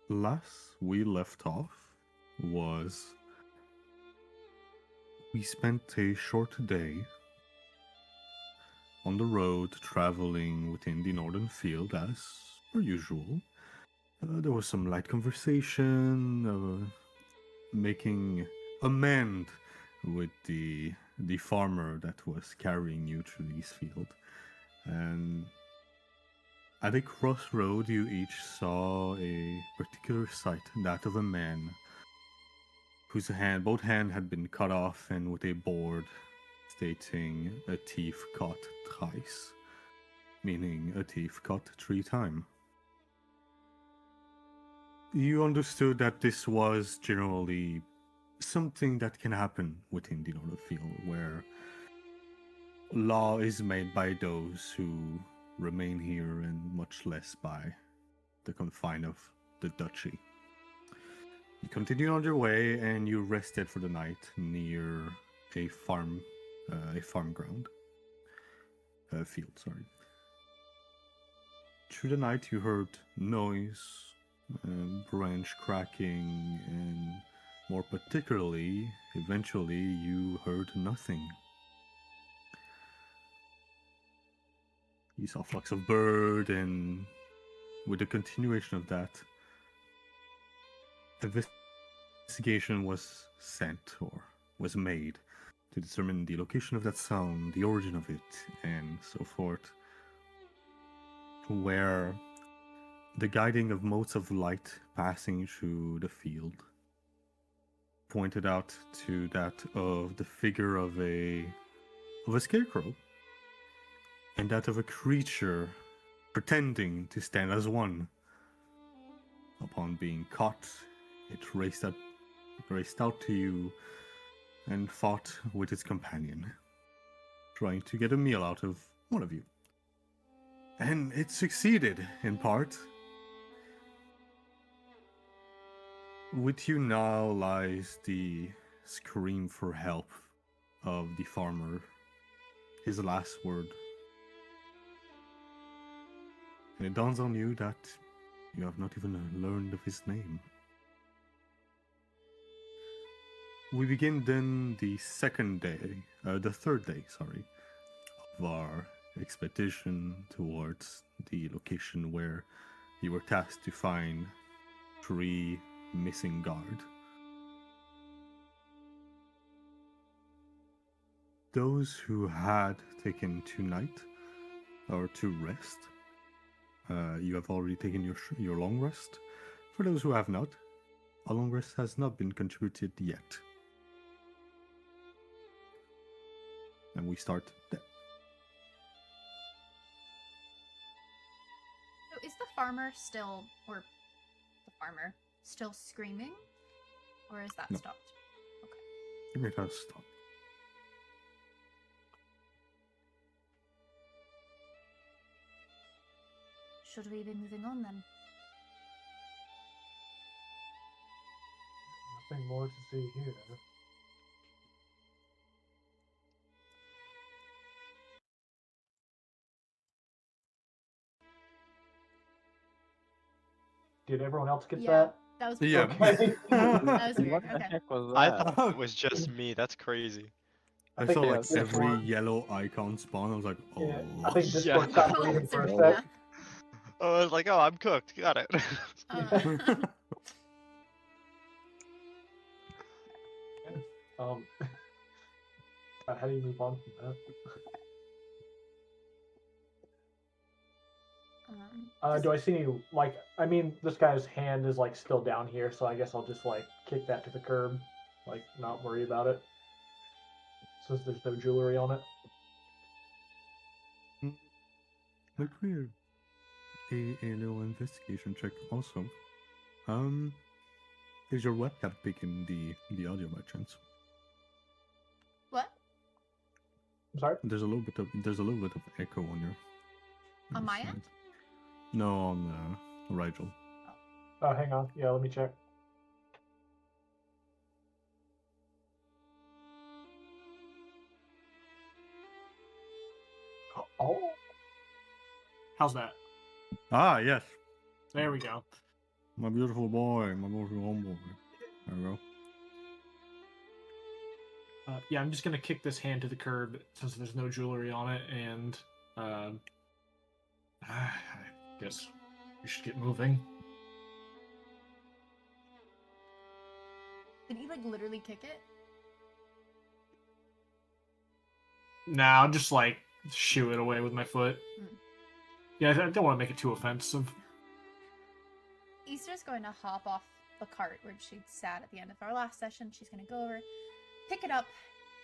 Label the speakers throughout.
Speaker 1: last we left off was we spent a short day on the road traveling within the northern field as per usual. There was some light conversation, making amend with the farmer that was carrying you through this field. And at a crossroad, you each saw a particular sight, that of a man whose both hand had been cut off, and with a board stating "a thief caught thrice," meaning a thief caught 3 times. You understood that this was generally something that can happen within the Northern Field, where law is made by those who remain here and much less by the confine of the duchy. You continued on your way and you rested for the night near a farm ground. Field, sorry. Through the night you heard noise, branch cracking, and more particularly, eventually you heard nothing. You saw flocks of bird, and with the continuation of that, investigation was sent or was made to determine the location of that sound, the origin of it, and so forth, where the guiding of motes of light passing through the field pointed out to that of the figure of a scarecrow, and that of a creature pretending to stand as one. Upon being caught, it raced out to you and fought with its companion, trying to get a meal out of one of you. And it succeeded, in part. With you now lies the scream for help of the farmer, his last word. And it dawns on you that you have not even learned of his name. We begin then the third day, of our expedition towards the location where you were tasked to find 3 missing guard. Those who had taken tonight or to rest, you have already taken your long rest. For those who have not, a long rest has not been contributed yet. And we start there.
Speaker 2: So is the farmer still, or the farmer still screaming? Or is that stopped? Okay.
Speaker 1: It has stopped.
Speaker 2: Should we be moving on then?
Speaker 3: Nothing more to see here. Did everyone else get that?
Speaker 2: That was
Speaker 1: Yeah.
Speaker 3: Okay.
Speaker 2: That was weird.
Speaker 4: What the
Speaker 2: Okay.
Speaker 4: heck was that?
Speaker 5: I thought it was just me. That's crazy.
Speaker 1: I
Speaker 3: think
Speaker 1: saw like
Speaker 4: Discord-
Speaker 1: every yellow icon spawn. I was like, oh.
Speaker 3: Yeah, I think
Speaker 5: Yeah.
Speaker 3: Discord stopped
Speaker 2: Oh,
Speaker 3: reading for a
Speaker 2: Serena.
Speaker 3: sec.
Speaker 5: I was like, oh, I'm cooked. Got it.
Speaker 3: How do you move on from that? Do I see any, like, I mean, this guy's hand is, like, still down here, so I guess I'll just, like, kick that to the curb. Like, not worry about it. Since there's no jewelry on it.
Speaker 1: Look weird. A little investigation check also. Is your webcam picking the audio by chance?
Speaker 2: What?
Speaker 3: I'm sorry?
Speaker 1: There's a little bit of echo on your
Speaker 2: On my
Speaker 1: side.
Speaker 2: end?
Speaker 1: No, on Rigel.
Speaker 3: Oh, hang on. Yeah, let me check. Oh.
Speaker 6: How's that?
Speaker 1: Ah, yes.
Speaker 6: There we go.
Speaker 1: My beautiful boy, my beautiful homeboy. There we go.
Speaker 3: Yeah, I'm just gonna kick this hand to the curb since there's no jewelry on it, and I guess we should get moving.
Speaker 2: Did he like literally kick it?
Speaker 3: Nah, I'll just like shoo it away with my foot.
Speaker 2: Hmm.
Speaker 3: Yeah, I don't want to make it too offensive.
Speaker 2: Easter's going to hop off the cart where she sat at the end of our last session. She's going to go over, pick it up,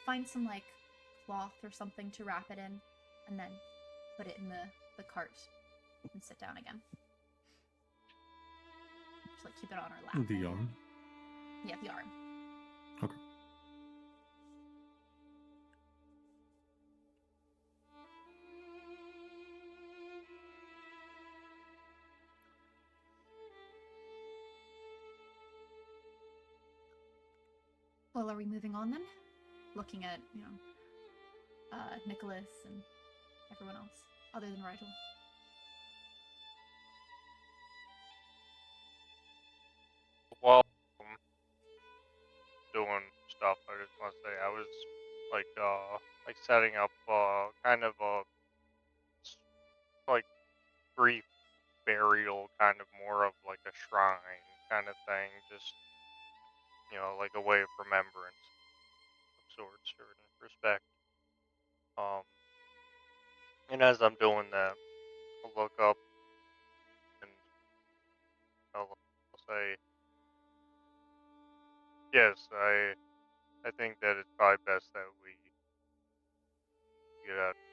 Speaker 2: find some like cloth or something to wrap it in, and then put it in the cart and sit down again. Just like keep it on her lap.
Speaker 1: The arm.
Speaker 2: Yeah, the arm.
Speaker 1: Okay.
Speaker 2: Well, are we moving on then? Looking at, Nicholas and everyone else, other than Rigel.
Speaker 5: While doing stuff, I just want to say I was like setting up kind of a like brief burial, kind of more of like a shrine kind of thing, just like a way of remembrance of sorts or in respect. And as I'm doing that, I'll look up and I'll say, yes, I think that it's probably best that we get out of here.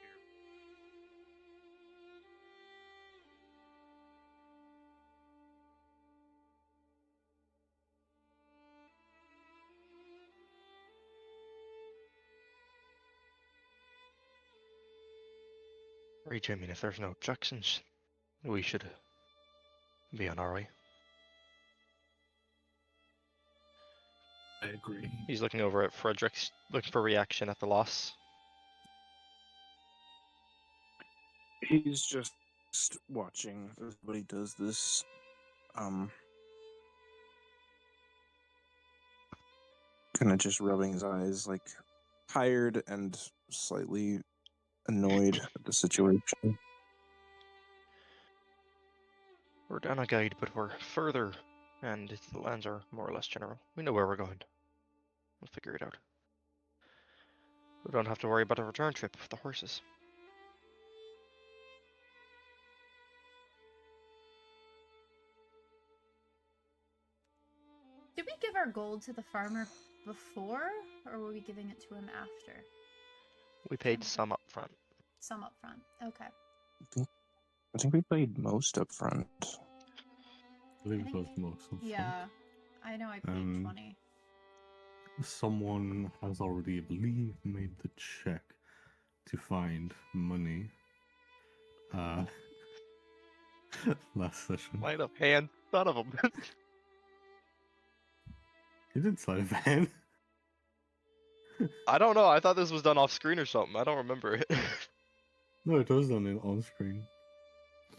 Speaker 4: Reach, I mean, if there's no objections, we should be on our way.
Speaker 3: I agree.
Speaker 4: He's looking over at Frederick's, looking for reaction at the loss.
Speaker 6: He's just watching everybody does this. Kind of just rubbing his eyes, like tired and slightly annoyed at the situation.
Speaker 4: We're down a guide, but we're further, and the lands are more or less general. We know where we're going. We'll figure it out. We don't have to worry about a return trip with the horses.
Speaker 2: Did we give our gold to the farmer before, or were we giving it to him after?
Speaker 4: We paid some up front.
Speaker 2: Some up front. Okay.
Speaker 6: I think we played most up front.
Speaker 1: I believe it was most of them.
Speaker 2: Yeah. I know I paid 20.
Speaker 1: Someone has already, I believe, made the check to find money. Last session.
Speaker 4: Light up hand, son of 'em.
Speaker 1: He didn't slide of hand.
Speaker 4: I don't know. I thought this was done off screen or something. I don't remember it.
Speaker 1: No, it was done on screen.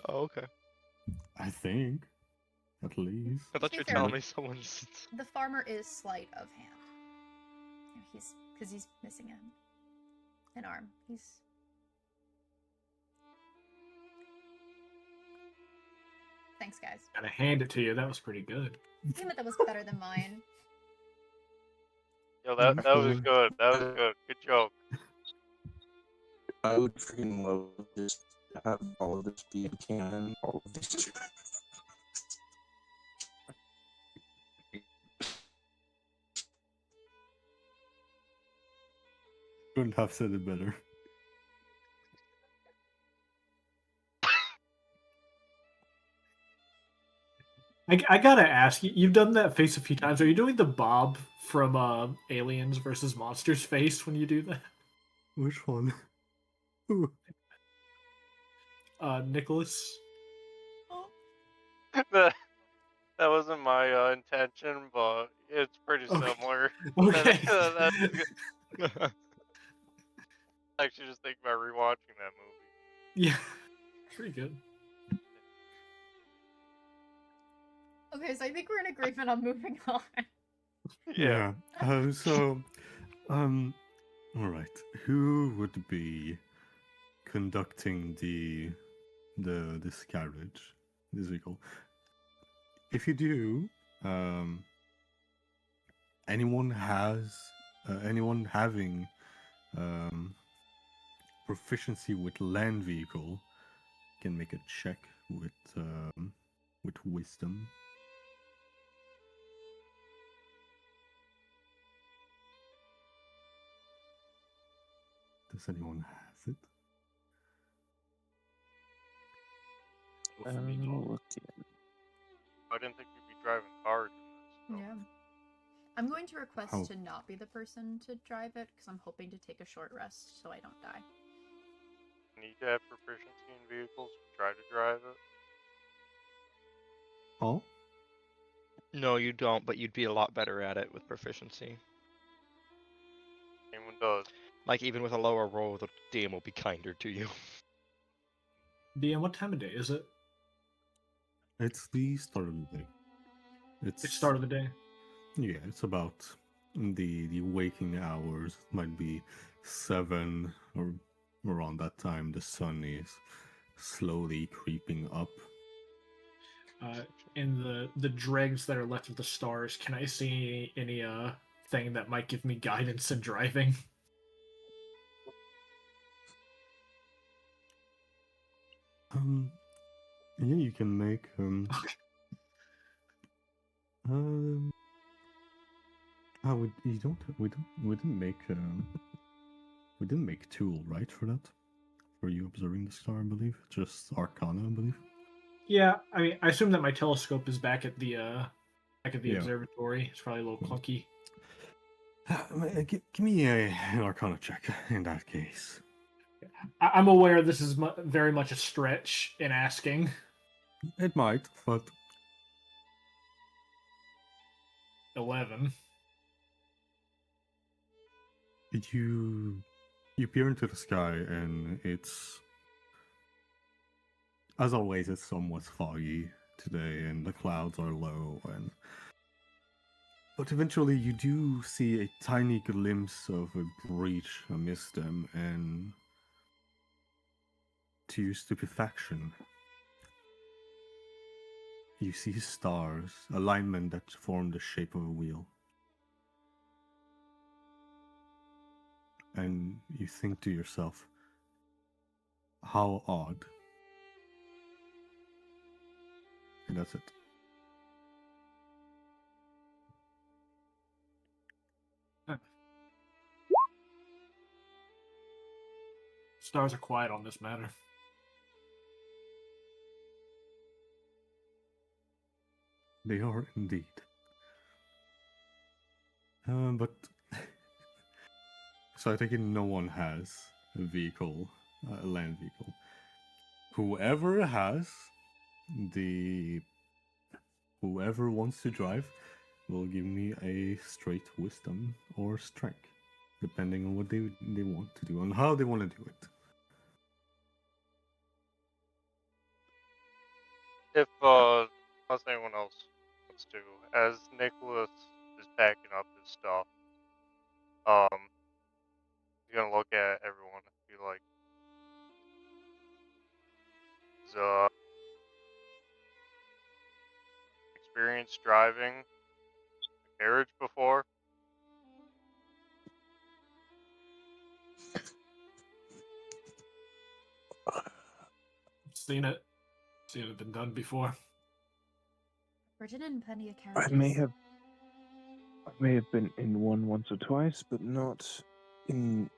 Speaker 4: Oh, okay.
Speaker 1: I think. At least.
Speaker 4: I thought
Speaker 2: To
Speaker 4: you were
Speaker 2: be
Speaker 4: telling
Speaker 2: fair,
Speaker 4: me someone's.
Speaker 2: The farmer is slight of hand. Because he's missing an arm. He's... Thanks, guys.
Speaker 3: Gotta hand it to you. That was pretty good.
Speaker 2: Damn it, that was better than mine.
Speaker 5: Yo, that was good. That was good. Good joke.
Speaker 6: I would freaking love just to have all of this be in canon. All of these.
Speaker 1: Couldn't have said it better.
Speaker 3: I gotta ask, you've done that face a few times. Are you doing the Bob from Aliens versus Monsters face when you do that?
Speaker 1: Which one? Ooh.
Speaker 3: Nicholas?
Speaker 5: That wasn't my intention, but it's pretty
Speaker 3: Okay.
Speaker 5: similar.
Speaker 3: Okay.
Speaker 5: That's good. I actually just think about rewatching that movie.
Speaker 3: Yeah. Pretty good.
Speaker 2: Okay, so I think we're in agreement on moving on.
Speaker 5: Yeah.
Speaker 1: So, all right. Who would be conducting this carriage, this vehicle? If you do, anyone having proficiency with land vehicle can make a check with wisdom. Does anyone have it?
Speaker 3: For me, dog.
Speaker 6: Looking.
Speaker 5: I didn't think you'd be driving cars in this. So.
Speaker 2: Yeah. I'm going to request
Speaker 1: How-
Speaker 2: to not be the person to drive it because I'm hoping to take a short rest so I don't die.
Speaker 5: Need to have proficiency in vehicles to try to drive it.
Speaker 1: Oh,
Speaker 4: No, you don't, but you'd be a lot better at it with proficiency.
Speaker 5: Anyone does.
Speaker 4: Like, even with a lower roll, the DM will be kinder to you.
Speaker 3: DM, what time of day is it?
Speaker 1: it's the start of the day.
Speaker 3: It's start of the day.
Speaker 1: Yeah, it's about the waking hours. Might be 7 or around that time. The sun is slowly creeping up.
Speaker 3: In the dregs that are left of the stars, can I see any thing that might give me guidance in driving?
Speaker 1: Yeah, you can make we didn't make tool, right, for that? For you observing the star, I believe. Just Arcana, I believe.
Speaker 3: Yeah, I mean, I assume that my telescope is back at the
Speaker 1: Yeah.
Speaker 3: observatory. It's probably a little clunky.
Speaker 1: Give me an Arcana check in that case.
Speaker 3: I'm aware this is very much a stretch in asking.
Speaker 1: It might, but
Speaker 3: 11.
Speaker 1: You peer into the sky and it's, as always, it's somewhat foggy today and the clouds are low, and but eventually you do see a tiny glimpse of a breach amidst them, and to your stupefaction you see stars, alignment that form the shape of a wheel. And you think to yourself, how odd. And that's it.
Speaker 3: Stars are quiet on this matter.
Speaker 1: They are indeed. But so I take it no one has a vehicle, a land vehicle. Whoever whoever wants to drive will give me a straight wisdom or strength, depending on what they want to do and how they want to do it.
Speaker 5: If unless anyone else wants to, as Nicholas is packing up his stuff, he's gonna look at everyone and be like, "Is experienced driving a carriage before?"
Speaker 3: Seen it. Seen it been done before.
Speaker 2: Ridden in plenty of
Speaker 6: I
Speaker 2: carriages.
Speaker 6: may have been in one once or twice, but not in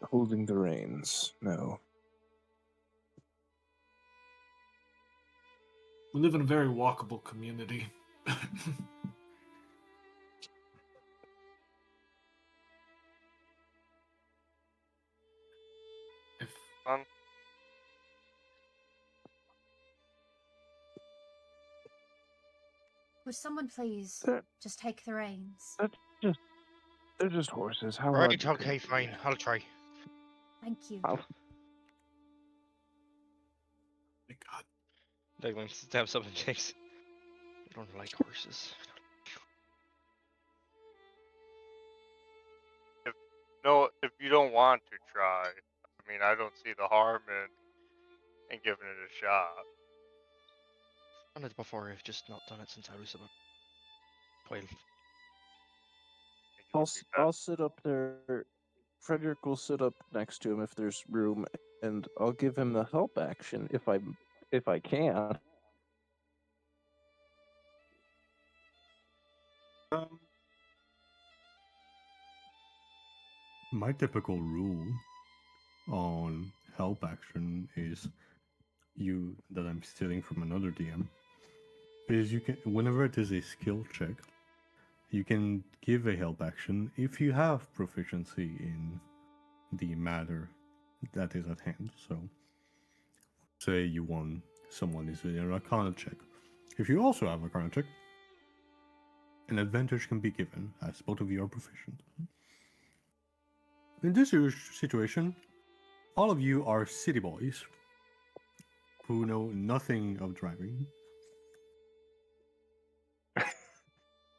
Speaker 6: holding the reins. No.
Speaker 3: We live in a very walkable community. If
Speaker 5: Son,
Speaker 2: Would someone please
Speaker 6: They're,
Speaker 2: just take the reins?
Speaker 6: they're just horses. How
Speaker 4: Right,
Speaker 6: hard could
Speaker 4: okay,
Speaker 6: it be?
Speaker 4: fine. I'll try.
Speaker 2: Thank you.
Speaker 6: I'll-
Speaker 3: my God,
Speaker 4: Declan stabs up and takes I don't like horses.
Speaker 5: If you don't want to try, I mean, I don't see the harm in giving it a shot.
Speaker 4: I've done it before, I've just not done it since I was about 12.
Speaker 5: I think it would be
Speaker 6: I'll
Speaker 5: best.
Speaker 6: sit up there. Frederick will sit up next to him if there's room, and I'll give him the help action if I can.
Speaker 1: Um, my typical rule on help action is that I'm stealing from another DM is you can, whenever it is a skill check, you can give a help action if you have proficiency in the matter that is at hand. So, say someone is in an Arcana check. If you also have a Arcana check, an advantage can be given as both of you are proficient. In this situation, all of you are city boys who know nothing of driving.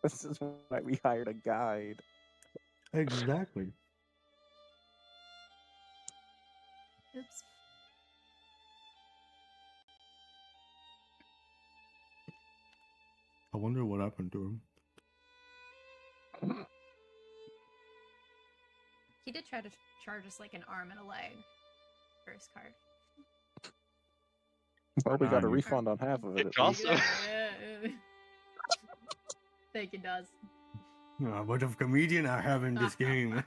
Speaker 6: This is why we hired a guide.
Speaker 1: Exactly.
Speaker 2: Oops.
Speaker 1: I wonder what happened to him.
Speaker 2: He did try to charge us like an arm and a leg. First card.
Speaker 6: Well, we got a
Speaker 1: Nice.
Speaker 6: refund on half of it.
Speaker 4: It
Speaker 6: At
Speaker 4: costs
Speaker 6: least.
Speaker 4: him.
Speaker 2: Yeah. Think it does.
Speaker 1: What of comedian I have in this game?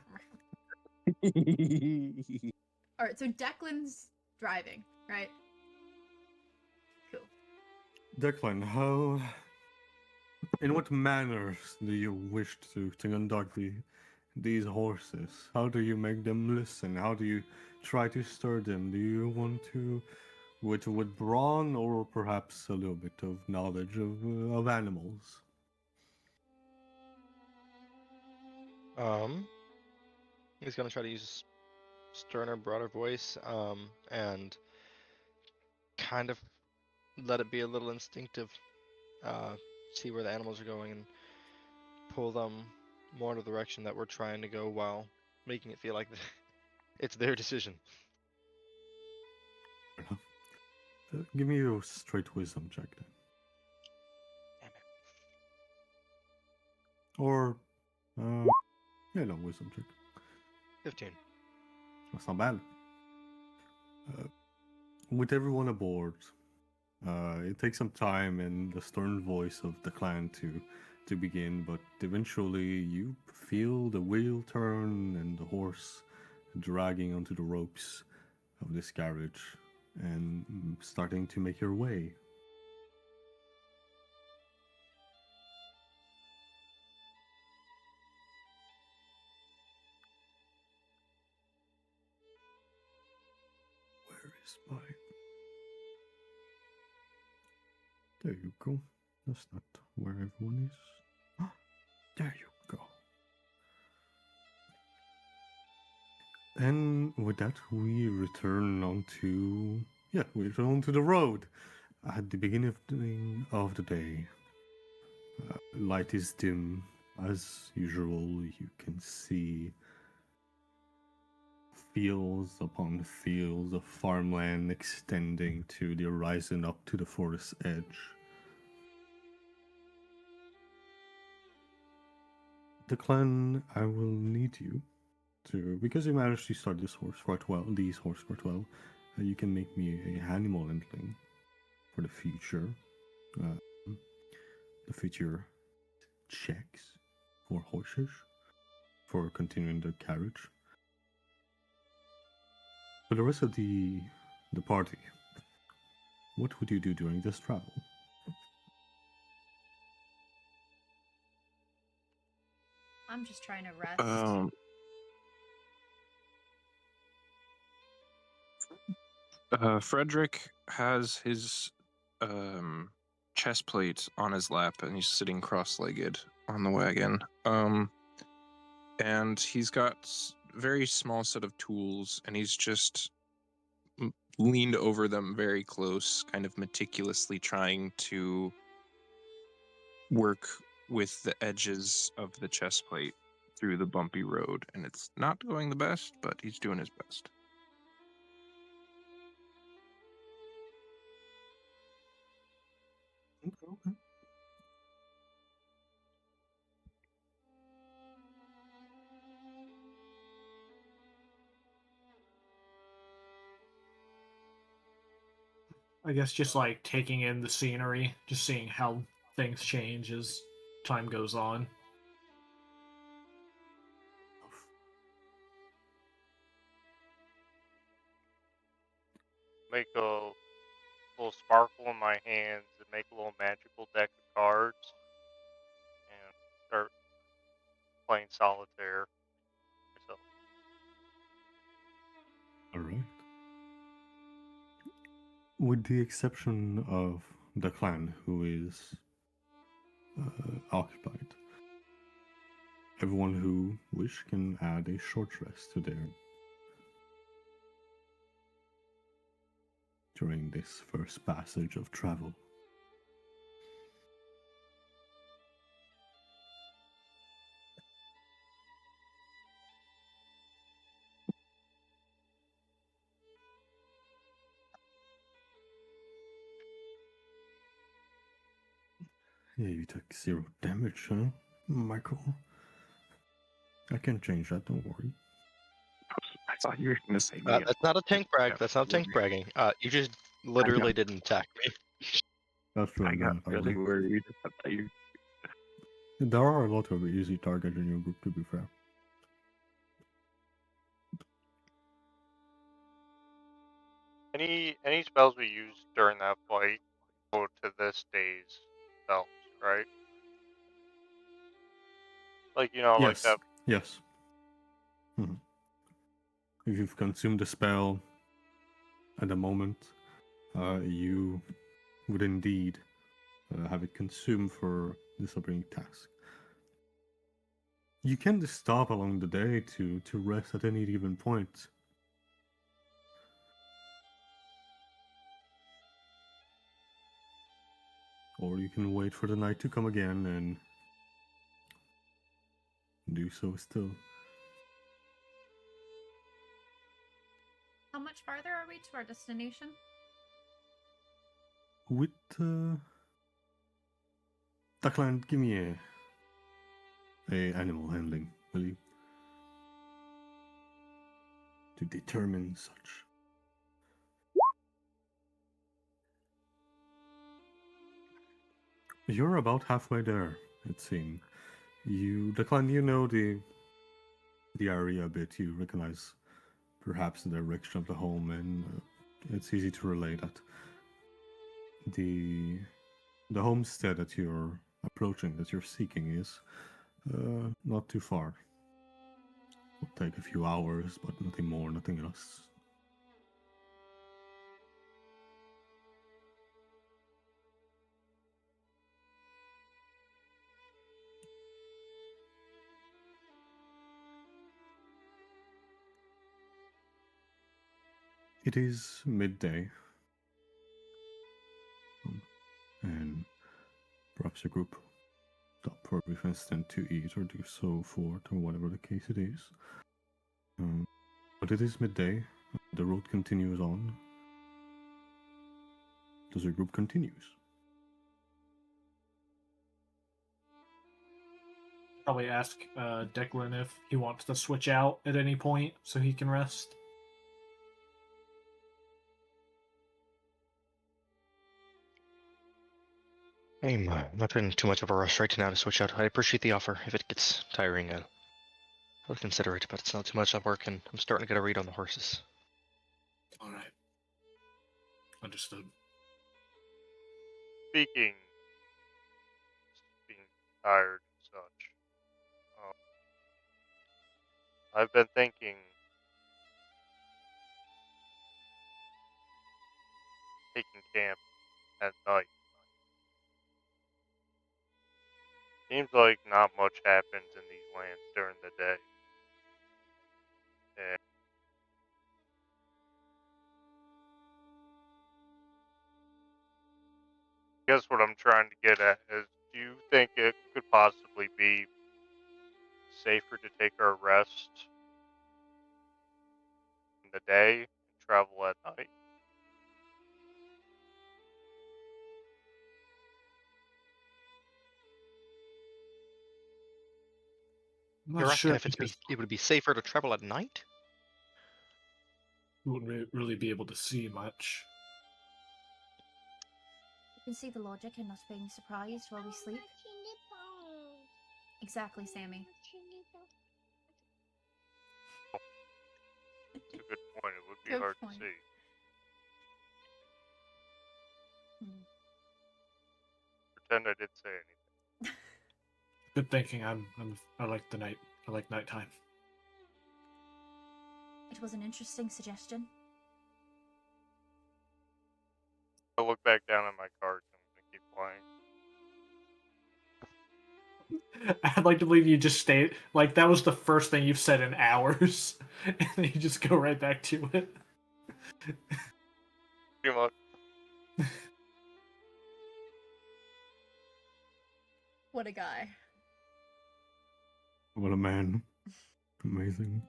Speaker 2: All right, so Declan's driving, right? Cool.
Speaker 1: Declan, in what manners do you wish to conduct these horses? How do you make them listen? How do you try to stir them? Do you want to with brawn or perhaps a little bit of knowledge of animals?
Speaker 4: He's gonna try to use sterner, broader voice, and kind of let it be a little instinctive. See where the animals are going and pull them more in the direction that we're trying to go, while making it feel like it's their decision.
Speaker 1: Fair enough. Give me a straight wisdom check then.
Speaker 4: Damn it.
Speaker 1: Or, yeah, no, wisdom check.
Speaker 4: 15.
Speaker 1: That's not bad. With everyone aboard, it takes some time and the stern voice of the clan to begin, but eventually you feel the wheel turn and the horse dragging onto the ropes of this carriage and starting to make your way. Where is my... There you go. That's not where everyone is. Ah, there you go. And with that, we return onto the road. At the beginning of the day, light is dim as usual. You can see fields upon fields of farmland extending to the horizon up to the forest edge. Declan, I will need you to, because you managed to start these horse quite well, you can make me a animal handling for the future. The future checks for horses for continuing the carriage. For the rest of the party, what would you do during this travel?
Speaker 2: I'm just trying to rest.
Speaker 6: Frederick has his chest plate on his lap, and he's sitting cross-legged on the wagon. And he's got very small set of tools, and he's just leaned over them very close, kind of meticulously trying to work with the edges of the chest plate through the bumpy road, and it's not going the best, but he's doing his best.
Speaker 1: Okay.
Speaker 3: I guess just like taking in the scenery, just seeing how things change as time goes on.
Speaker 5: Make a little sparkle in my hands and make a little magical deck of cards and start playing solitaire myself.
Speaker 1: All right. With the exception of the clan who is occupied, everyone who wish can add a short rest to their during this first passage of travel. Yeah, you took 0 damage, huh, Michael? I can change that, don't worry.
Speaker 6: I thought you were going to say
Speaker 4: That's not a tank brag. That's not tank bragging. You just literally didn't attack me.
Speaker 1: That's true,
Speaker 6: I
Speaker 1: I'm
Speaker 6: got
Speaker 1: not
Speaker 6: really
Speaker 1: ugly.
Speaker 6: worried. I thought you...
Speaker 1: There are a lot of easy targets in your group, to be fair.
Speaker 5: Any spells we used during that fight go to this day's spells, right? Like, you know, like
Speaker 1: Yes,
Speaker 5: that.
Speaker 1: yes. If you've consumed a spell at the moment, you would indeed have it consumed for this upcoming task. You can just stop along the day to rest at any given point. Or you can wait for the night to come again and do so still.
Speaker 2: How much farther are we to our destination?
Speaker 1: With Duckland, give me a animal handling, will you? To determine such. You're about halfway there, it seems. Declan, you know the area a bit. You recognize perhaps the direction of the home, and it's easy to relay that the homestead that you're approaching, that you're seeking, is not too far. It'll take a few hours, but nothing more, nothing less. It is midday, and perhaps your group stop for a brief instant to eat or do so forth, or whatever the case it is. But it is midday. The road continues on. Does your group continues?
Speaker 3: Probably ask Declan if he wants to switch out at any point so he can rest.
Speaker 4: I'm not in too much of a rush right now to switch out. I appreciate the offer. If it gets tiring, I'll consider it, but it's not too much. I'm working. I'm starting to get a read on the horses.
Speaker 3: All right. Understood.
Speaker 5: Speaking, being tired and such. I've been thinking taking camp at night. Seems like not much happens in these lands during the day. And I guess what I'm trying to get at is, do you think it could possibly be safer to take our rest in the day and travel at night?
Speaker 7: I'm not
Speaker 4: You're asking
Speaker 7: sure
Speaker 4: if
Speaker 7: because
Speaker 4: it would be safer to travel at night?
Speaker 7: you wouldn't really be able to see much.
Speaker 2: You can see the logic in not being surprised while we sleep. Exactly, Sammy.
Speaker 5: It's a good point. It would be
Speaker 2: Good
Speaker 5: hard
Speaker 2: point.
Speaker 5: to see.
Speaker 2: Hmm.
Speaker 5: Pretend I did say anything.
Speaker 7: Good thinking. I like the night. I like nighttime.
Speaker 2: It was an interesting suggestion.
Speaker 5: I'll look back down at my cards and I'm gonna keep playing.
Speaker 3: I'd like to believe you just stayed like that was the first thing you've said in hours, and then you just go right back to it.
Speaker 5: Pretty much.
Speaker 2: What a guy.
Speaker 1: What a man. Amazing.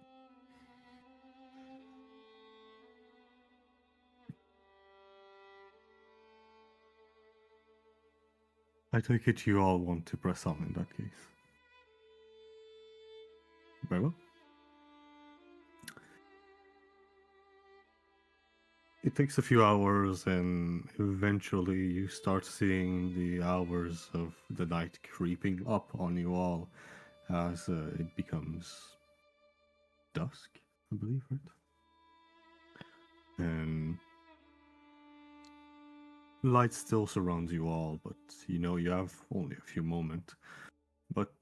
Speaker 1: I take it you all want to press on in that case. Very well. It takes a few hours, and eventually you start seeing the hours of the night creeping up on you all as it becomes dusk, I believe, right? And light still surrounds you all, but you know you have only a few moments. But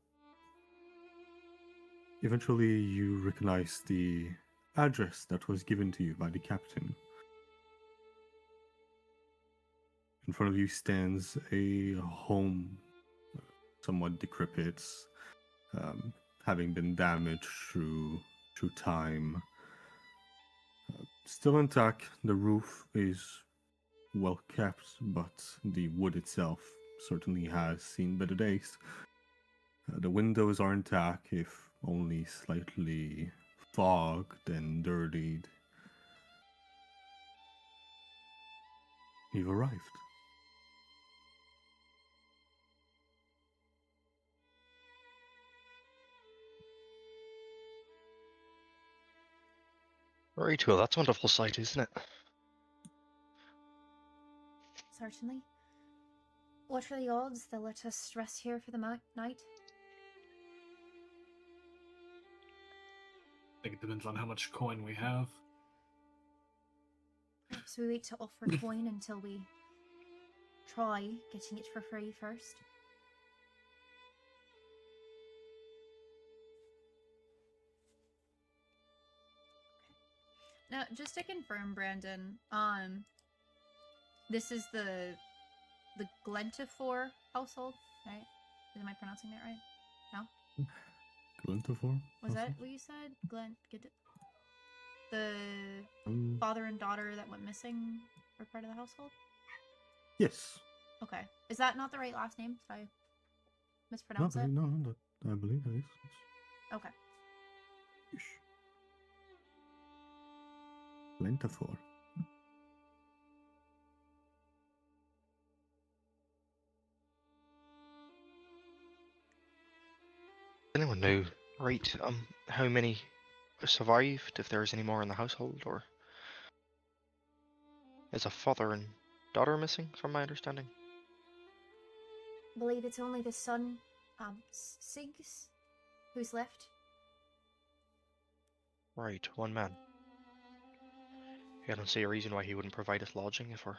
Speaker 1: eventually you recognize the address that was given to you by the captain. In front of you stands a home, somewhat decrepit, having been damaged through time. Still intact, the roof is well kept, but the wood itself certainly has seen better days. The windows are intact, if only slightly fogged and dirtied. You've arrived.
Speaker 4: Very cool. That's a wonderful sight, isn't it?
Speaker 2: Certainly. What are the odds they'll let us rest here for the night?
Speaker 7: I think it depends on how much coin we have.
Speaker 2: Perhaps we wait to offer coin until we try getting it for free first. Now, just to confirm, Brandon, this is the Glentifor household, right? Am I pronouncing that right? No?
Speaker 1: Glentifor?
Speaker 2: Was that what you said? The
Speaker 1: Um,
Speaker 2: father and daughter that went missing were part of the household?
Speaker 1: yes.
Speaker 2: Okay. Is that not the right last name? Did I
Speaker 1: No,
Speaker 2: mispronounce it?
Speaker 1: no, I believe that is.
Speaker 2: Okay.
Speaker 1: Ish. Glentifor.
Speaker 4: Anyone know, right, how many survived, if there's any more in the household, or is a father and daughter missing, from my understanding?
Speaker 2: I believe it's only the son, Sigs, who's left.
Speaker 4: Right, one man. I don't see a reason why he wouldn't provide us lodging if we're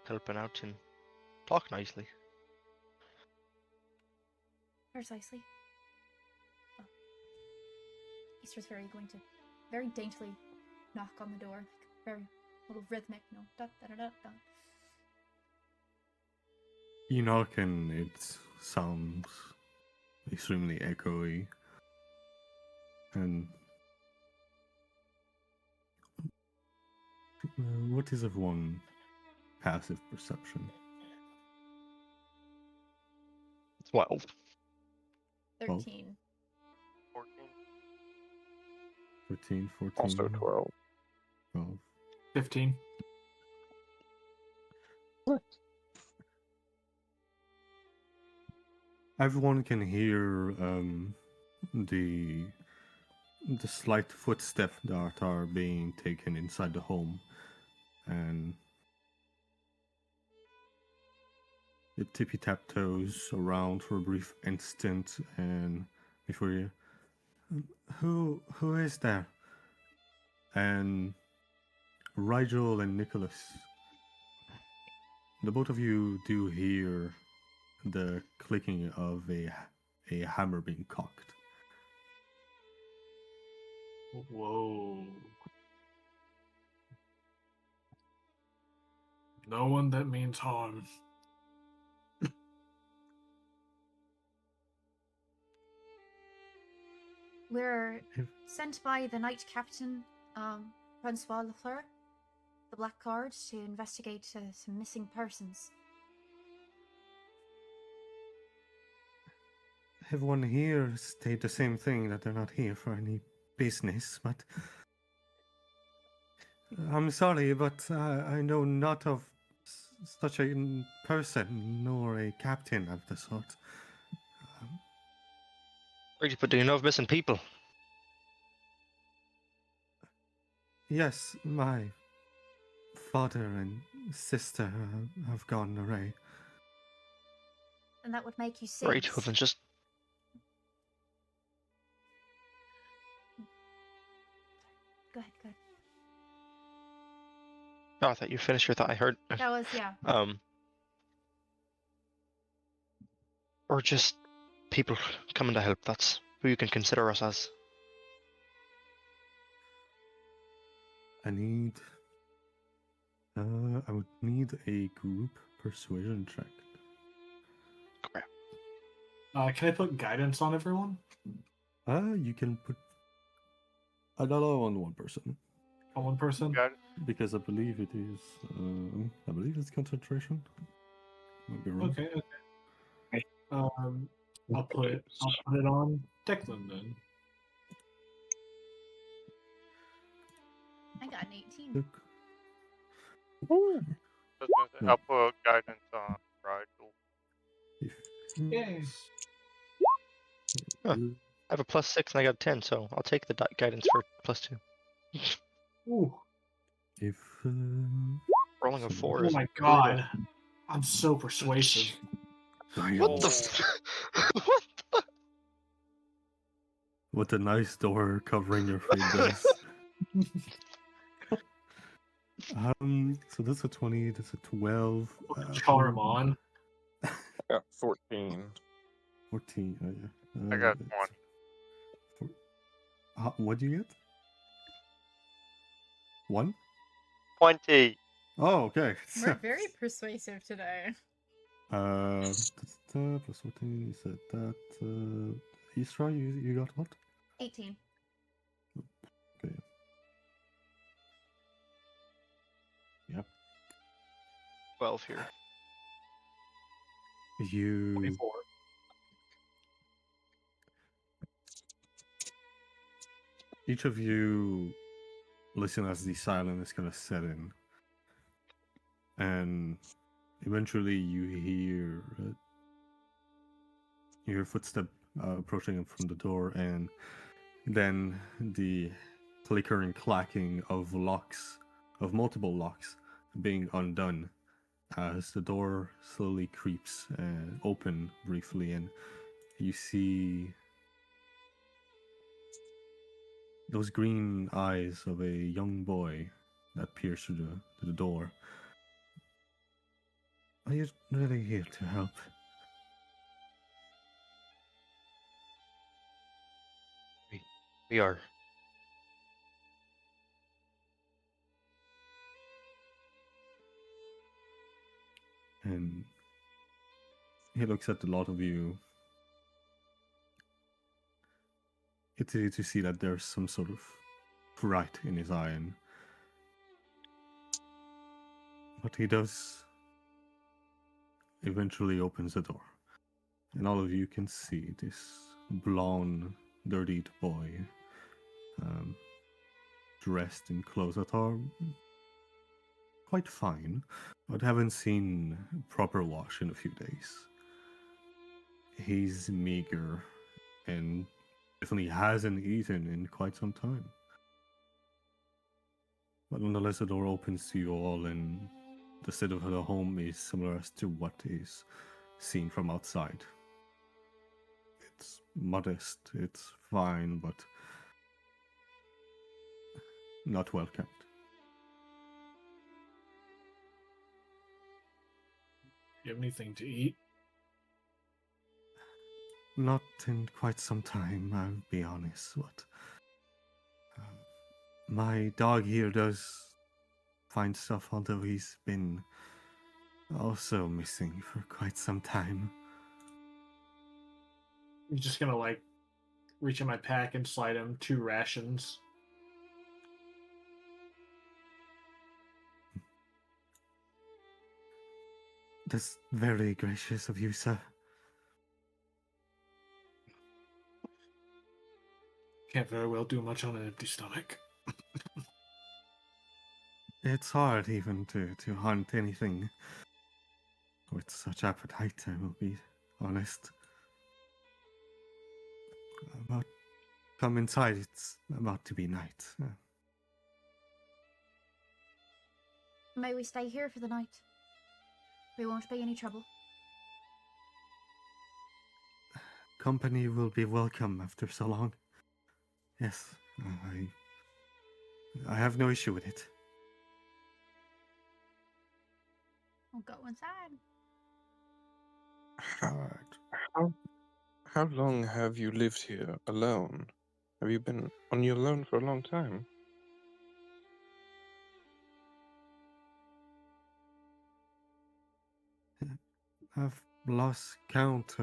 Speaker 4: helping out and talk nicely.
Speaker 2: Precisely. Oh. Easter's going to very daintily knock on the door, like very little rhythmic, da da da da da.
Speaker 1: You knock and it sounds extremely echoey. And what is everyone passive perception?
Speaker 4: 12.
Speaker 2: 13.
Speaker 5: 14.
Speaker 1: 13, 14,
Speaker 6: Also 12.
Speaker 1: 12.
Speaker 7: 15.
Speaker 1: Everyone can hear the slight footsteps that are being taken inside the home, and it tippy taptoes around for a brief instant, and before you, who is there? And Rigel and Nicholas, the both of you do hear the clicking of a hammer being cocked.
Speaker 7: Whoa. No one that means harm.
Speaker 2: We're
Speaker 1: If-
Speaker 2: sent by the Knight Captain, Francois Lafleur, the Black Guard, to investigate some missing persons.
Speaker 1: Everyone here state the same thing, that they're not here for any business, but I'm sorry, but I know not of such a person, nor a captain of the sort.
Speaker 4: Right, but do you know of missing people?
Speaker 1: Yes, my father and sister have gone away.
Speaker 2: And that would make you six.
Speaker 4: Right, well then just...
Speaker 2: Go ahead, go ahead.
Speaker 4: Oh, I thought you finished your thought. I heard...
Speaker 2: That was, yeah.
Speaker 4: Or just people coming to help. That's who you can consider us as.
Speaker 1: I would need a group persuasion check.
Speaker 7: Can I put guidance on everyone?
Speaker 1: You can put a dollar on one person.
Speaker 7: On one person?
Speaker 5: Got it.
Speaker 1: Because I believe it is, I believe it's concentration. Might be wrong.
Speaker 7: Okay. I'll put it on Declan then.
Speaker 2: I got an 18.
Speaker 1: Look.
Speaker 5: I was gonna say,
Speaker 1: No.
Speaker 5: I'll put guidance on Rigel.
Speaker 7: Yay.
Speaker 4: Huh. I have a +6 and I got a 10, so I'll take the guidance for +2.
Speaker 7: Ooh.
Speaker 1: If
Speaker 4: Rolling a 4
Speaker 7: Oh
Speaker 4: is
Speaker 7: my
Speaker 4: brutal.
Speaker 7: god. I'm so persuasive.
Speaker 4: What the? What the?
Speaker 1: What a nice door covering your face. So that's a 20, that's a 12.
Speaker 7: Put charm on.
Speaker 6: I got 14.
Speaker 1: 14, oh yeah.
Speaker 5: I got
Speaker 1: it's
Speaker 5: 20.
Speaker 1: What'd you get? 1?
Speaker 5: 20.
Speaker 1: Oh, okay.
Speaker 2: We're very persuasive today.
Speaker 1: Plus 14, you said that. Isra, you got what?
Speaker 2: 18.
Speaker 1: Okay. Yep.
Speaker 4: 12 here.
Speaker 1: You
Speaker 7: 24.
Speaker 1: each of you listen as the silence is gonna set in, and eventually you hear footstep approaching from the door, and then the clickering clacking of multiple locks being undone as the door slowly creeps open briefly, and you see those green eyes of a young boy that peers through the door. Are you really here to help?
Speaker 4: We are.
Speaker 1: And he looks at a lot of you. It's easy to see that there's some sort of fright in his eye, but he does eventually opens the door. and all of you can see this blonde, dirtied boy, dressed in clothes that are quite fine, but haven't seen proper wash in a few days. He's meager and definitely hasn't eaten in quite some time. But nonetheless, the door opens to you all, and the state of the home is similar as to what is seen from outside. It's modest, it's fine, but not well kept.
Speaker 7: You have anything to eat?
Speaker 1: Not in quite some time, I'll be honest, but my dog here does find stuff, although he's been also missing for quite some time.
Speaker 7: I'm just gonna like reach in my pack and slide him 2 rations.
Speaker 1: That's very gracious of you, sir.
Speaker 7: Can't very well do much on an empty stomach.
Speaker 1: It's hard even to hunt anything with such appetite, I will be honest. About come inside, it's about to be night.
Speaker 2: May we stay here for the night? We won't be any trouble.
Speaker 1: Company will be welcome after so long. Yes, I have no issue with it.
Speaker 2: We'll go inside.
Speaker 6: How long have you lived here alone? Have you been on your own for a long time?
Speaker 1: I've lost count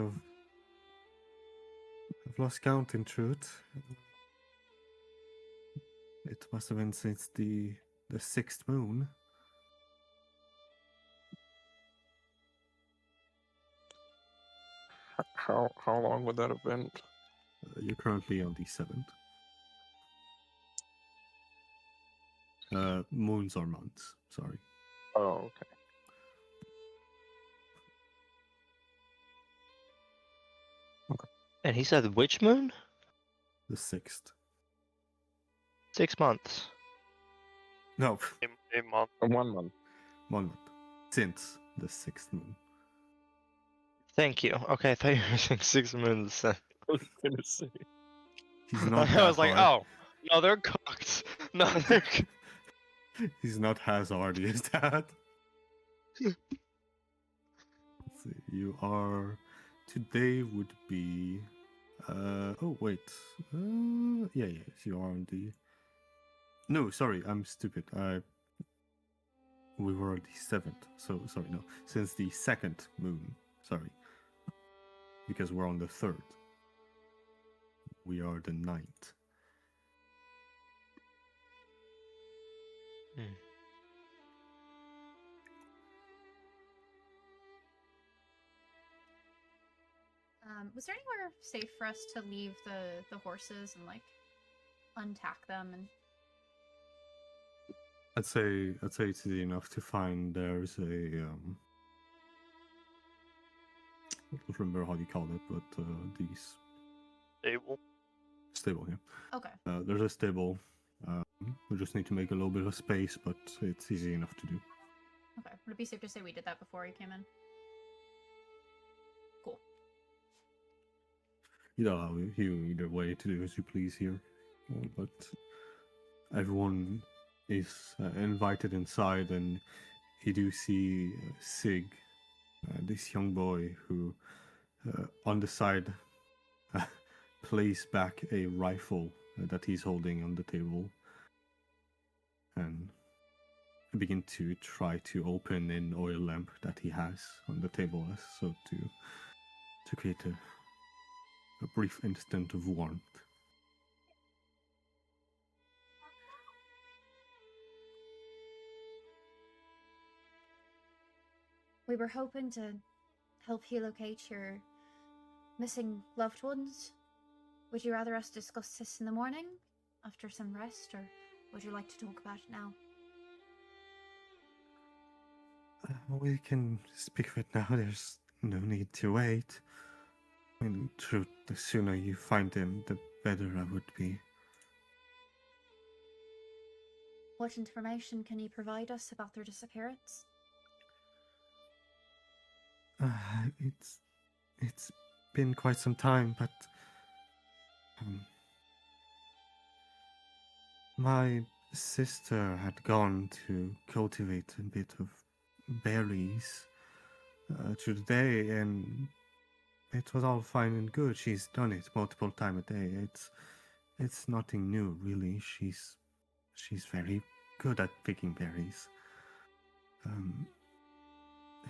Speaker 1: in truth. It must have been since the 6th moon.
Speaker 6: How long would that have been?
Speaker 1: You're currently on the 7th. Moons or months, sorry.
Speaker 6: Oh, okay.
Speaker 4: And he said which moon?
Speaker 1: The 6th.
Speaker 4: 6 months.
Speaker 1: No,
Speaker 5: A month.
Speaker 6: 1 month.
Speaker 1: 1 month. Since the 6th moon.
Speaker 4: Thank you. Okay, I thought you were saying 6 moons.
Speaker 6: I was gonna say.
Speaker 1: He's not
Speaker 4: I
Speaker 1: that
Speaker 4: was like,
Speaker 1: hard.
Speaker 4: oh, no, they're cooked. No, they're cooked.
Speaker 1: He's not as hardy as that. Let's see. You are today would be oh wait. Yes, you are on the No, sorry, I'm stupid. We were on the 7th. So sorry, no. Since the 2nd moon. Sorry. Because we're on the 3rd. We are the 9th.
Speaker 2: Was there anywhere safe for us to leave the horses and like untack them and
Speaker 1: I'd say it's easy enough to find there's a I don't remember how you call it, but these stable, yeah.
Speaker 2: okay.
Speaker 1: There's a stable. We just need to make a little bit of space, but it's easy enough to do.
Speaker 2: Okay. Would it be safe to say we did that before you came in? Cool.
Speaker 1: You allow you either way to do as you please here, but everyone is invited inside, and you do see Sig, this young boy who, on the side, plays back a rifle that he's holding on the table, and begin to try to open an oil lamp that he has on the table, so to create a brief instant of warmth.
Speaker 2: We were hoping to help you locate your missing loved ones? Would you rather us discuss this in the morning, after some rest, or would you like to talk about it now?
Speaker 1: We can speak of it now. There's no need to wait. In truth, the sooner you find them, the better I would be.
Speaker 2: What information can you provide us about their disappearance?
Speaker 1: It's been quite some time, but my sister had gone to cultivate a bit of berries today, and it was all fine and good. She's done it multiple times a day. It's nothing new, really. She's very good at picking berries.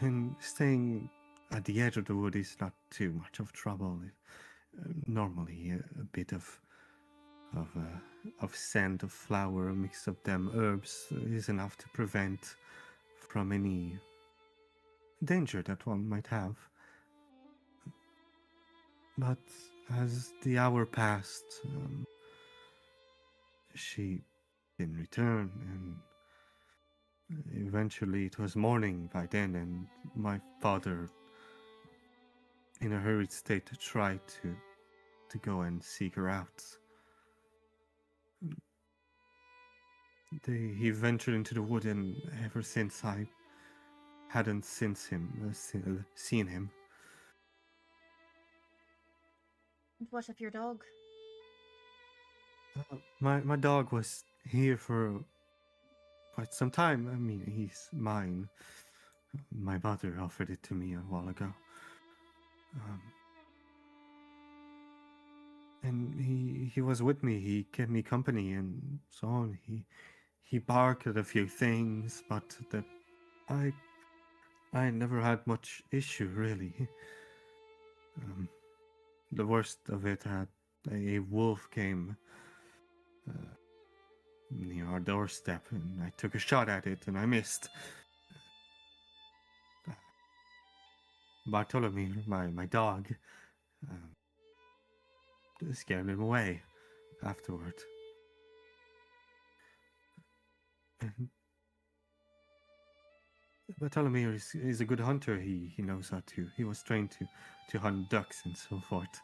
Speaker 1: And staying at the edge of the wood is not too much of trouble. Normally, a bit of scent of flower, a mix of them herbs is enough to prevent from any danger that one might have. But as the hour passed, she didn't return, and eventually it was morning by then, and my father, in a hurried state, tried to go and seek her out. He ventured into the wood, and ever since I hadn't seen him.
Speaker 2: And what of your dog?
Speaker 1: My dog was here for quite some time. I mean, he's mine. My mother offered it to me a while ago. And he was with me. He kept me company and so on. He barked at a few things, but that I never had much issue, really. The worst of it had a wolf came near our doorstep, and I took a shot at it, and I missed. Bartholomew, my dog, scared him away afterward. And Bartholomew is a good hunter. He knows how to. He was trained to hunt ducks and so forth.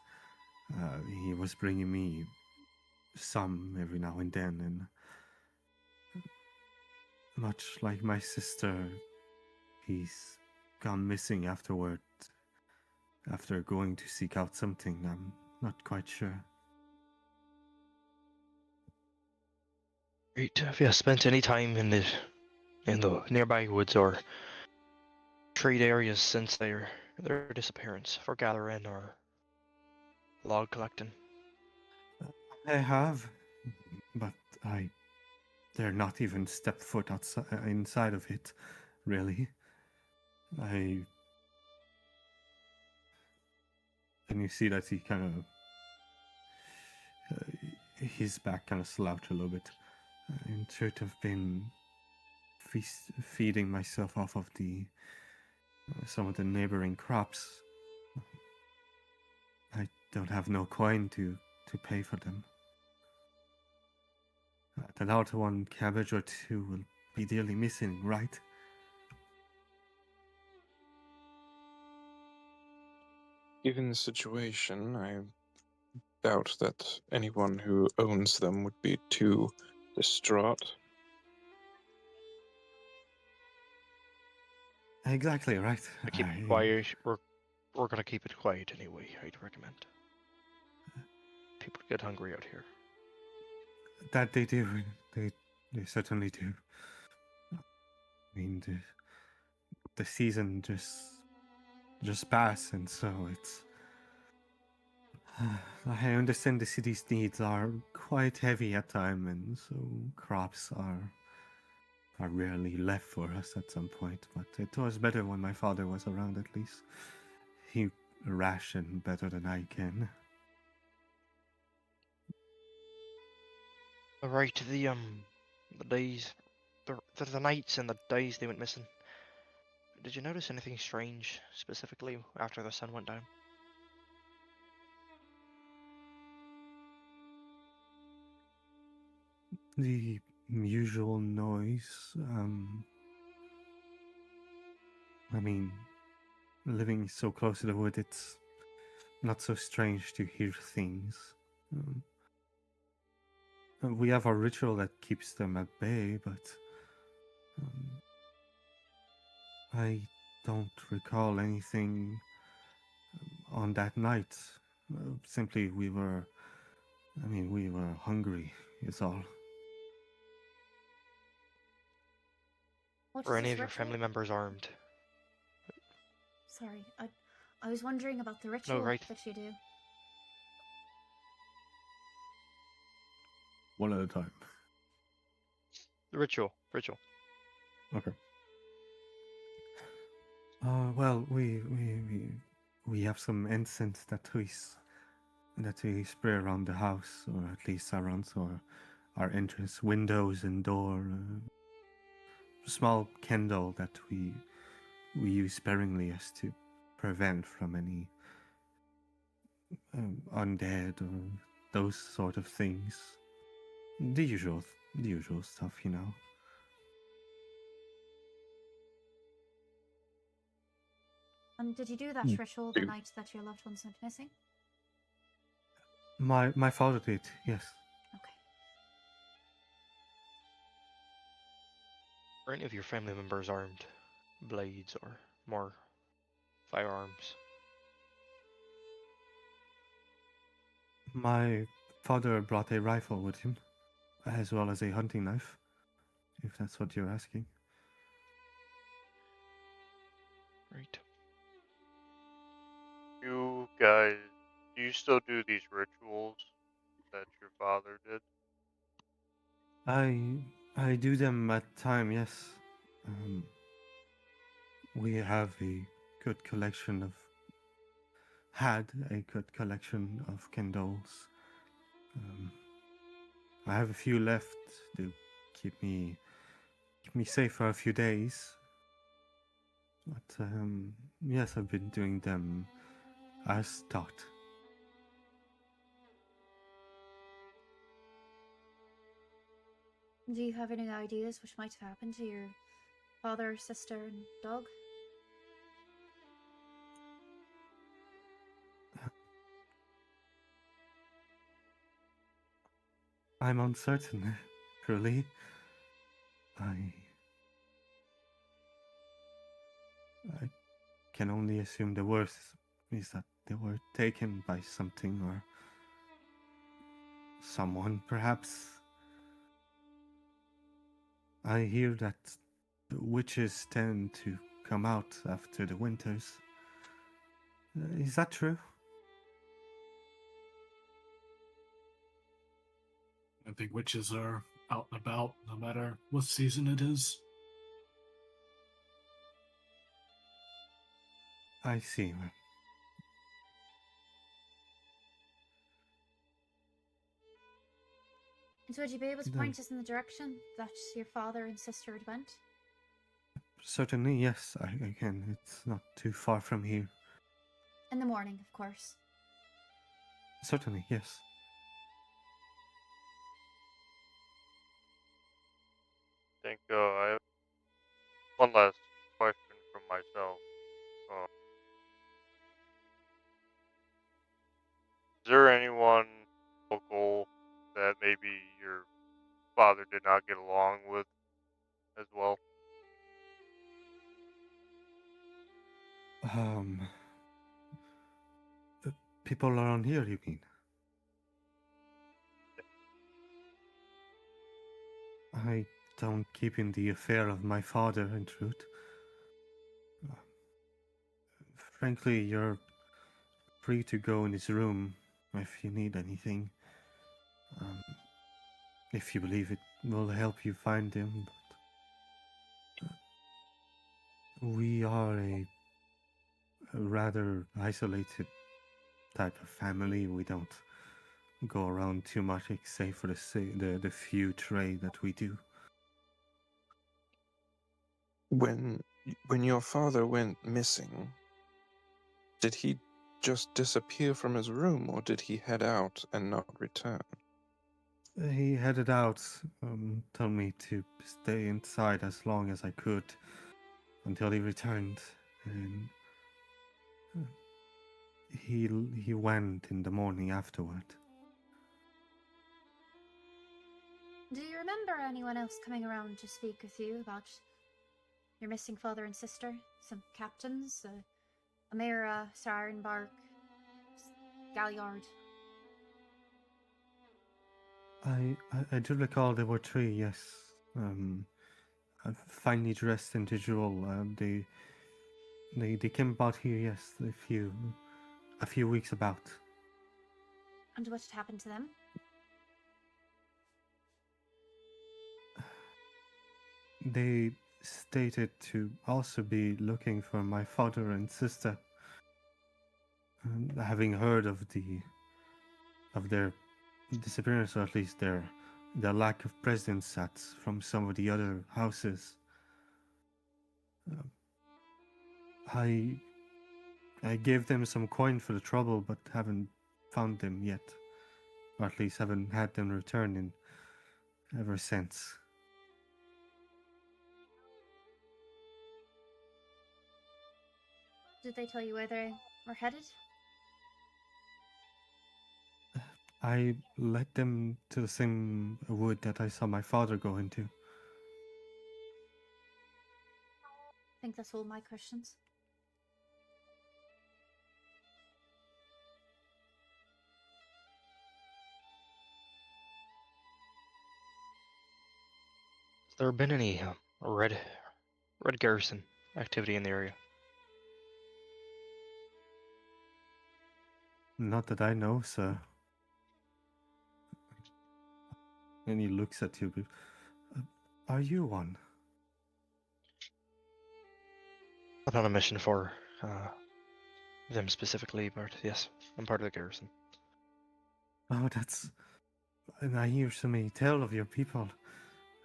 Speaker 1: He was bringing me some every now and then, and much like my sister, he's gone missing afterward. After going to seek out something, I'm not quite sure.
Speaker 4: Great. Have you spent any time in the nearby woods or trade areas since their disappearance for gathering or log collecting?
Speaker 1: I have, but I dare not even step foot outside inside of it, really. And you see that he kind of his back kind of slouched a little bit. In truth, I've been feeding myself off of the some of the neighboring crops. I don't have no coin to pay for them. The larger one cabbage or two will be dearly missing, right?
Speaker 6: Given the situation, I doubt that anyone who owns them would be too distraught.
Speaker 1: Exactly right.
Speaker 4: To keep it quiet, we're gonna keep it quiet anyway. I'd recommend. People get hungry out here.
Speaker 1: That they do. They certainly do. I mean, the season just passed, and so it's. I understand the city's needs are quite heavy at times, and so crops are rarely left for us at some point. But it was better when my father was around. At least he rationed better than I can.
Speaker 4: Right, the days, the nights and the days they went missing. Did you notice anything strange specifically after the sun went down?
Speaker 1: the usual noise. I mean, living so close to the wood, it's not so strange to hear things. We have our ritual that keeps them at bay, but I don't recall anything on that night. Simply, we were hungry, is all.
Speaker 2: What
Speaker 4: Were
Speaker 2: is
Speaker 4: any
Speaker 2: this
Speaker 4: of your
Speaker 2: ritual?
Speaker 4: family members armed?
Speaker 2: Sorry, I was wondering about the
Speaker 4: No,
Speaker 2: ritual
Speaker 4: right.
Speaker 2: that you do.
Speaker 1: One at a time.
Speaker 4: The ritual.
Speaker 1: Okay. Well, we have some incense that we spray around the house, or at least around our entrance windows and door. Small candle that we use sparingly as to prevent from any undead or those sort of things. The usual stuff, you know.
Speaker 2: And did you do that
Speaker 6: Hmm.
Speaker 2: ritual the
Speaker 6: Do-
Speaker 2: night that your loved ones went missing?
Speaker 1: My father did, yes.
Speaker 2: Okay.
Speaker 4: Were any of your family members armed? Blades or more firearms?
Speaker 1: My father brought a rifle with him, as well as a hunting knife, if that's what you're asking.
Speaker 4: Right.
Speaker 5: You guys, do you still do these rituals that your father did?
Speaker 1: I do them at time, yes. We have a good collection of had a good collection of candles. I have a few left to keep me safe for a few days. But yes, I've been doing them as taught.
Speaker 2: Do you have any ideas which might have happened to your father, sister, and dog?
Speaker 1: I'm uncertain, truly. I can only assume the worst is that they were taken by something or someone, perhaps. I hear that the witches tend to come out after the winters. Is that true?
Speaker 7: I think witches are out and about no matter what season it is.
Speaker 1: I see.
Speaker 2: And so would you be able to
Speaker 1: No.
Speaker 2: point us in the direction that your father and sister had went?
Speaker 1: Certainly, yes, I can. It's not too far from here.
Speaker 2: In the morning, of course.
Speaker 1: Certainly, yes.
Speaker 5: I think I have one last question from myself. Is there anyone local that maybe your father did not get along with as well?
Speaker 1: People around here, you mean? I don't keep in the affair of my father, in truth. Frankly, you're free to go in his room if you need anything. If you believe it will help you find him. But we are a rather isolated type of family. We don't go around too much, except for the few trade that we do.
Speaker 6: When your father went missing, did he just disappear from his room, or did he head out and not return?
Speaker 1: He headed out, told me to stay inside as long as I could until he returned, and uh, he went in the morning afterward.
Speaker 2: Do you remember anyone else coming around to speak with you about your missing father and sister? Some captains? Amira, Sarenbark, Galliard?
Speaker 1: I do recall there were three, yes. A finely dressed individual. They came about here, yes, a few weeks about.
Speaker 2: And what had happened to them?
Speaker 1: They stated to also be looking for my father and sister. Having heard of their disappearance, or at least their lack of presence from some of the other houses, I gave them some coin for the trouble, but haven't found them yet, or at least haven't had them return in ever since.
Speaker 2: Did they tell you where they were headed?
Speaker 1: I led them to the same wood that I saw my father go into.
Speaker 2: I think that's all my questions.
Speaker 4: Has there been any red garrison activity in the area?
Speaker 1: Not that I know, sir. And he looks at you. Are you one?
Speaker 4: Not on a mission for them specifically, but yes, I'm part of the garrison.
Speaker 1: Oh, that's... And I hear so many tales of your people.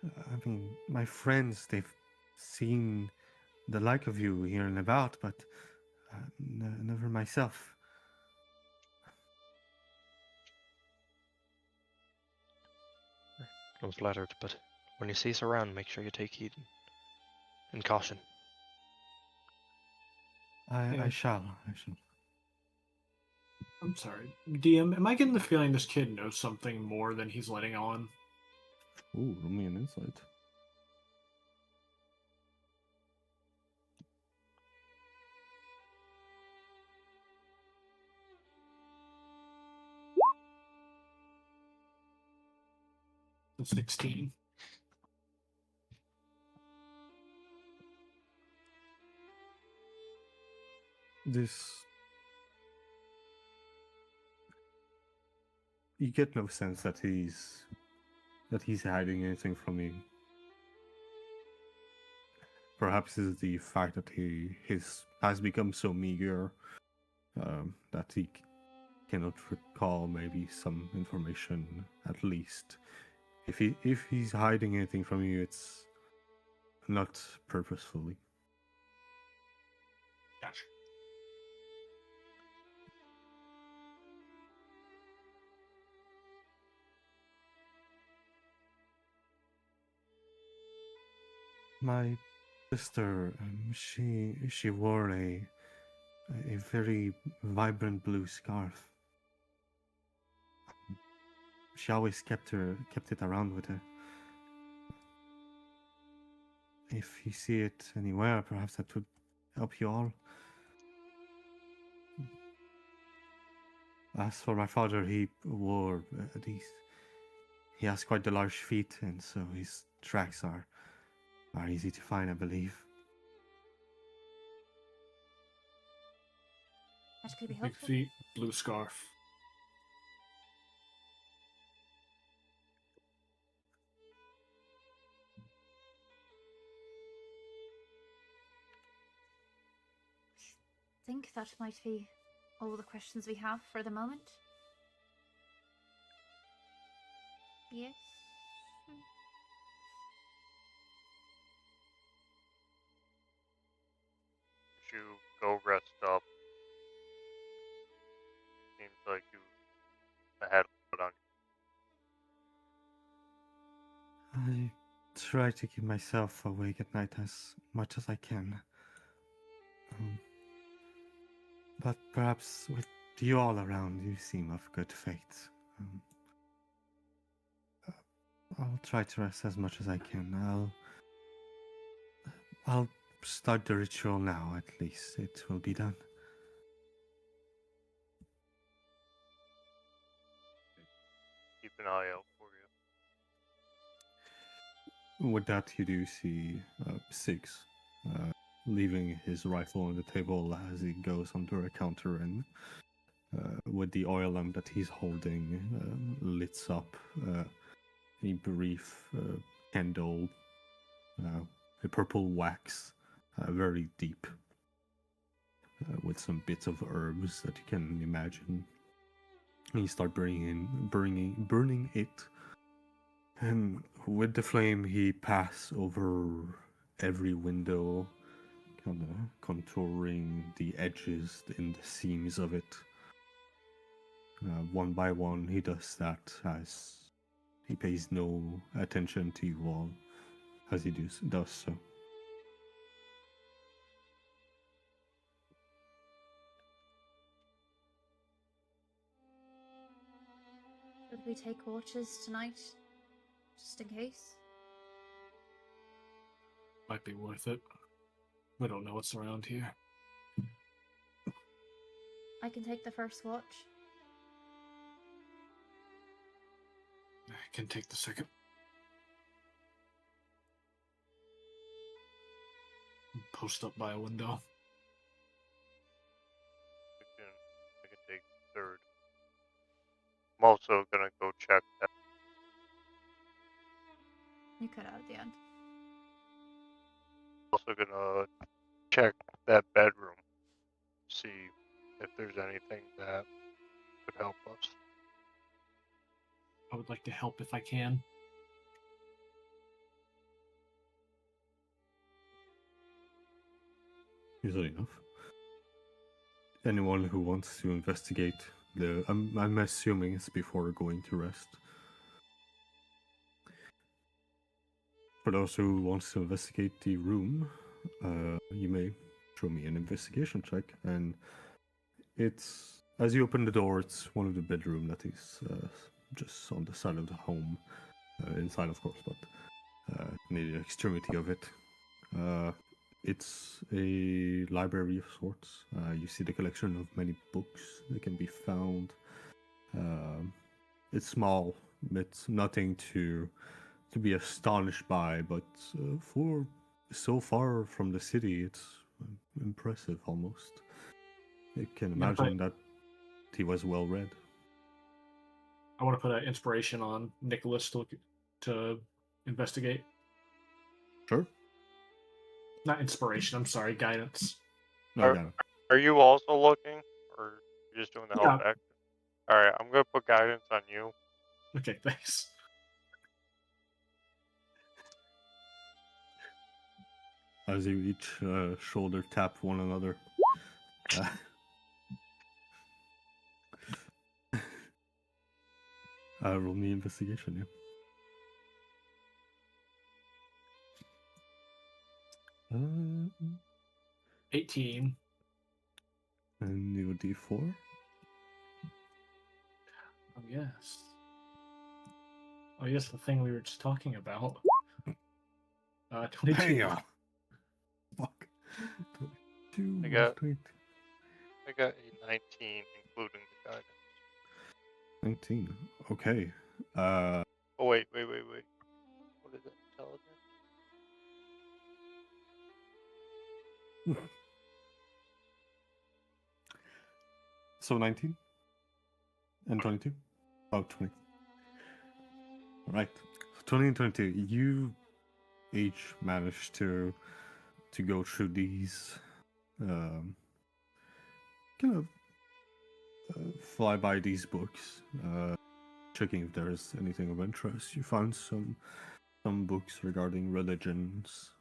Speaker 1: I mean, my friends, they've seen the like of you here and about, but never myself.
Speaker 4: I'm flattered, but when you see us around, make sure you take heed and caution.
Speaker 1: I shall.
Speaker 7: I'm sorry. DM, am I getting the feeling this kid knows something more than he's letting on?
Speaker 1: Ooh, roll me an insight.
Speaker 7: The 16.
Speaker 1: You get no sense that he's hiding anything from you. Perhaps it's the fact that his has become so meager that he cannot recall maybe some information at least. If he's hiding anything from you, it's not purposefully.
Speaker 7: Gotcha.
Speaker 1: My sister, she wore a very vibrant blue scarf. She always kept it around with her. If you see it anywhere, perhaps that would help you all. As for my father, he wore these. He has quite the large feet, and so his tracks are easy to find, I believe.
Speaker 2: That could be
Speaker 7: Big
Speaker 2: helpful.
Speaker 7: feet, blue scarf.
Speaker 2: I think that might be all the questions we have for the moment. Yes?
Speaker 5: You go rest up. Seems like you had a lot on you.
Speaker 1: I try to keep myself awake at night as much as I can. Um, but perhaps with you all around, you seem of good faith. I'll try to rest as much as I can. I'll start the ritual now, at least. It will be done.
Speaker 5: Keep an eye out for you.
Speaker 1: With that, you do see Six leaving his rifle on the table as he goes under a counter and with the oil lamp that he's holding lights up a brief candle, a purple wax, very deep, with some bits of herbs that you can imagine. And you start burning it. And with the flame, he passes over every window, kind of contouring the edges and the seams of it. One by one, he does that as he pays no attention to you all as he does so.
Speaker 2: Should we take watches tonight? Just in case?
Speaker 7: Might be worth it. We don't know what's around here.
Speaker 2: I can take the first watch.
Speaker 7: I can take the second. Post up by a window.
Speaker 5: I can take the third. I'm also gonna go check that.
Speaker 2: You cut out at the end.
Speaker 5: Also gonna check that bedroom. See if there's anything that could help us.
Speaker 7: I would like to help if I can.
Speaker 1: Easily enough. Anyone who wants to investigate I'm assuming it's before going to rest. For those who wants to investigate the room, you may show me an investigation check, and it's as you open the door, it's one of the bedroom that is just on the side of the home, inside of course, but near the extremity of it. It's a library of sorts. You see the collection of many books that can be found. It's small. It's nothing to be astonished by, but for so far from the city, it's impressive almost. You can imagine that he was well read.
Speaker 7: I want to put an inspiration on Nicholas to investigate.
Speaker 1: Sure.
Speaker 7: Not inspiration, I'm sorry, guidance.
Speaker 1: No,
Speaker 5: Are you also looking, or you're just doing the help
Speaker 7: Yeah.
Speaker 5: action? Alright, I'm gonna put guidance on you.
Speaker 7: Okay, thanks.
Speaker 1: As you each shoulder tap one another. Roll me investigation, yeah.
Speaker 7: 18.
Speaker 1: And you D4.
Speaker 7: Oh, yes. Oh, yes, the thing we were just talking about. 22.
Speaker 1: Hey, fuck. 22.
Speaker 5: I got-
Speaker 1: 20.
Speaker 5: I got a 19, including the guidance.
Speaker 1: 19. Okay.
Speaker 5: Oh, wait. What is it? Intelligence?
Speaker 1: So 19 and 22. Oh, 20. All right. So 20 and 22. You each managed to go through these kind of fly by these books, checking if there's anything of interest. You found some books regarding religions,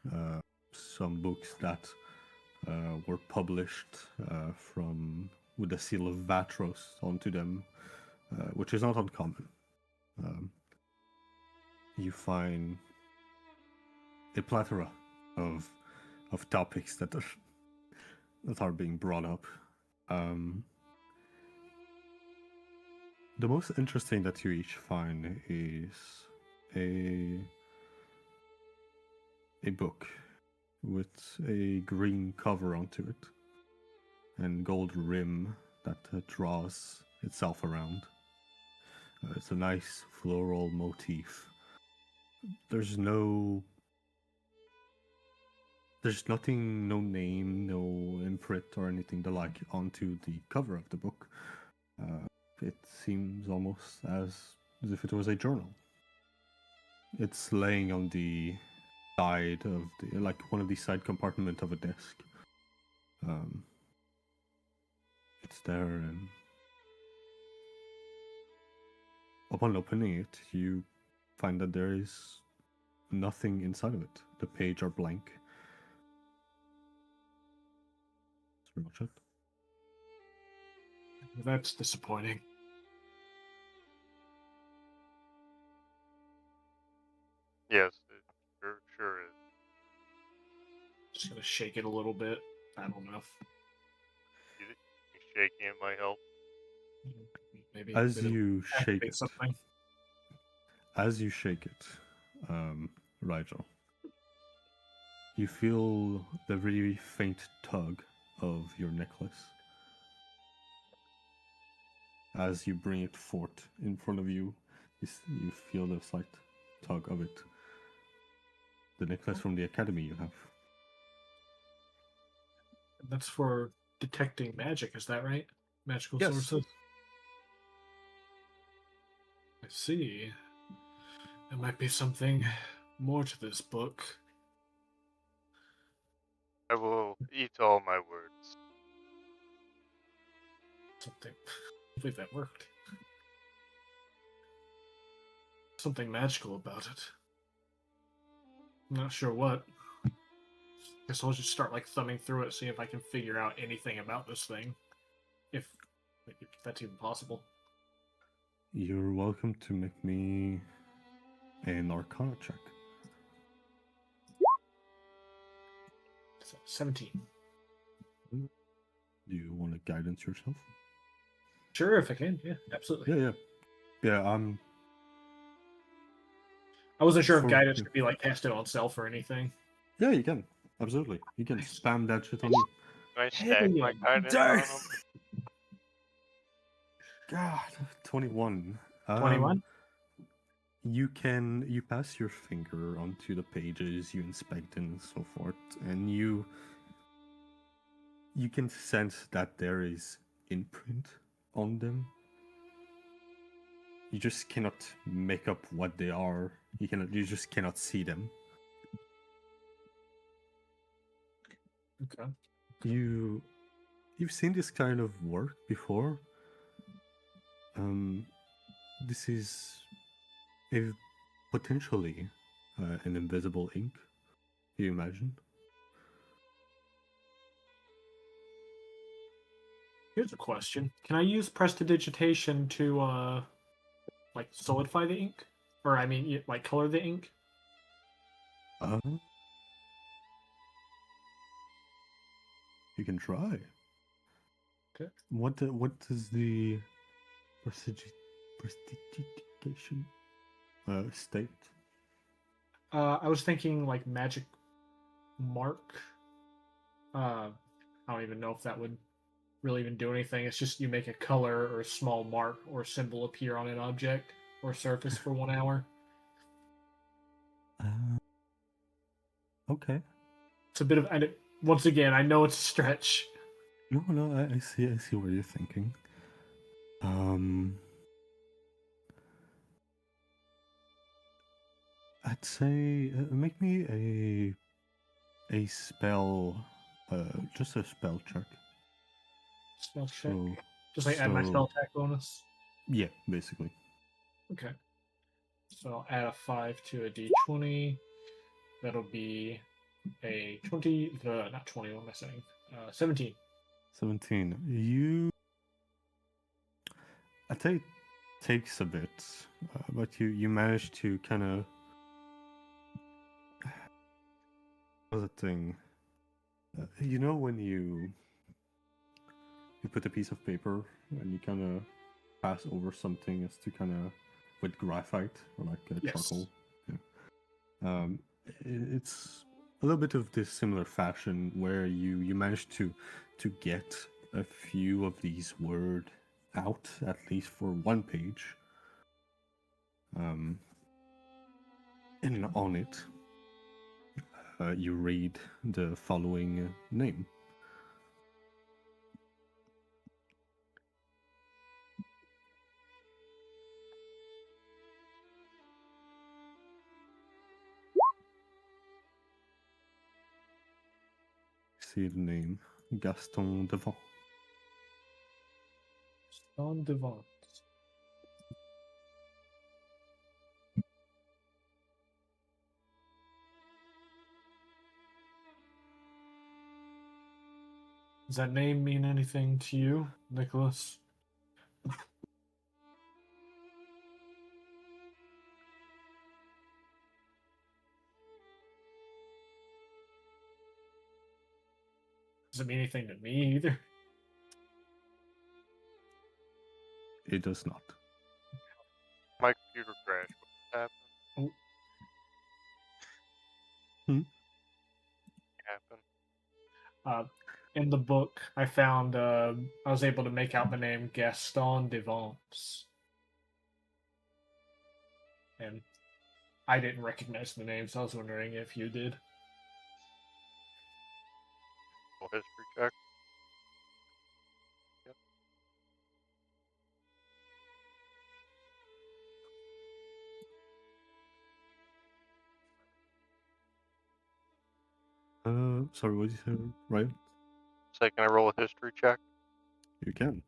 Speaker 1: some books that were published from with the seal of Vatros onto them, which is not uncommon. you find a plethora of topics that are being brought up. The most interesting that you each find is a book with a green cover onto it and gold rim that draws itself around. It's a nice floral motif. There's nothing, no name, no imprint or anything to like onto the cover of the book. It seems almost as if it was a journal. It's laying on the side of the, like one of the side compartment of a desk. It's there, and upon opening it, you find that there is nothing inside of it. The pages are blank. That's pretty much it.
Speaker 7: That's disappointing.
Speaker 5: Yes, it sure is.
Speaker 7: Just gonna shake it a little bit. I don't know.
Speaker 5: You think shaking it might help?
Speaker 7: Maybe
Speaker 1: As
Speaker 7: maybe
Speaker 1: you shake
Speaker 7: activate
Speaker 1: it,
Speaker 7: something.
Speaker 1: Rigel, you feel the very faint tug of your necklace. As you bring it forth in front of you, you feel the slight tug of it. The necklace from the academy you have.
Speaker 7: That's for detecting magic, is that right? Magical
Speaker 1: Yes.
Speaker 7: sources? I see. There might be something more to this book.
Speaker 5: I will eat all my words.
Speaker 7: Something. I believe that worked. Something magical about it. I'm not sure what. Guess I'll just start like thumbing through it, see if I can figure out anything about this thing. If that's even possible.
Speaker 1: You're welcome to make me an Arcana check.
Speaker 7: So, 17.
Speaker 1: Do you want to guidance yourself?
Speaker 7: Sure, if I can. Yeah, absolutely.
Speaker 1: Yeah.
Speaker 7: I wasn't sure if
Speaker 1: For-
Speaker 7: guidance could be like casted on self or anything.
Speaker 1: Yeah, you can. Absolutely. You can
Speaker 7: Nice.
Speaker 1: spam that shit on you.
Speaker 5: Can I stack my guidance on them?
Speaker 1: God, 21.
Speaker 7: 21?
Speaker 1: You pass your finger onto the pages, you inspect and so forth, and you can sense that there is imprint on them. You just cannot make up what they are. You just cannot see them.
Speaker 7: Okay.
Speaker 1: You've seen this kind of work before. This is potentially an invisible ink. Do you imagine?
Speaker 7: Here's a question. Can I use prestidigitation to like solidify the ink? Or I mean like color the ink?
Speaker 1: You can try.
Speaker 7: Okay.
Speaker 1: What does the prestidigitation state?
Speaker 7: I was thinking like magic mark. I don't even know if that would really even do anything. It's just you make a color or a small mark or symbol appear on an object or surface for 1 hour.
Speaker 1: Okay.
Speaker 7: It's a bit of, and once again, I know it's a stretch.
Speaker 1: No, I see what you're thinking. I'd say make me a spell, just a spell check.
Speaker 7: Spell check.
Speaker 1: So,
Speaker 7: Just like add my spell attack bonus.
Speaker 1: Yeah, basically.
Speaker 7: Okay. So I'll add a 5 to a d20. That'll be a 20. Not 20. What am I saying? 17.
Speaker 1: 17. I'd say it takes a bit, but you manage to kind of Other thing, you know when you put a piece of paper and you kind of pass over something as to kind of with graphite or like
Speaker 7: Yes.
Speaker 1: charcoal. Yeah. It's a little bit of this similar fashion where you manage to get a few of these words out at least for one page. And on it, you read the following name. See the name, Gaston Devant.
Speaker 7: On Devant. Does that name mean anything to you, Nicholas? Doesn't mean anything to me either.
Speaker 1: It does not.
Speaker 5: My computer crashed. What happened? Happened.
Speaker 7: In the book, I found I was able to make out the name Gaston Devant, and I didn't recognize the name, so I was wondering if you did.
Speaker 5: History check. Yep.
Speaker 1: Sorry, what did you say, right?
Speaker 5: So can I roll a history check?
Speaker 1: You can.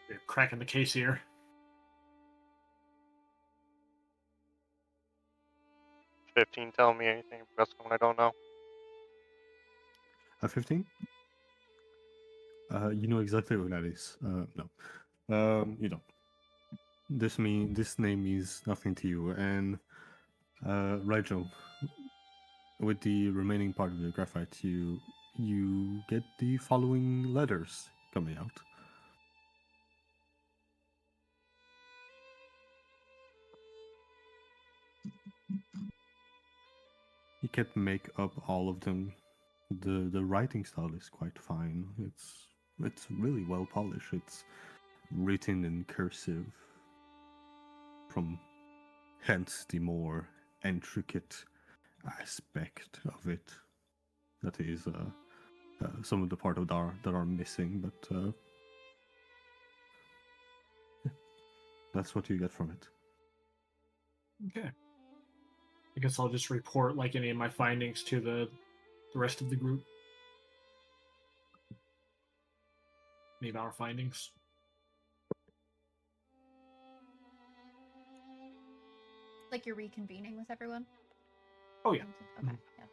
Speaker 7: You're cracking the case here.
Speaker 5: Does 15 tell me anything about someone I don't know?
Speaker 1: A 15? You know exactly what that is. No. You don't. This name means nothing to you, and Rigel, with the remaining part of the graphite, you get the following letters coming out. You can't make up all of them. The writing style is quite fine. It's really well polished. It's written in cursive. From hence the more intricate aspect of it. That is some of the part of that are missing, but that's what you get from it.
Speaker 7: Okay. I guess I'll just report like any of my findings to the rest of the group. Any of our findings.
Speaker 2: Like you're reconvening with everyone?
Speaker 7: Oh yeah.
Speaker 2: Okay, yeah.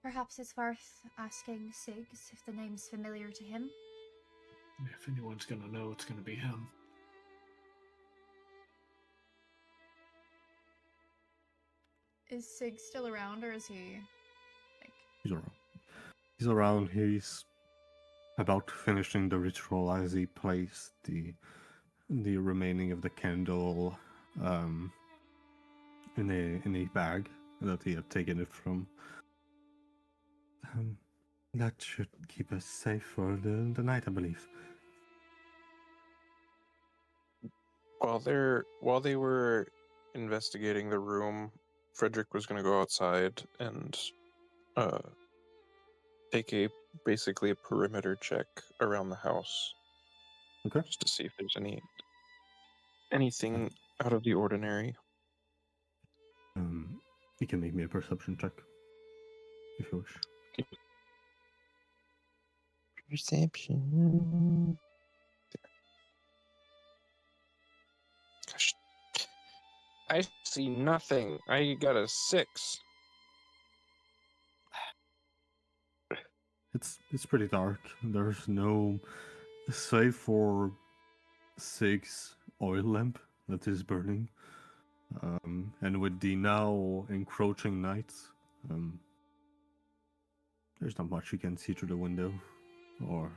Speaker 2: Perhaps it's worth asking Siggs if the name's familiar to him.
Speaker 7: If anyone's gonna know, it's gonna be him.
Speaker 2: Is Siggs still around, or is he like?
Speaker 1: He's around. He's around. He's about finishing the ritual as he placed the remaining of the candle in a bag that he had taken it from. That should keep us safe for the night, I believe.
Speaker 6: While they were investigating the room, Frederick was going to go outside and take basically a perimeter check around the house.
Speaker 1: Okay.
Speaker 6: Just to see if there's anything out of the ordinary.
Speaker 1: You can make me a perception check if you wish.
Speaker 6: Perception. Gosh, I see nothing. I got a 6.
Speaker 1: It's pretty dark. There's no, save for Sig's oil lamp, that is burning. And with the now encroaching night, there's not much you can see through the window or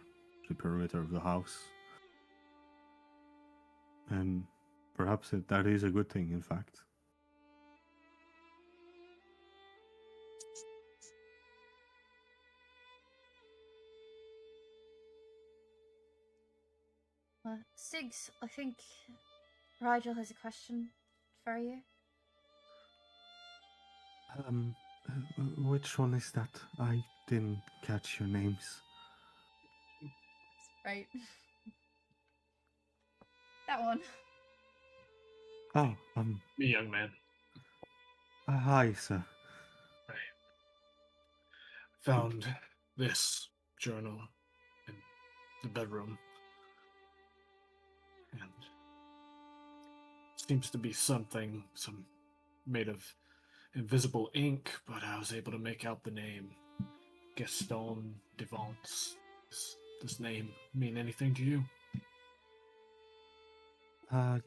Speaker 1: the perimeter of the house. And perhaps that is a good thing, in fact.
Speaker 2: Sigs, I think Rigel has a question for you.
Speaker 1: Which one is that? I didn't catch your names.
Speaker 2: Right. That one.
Speaker 1: Oh,
Speaker 7: Me, young man.
Speaker 1: hi, sir.
Speaker 7: I found this journal in the bedroom. And seems to be something, made of invisible ink, but I was able to make out the name. Gaston de Vance. Does this name mean anything to you?
Speaker 1: I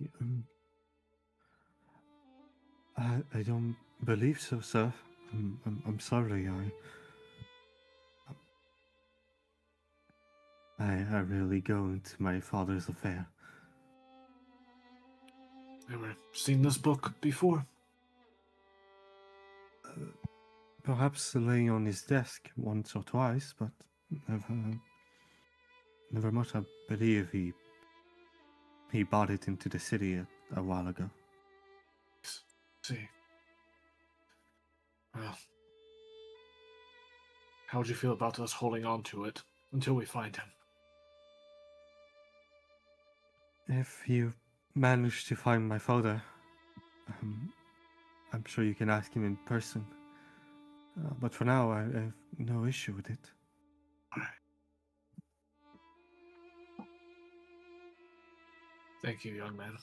Speaker 1: don't believe so, sir. I'm sorry. I rarely go into my father's affair.
Speaker 7: Ever seen this book before?
Speaker 1: Perhaps laying on his desk once or twice, but never much. I believe he bought it into the city a while ago.
Speaker 7: See. Well, how would you feel about us holding on to it until we find him?
Speaker 1: If you manage to find my father, I'm sure you can ask him in person. But for now, I have no issue with it.
Speaker 7: All right. Thank you, young man.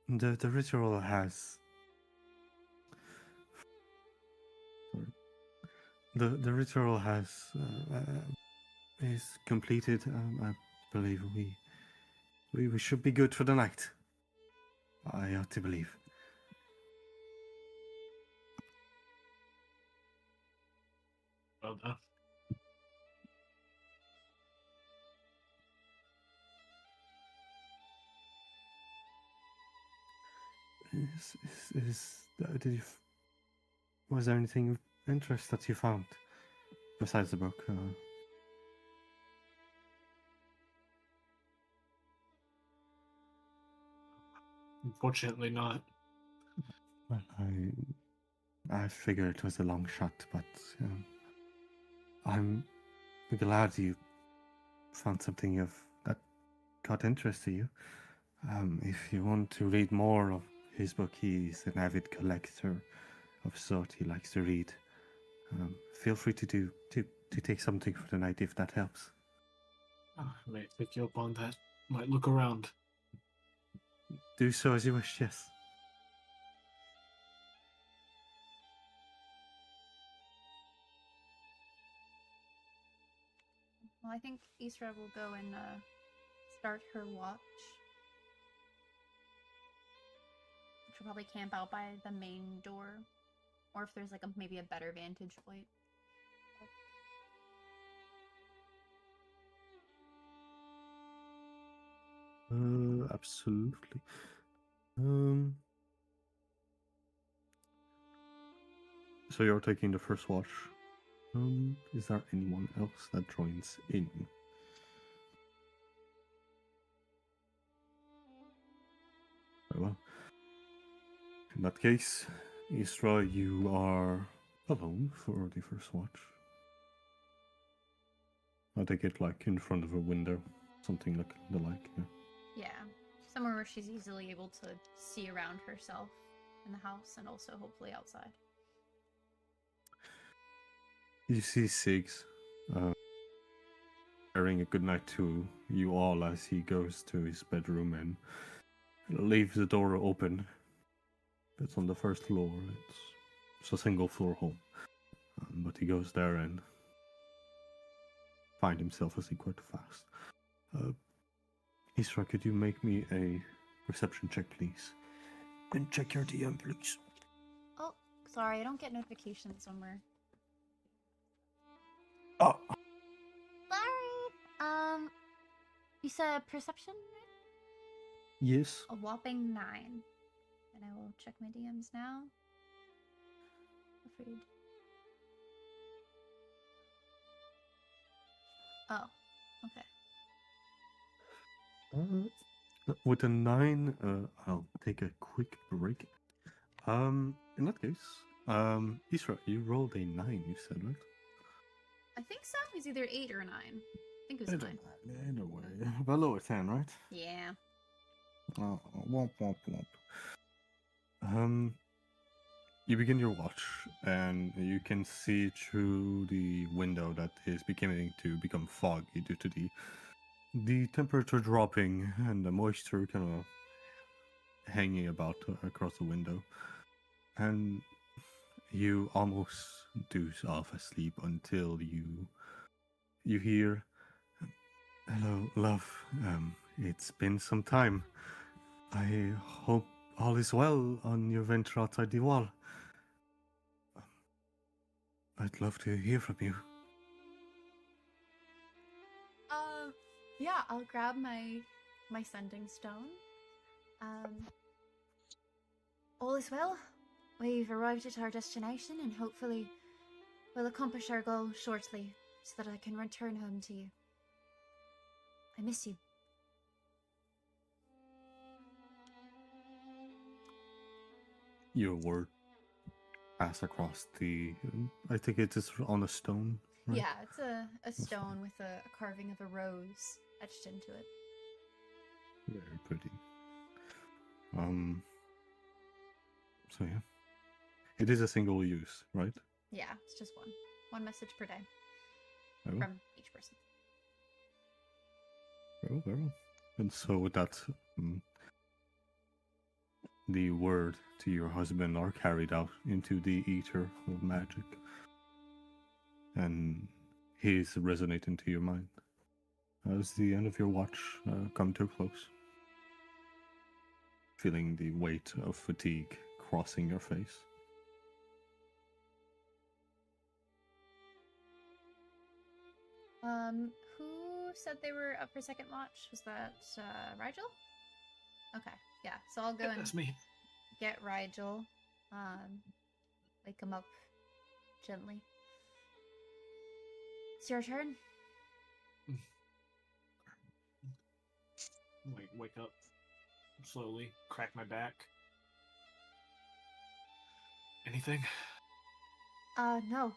Speaker 1: The ritual has. Sorry. The ritual has is completed. I believe we should be good for the night. I ought to believe.
Speaker 7: Well done.
Speaker 1: Was there anything of interest that you found besides the book?
Speaker 7: Unfortunately not.
Speaker 1: Well, I figured it was a long shot, but I'm glad you found something that got interest to you. If you want to read more of his book, he's an avid collector of sort. He likes to read. Feel free to take something for the night if that helps.
Speaker 7: I may pick you up on that. Might look around.
Speaker 1: Do so as you wish, yes.
Speaker 2: Well, I think Isra will go and start her watch. She'll probably camp out by the main door, or if there's like maybe a better vantage point.
Speaker 1: Absolutely. So you're taking the first watch. Is there anyone else that joins in? Very well. In that case, Isra, you are alone for the first watch. I take it like in front of a window, something like the like. Yeah.
Speaker 2: Yeah, somewhere where she's easily able to see around herself in the house and also hopefully outside.
Speaker 1: You see Siggs sharing a goodnight to you all as he goes to his bedroom and leaves the door open. It's on the first floor. It's a single floor home. But he goes there and finds himself asleep quite fast. Isra, could you make me a perception check, please? And check your DM, please.
Speaker 2: Oh, sorry, I don't get notifications when we're.
Speaker 1: Oh,
Speaker 2: Sorry. You said perception, right?
Speaker 1: yes.
Speaker 2: A whopping 9. And I will check my DMs now. Afraid. Oh, okay.
Speaker 1: With a 9, I'll take a quick break. In that case, Isra, you rolled a 9, you said, right?
Speaker 2: I think so. It was either 8 or 9. I think it was 9.
Speaker 1: Anyway, below a 10, right?
Speaker 2: Yeah.
Speaker 1: Oh, womp womp womp. You begin your watch, and you can see through the window that is beginning to become foggy due to the temperature dropping and the moisture kind of hanging about across the window. And you almost doze off asleep until you hear, "Hello, love. It's been some time. I hope all is well on your venture outside the wall. I'd love to hear from you."
Speaker 2: Yeah, I'll grab my sending stone. All is well. We've arrived at our destination, and hopefully we'll accomplish our goal shortly, so that I can return home to you. I miss you.
Speaker 1: Your word pass across the. I think it is on a stone. Right?
Speaker 2: Yeah, it's a stone with a carving of a rose etched into it.
Speaker 1: Very pretty. So yeah, it is a single use, right?
Speaker 2: Yeah, it's just one message per day
Speaker 1: Oh,
Speaker 2: from each person.
Speaker 1: very well. And so with that, the word to your husband are carried out into the ether of magic, and he is resonating to your mind as the end of your watch come to a close, feeling the weight of fatigue crossing your face.
Speaker 2: Who said they were up for second watch? Was that Rigel? Okay, yeah. So I'll go and
Speaker 7: That's me.
Speaker 2: get Rigel. Wake him up gently. It's your turn.
Speaker 7: Wake up slowly, crack my back. Anything?
Speaker 2: No,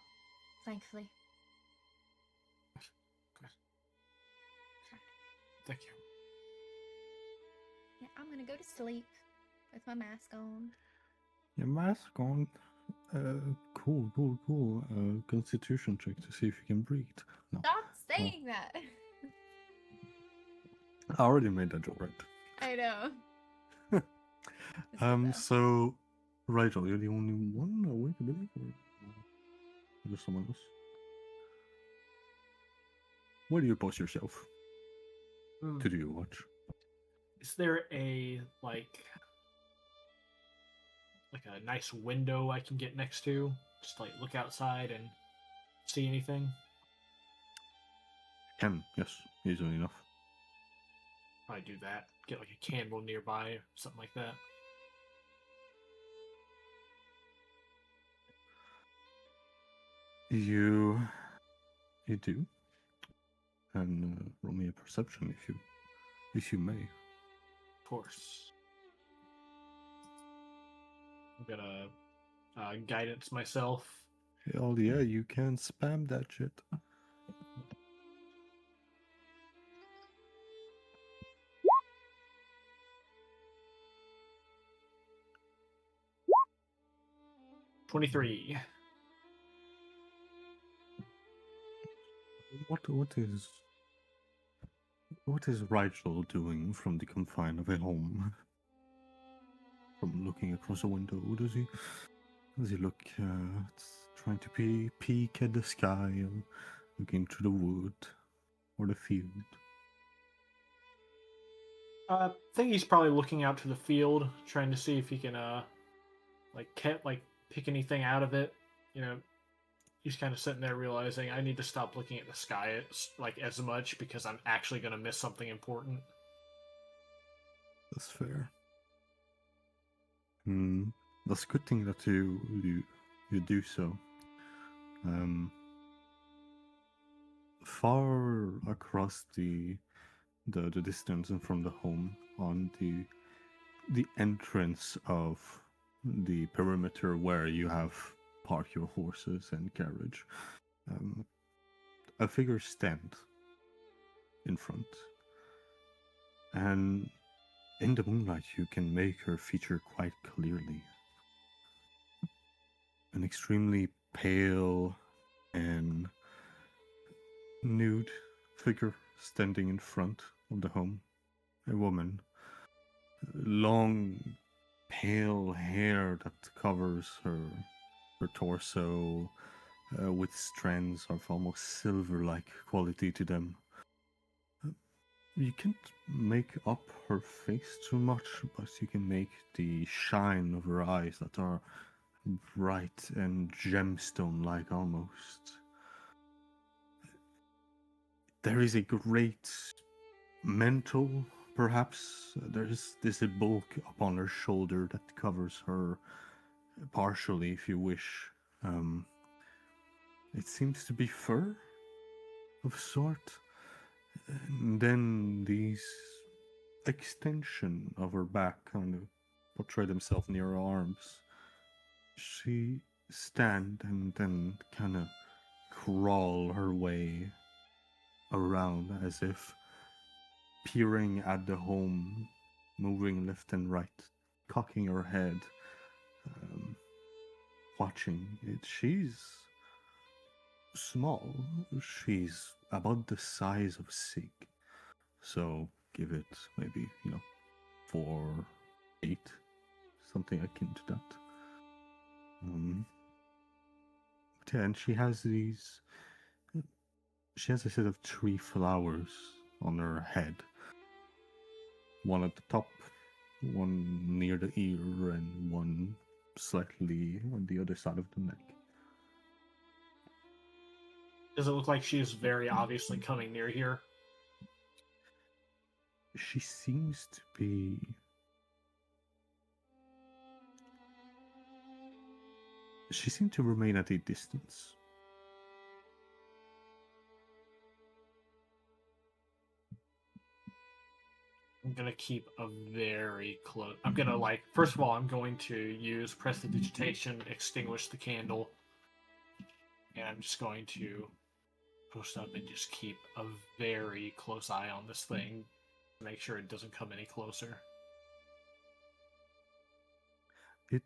Speaker 2: thankfully.
Speaker 7: Good. Thank you.
Speaker 2: Yeah, I'm gonna go to sleep with my mask on.
Speaker 1: Your mask on. Cool. Constitution check to see if you can breathe. No,
Speaker 2: Stop saying that.
Speaker 1: I already made that joke, right?
Speaker 2: I know. It's good, though.
Speaker 1: So, Rigel, you're the only one awake, I believe, or just someone else? Where do you post yourself to do your watch?
Speaker 7: Is there a like a nice window I can get next to? Just like look outside and see anything?
Speaker 1: Can, yes, easily enough.
Speaker 7: Probably do that. Get like a candle nearby or something like that.
Speaker 1: You do, and roll me a perception if you may.
Speaker 7: Of course. I'm gonna guidance myself.
Speaker 1: Hell yeah, you can spam that shit.
Speaker 7: $23.
Speaker 1: What is Rigel doing from the confine of a home? From looking across a window, does he look trying to peek at the sky, or looking through the wood or the field?
Speaker 7: I think he's probably looking out to the field, trying to see if he can pick anything out of it. You know, he's kind of sitting there realizing I need to stop looking at the sky as much because I'm actually going to miss something important.
Speaker 1: That's fair. That's a good thing that you do so. Far across the distance and from the home, on the entrance of the perimeter where you have parked your horses and carriage, a figure stands in front, and in the moonlight you can make her feature quite clearly. An extremely pale and nude figure standing in front of the home. A woman. Long, pale hair that covers her torso, with strands of almost silver-like quality to them. You can't make up her face too much, but you can make the shine of her eyes that are bright and gemstone-like almost. There is a great mantle, perhaps. There is this bulk upon her shoulder that covers her partially, if you wish. It seems to be fur of sort. And then these extension of her back kind of portray themselves near her arms. She stand and then kind of crawl her way around as if peering at the home, moving left and right, cocking her head, watching it. She's small. She's about the size of Sig. So give it maybe, 4'8", something akin to that. But yeah, and she has a set of 3 flowers on her head. One at the top, one near the ear, and one slightly on the other side of the neck.
Speaker 7: Does it look like she's very obviously coming near here?
Speaker 1: She seems to be... She seemed to remain at a distance.
Speaker 7: I'm gonna keep a very close. I'm gonna first of all, I'm going to use prestidigitation, extinguish the candle, and I'm just going to post up and just keep a very close eye on this thing to make sure it doesn't come any closer.
Speaker 1: It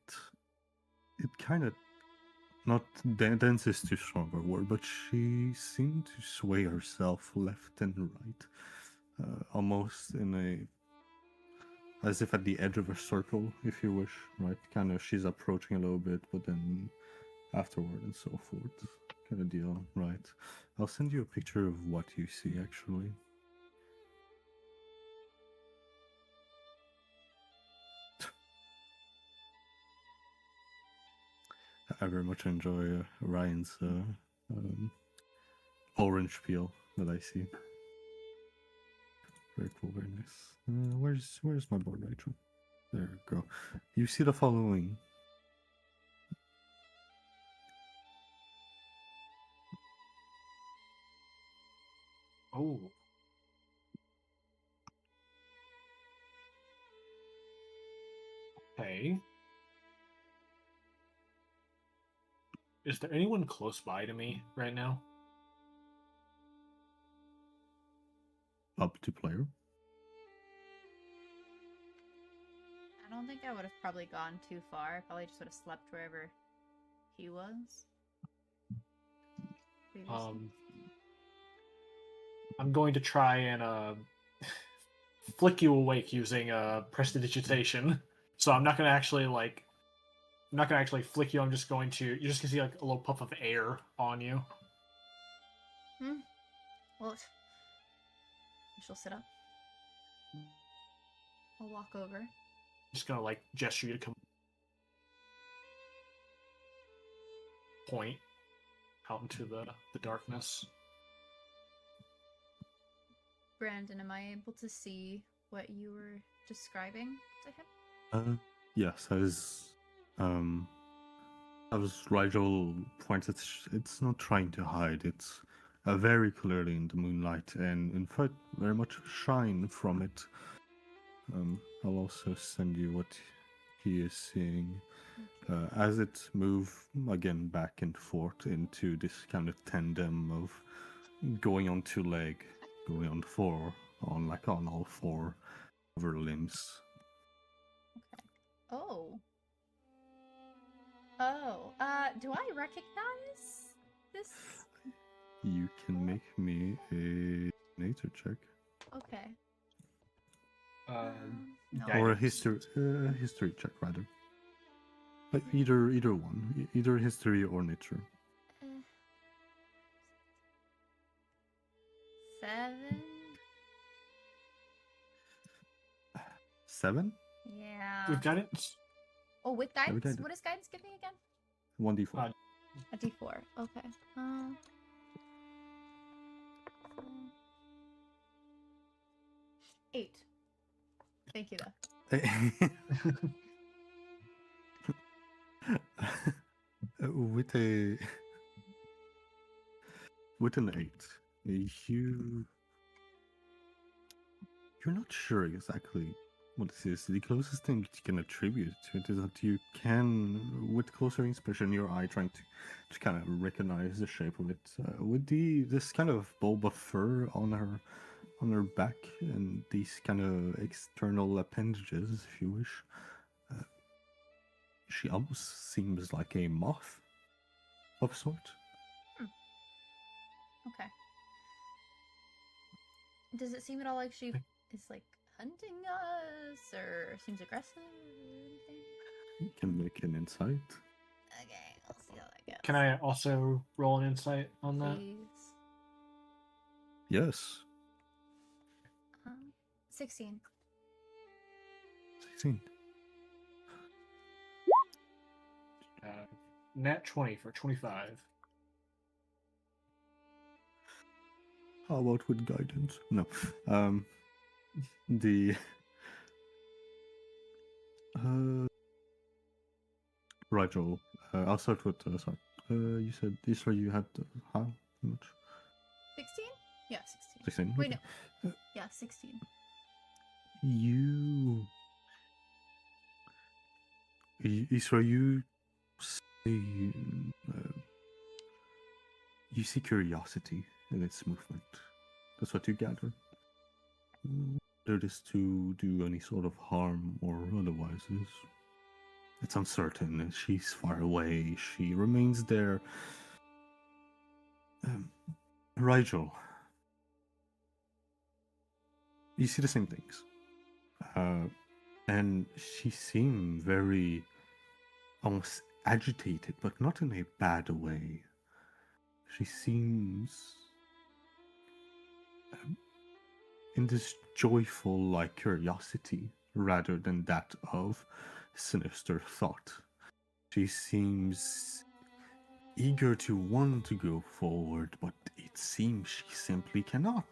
Speaker 1: kind of, not dense is too strong a word, but she seemed to sway herself left and right, almost as if at the edge of a circle, if you wish, right? Kind of, she's approaching a little bit, but then afterward and so forth, kind of deal, right? I'll send you a picture of what you see, actually. I very much enjoy Ryan's orange peel that I see. Very cool, very nice. Where's my board, Rachel? There we go. You see the following.
Speaker 7: Oh. Okay. Is there anyone close by to me right now?
Speaker 1: Up to player.
Speaker 2: I don't think I would have probably gone too far. I probably just would have slept wherever he was. Previously.
Speaker 7: I'm going to try and flick you awake using prestidigitation. So I'm not gonna actually flick you. I'm just going to. You're just gonna see like a little puff of air on you.
Speaker 2: Well, she'll sit up. I'll walk over.
Speaker 7: Just gonna like gesture you to come. Point out into the darkness.
Speaker 2: Brandon, am I able to see what you were describing to him?
Speaker 1: Yes, as Rigel points, it's not trying to hide. It's very clearly in the moonlight, and in fact, very much shine from it. I'll also send you what he is seeing as it move again back and forth into this kind of tandem of going on two leg, going on four, on all four of her limbs.
Speaker 2: Oh. Do I recognize this?
Speaker 1: You can make me a nature check.
Speaker 2: Okay.
Speaker 7: Yeah,
Speaker 2: No.
Speaker 1: Or a
Speaker 7: Guidance.
Speaker 1: history check rather. Like either one, either history or nature.
Speaker 2: 7?
Speaker 1: 7?
Speaker 2: Yeah.
Speaker 7: With guidance.
Speaker 2: Oh, with
Speaker 1: Yeah,
Speaker 2: guidance?
Speaker 1: with guidance.
Speaker 2: What does guidance give me again?
Speaker 1: 1d4.
Speaker 2: A D4. Okay. 8. Thank you, though.
Speaker 1: With an 8, you're not sure exactly what this is. The closest thing that you can attribute to it is that you can, with closer inspection, your eye trying to kind of recognize the shape of it. With this kind of bulb of fur on her back and these kind of external appendages, if you wish, she almost seems like a moth of sort.
Speaker 2: Okay. Does it seem at all like she is like hunting us or seems aggressive or anything?
Speaker 1: You can make an insight.
Speaker 2: Okay, I'll see how that goes.
Speaker 7: Can I also roll an insight on that?
Speaker 2: Please.
Speaker 1: Yes.
Speaker 2: 16.
Speaker 1: 16.
Speaker 7: Nat 20 for 25.
Speaker 1: How about with guidance? No. The right, Joel. I'll start with sorry. You said this where you had how much?
Speaker 2: 16? Yeah, 16.
Speaker 1: 16.
Speaker 2: Wait,
Speaker 1: okay.
Speaker 2: no. Yeah, 16.
Speaker 1: Isra, you see, you see curiosity in its movement. That's what you gather. Whether it is to do any sort of harm or otherwise it's uncertain. She's far away. She remains there. Rigel, you see the same things. And she seemed very almost agitated, but not in a bad way. She seems in this joyful, like, curiosity rather than that of sinister thought. She seems eager to want to go forward, but it seems she simply cannot.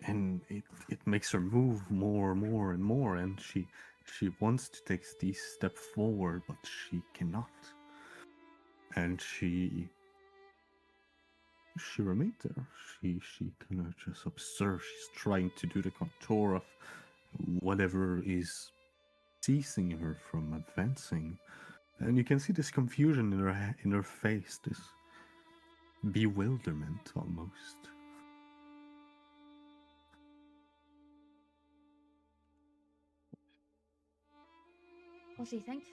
Speaker 1: And it makes her move more and more and more, and she wants to take these steps forward, but she cannot. And she remained there. She kind of just observes. She's trying to do the contour of whatever is ceasing her from advancing. And you can see this confusion in her face, this bewilderment almost.
Speaker 2: What do you think?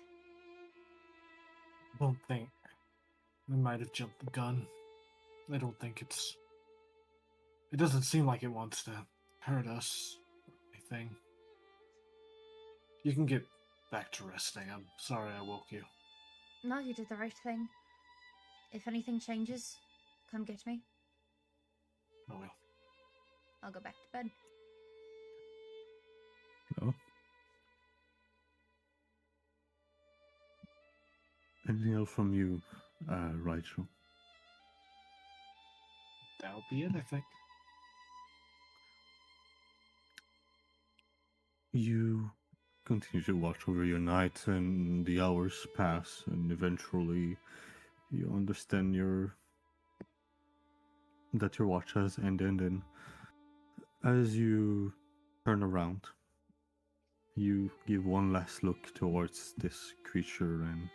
Speaker 7: I don't think we might have jumped the gun. I don't think it's... It doesn't seem like it wants to hurt us or anything. You can get back to resting. I'm sorry I woke you.
Speaker 2: No, you did the right thing. If anything changes, come get me.
Speaker 7: I will.
Speaker 2: I'll go back to bed.
Speaker 1: Oh, Anything else from you, Rachel?
Speaker 7: That'll be it, I think.
Speaker 1: You continue to watch over your night, and the hours pass, and eventually you understand that your watch has ended, and as you turn around, you give one last look towards this creature, and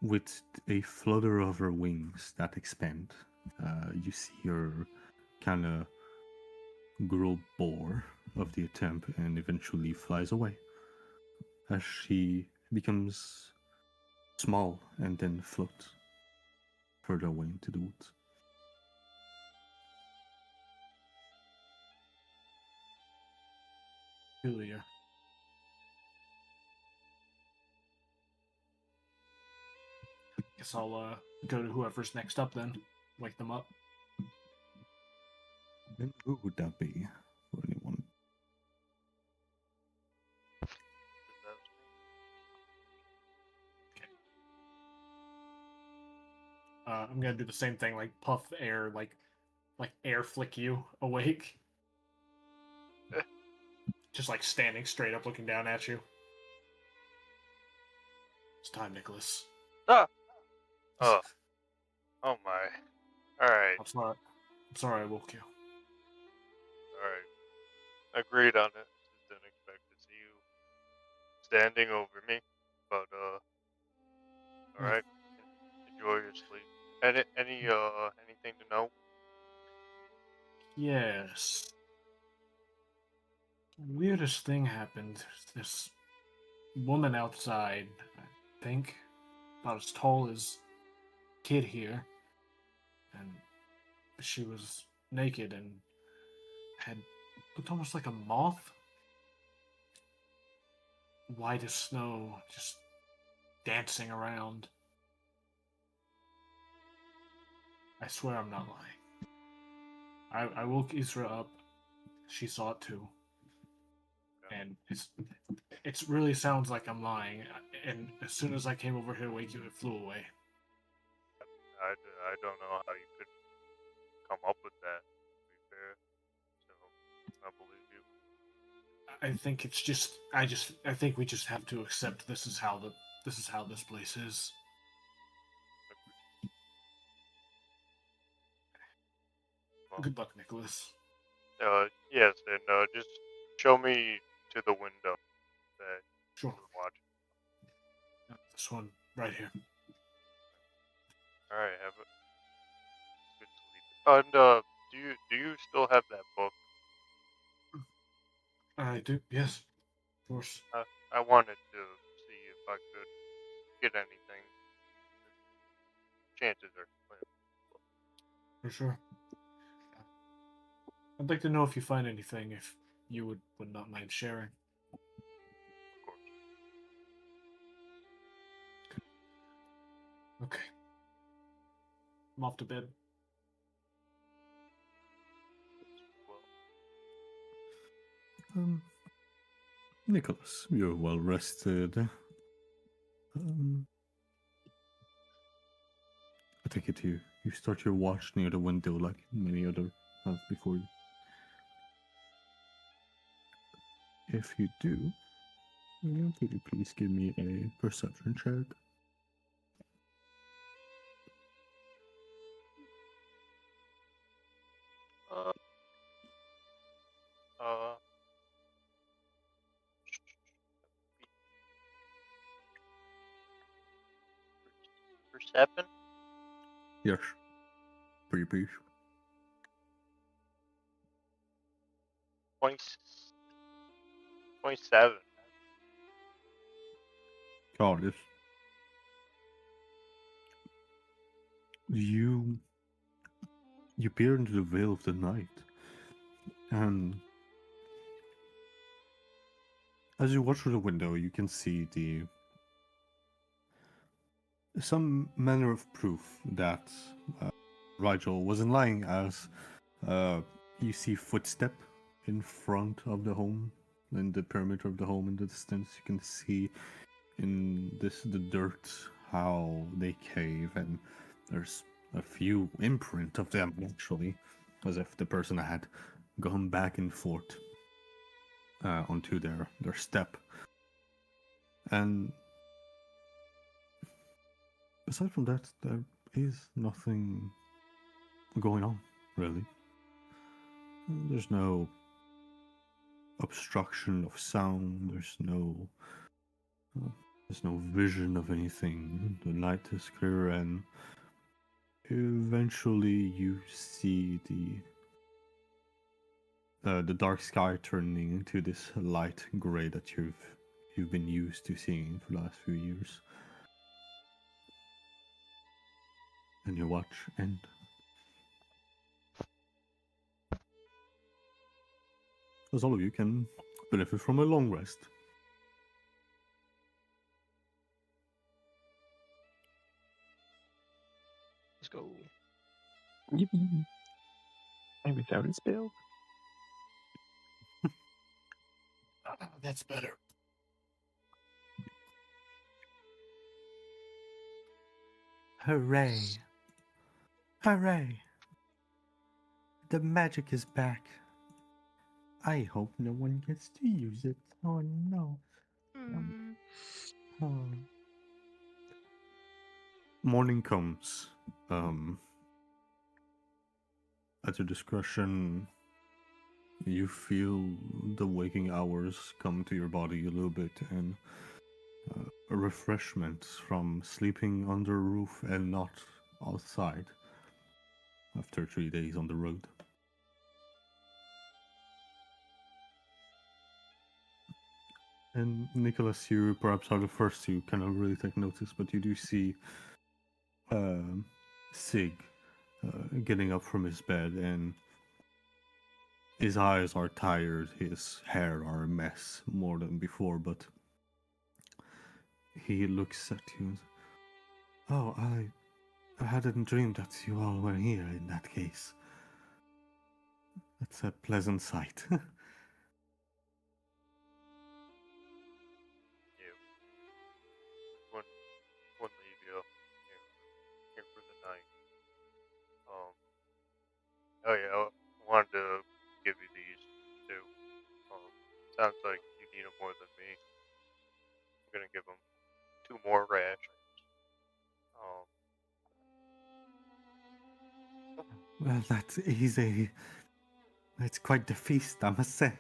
Speaker 1: with a flutter of her wings that expand, you see her kind of grow bored of the attempt and eventually flies away as she becomes small and then floats further away into the woods.
Speaker 7: Julia. Guess I'll go to whoever's next up then. Wake them up.
Speaker 1: And who would that be for anyone?
Speaker 7: I'm gonna do the same thing, like puff air, like air flick you awake. Just like standing straight up, looking down at you. It's time, Nicholas.
Speaker 5: Ah! Oh. Oh my. Alright.
Speaker 7: I'm sorry I woke you.
Speaker 5: Alright. Agreed on it. Just didn't expect to see you standing over me. But, alright. Enjoy your sleep. Anything to know?
Speaker 7: Yes. Weirdest thing happened. This woman outside, I think, about as tall as kid here, and she was naked and had looked almost like a moth, white as snow, just dancing around. I swear I'm not lying. I woke Isra up. She saw it too. And it really sounds like I'm lying. And as soon as I came over here to wake you, it flew away.
Speaker 5: I don't know how you could come up with that, to be fair. So, I believe you.
Speaker 7: I think it's just I think we just have to accept this is how this place is.
Speaker 5: Well,
Speaker 7: Good luck, Nicholas.
Speaker 5: yes, and just show me to the window that
Speaker 7: Sure.
Speaker 5: we're watching.
Speaker 7: This one right here.
Speaker 5: Alright, have a good sleep. And do you still have that book?
Speaker 7: I do. Yes, of course.
Speaker 5: I wanted to see if I could get anything. Chances are slim.
Speaker 7: For sure. I'd like to know if you find anything, if you would not mind sharing.
Speaker 5: Of course.
Speaker 7: Okay. I'm off to bed.
Speaker 5: Well,
Speaker 1: Nicholas, you're well rested. I take it you start your watch near the window like many other have before you. If you do, could you please give me a perception check?
Speaker 5: uh, uh, Perception?
Speaker 1: Yes. Pretty please.
Speaker 5: 27.
Speaker 1: Got it. You peer into the veil of the night, and as you watch through the window, you can see some manner of proof that Rigel wasn't lying, as you see footstep in front of the home, in the perimeter of the home in the distance. You can see in the dirt how they cave, and there's a few imprint of them actually, as if the person had gone back and forth onto their step. And aside from that, there is nothing going on, really. There's no obstruction of sound, there's no vision of anything. The night is clear, and eventually you see the dark sky turning into this light gray that you've been used to seeing for the last few years. And your watch end. As all of you can benefit from a long rest.
Speaker 4: Let's go.
Speaker 6: Yippee. And without a spell.
Speaker 1: That's better. Hooray! Hooray! The magic is back. I hope no one gets to use it. Oh no. Oh. Morning comes. At your discretion, you feel the waking hours come to your body a little bit, and a refreshment from sleeping under a roof and not outside after 3 days on the road. And Nicholas, you perhaps are the first to kind of really take notice, but you do see Sig getting up from his bed, and his eyes are tired, his hair are a mess more than before, but he looks at you and says, "Oh, I hadn't dreamed that you all were here in that case. That's a pleasant sight."
Speaker 5: Wouldn't leave you here for the night. Oh yeah, I wanted to give you these too. Sounds like you need them more than me. I'm gonna give them 2 more rations.
Speaker 1: Well, that's quite the feast, I must say.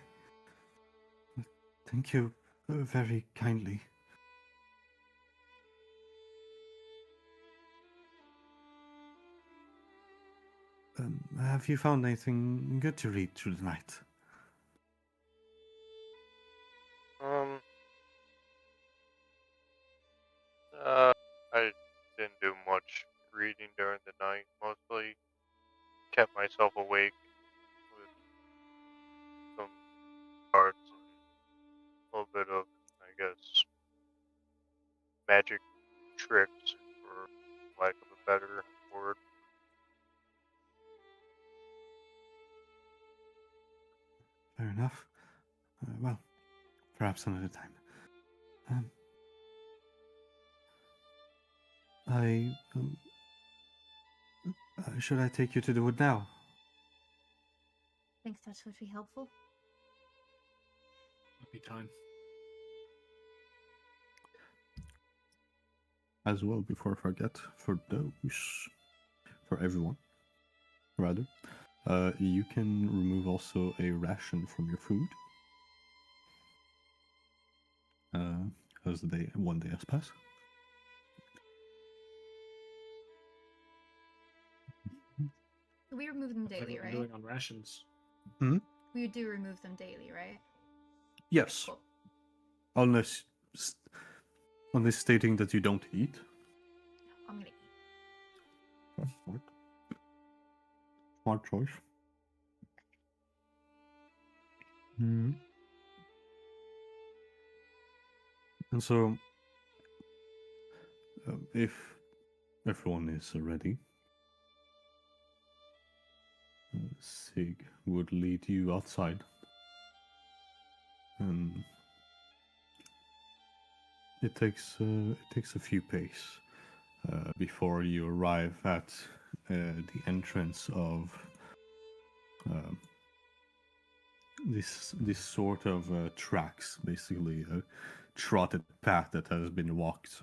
Speaker 1: Thank you very kindly. Have you found anything good to read through the night?
Speaker 5: I didn't do much reading during the night. Mostly kept myself awake with some cards and a little bit of, I guess, magic tricks, for lack of a better word.
Speaker 1: Fair enough. Well, perhaps another time. Should I take you to the wood now?
Speaker 2: Think that would be helpful.
Speaker 7: Might be time.
Speaker 1: As well, before I forget, for everyone, rather, you can remove also a ration from your food. As one day has passed.
Speaker 2: We remove them
Speaker 7: Like
Speaker 2: daily,
Speaker 7: what we're
Speaker 2: right?
Speaker 7: doing on rations.
Speaker 2: We do remove them daily, right?
Speaker 1: Yes.
Speaker 2: Cool.
Speaker 1: Unless stating that you don't eat.
Speaker 2: I'm gonna eat.
Speaker 1: That's smart. Smart choice. And so, if everyone is ready, Sig would lead you outside. And It takes a few pace before you arrive at the entrance of this sort of tracks, basically a trotted path that has been walked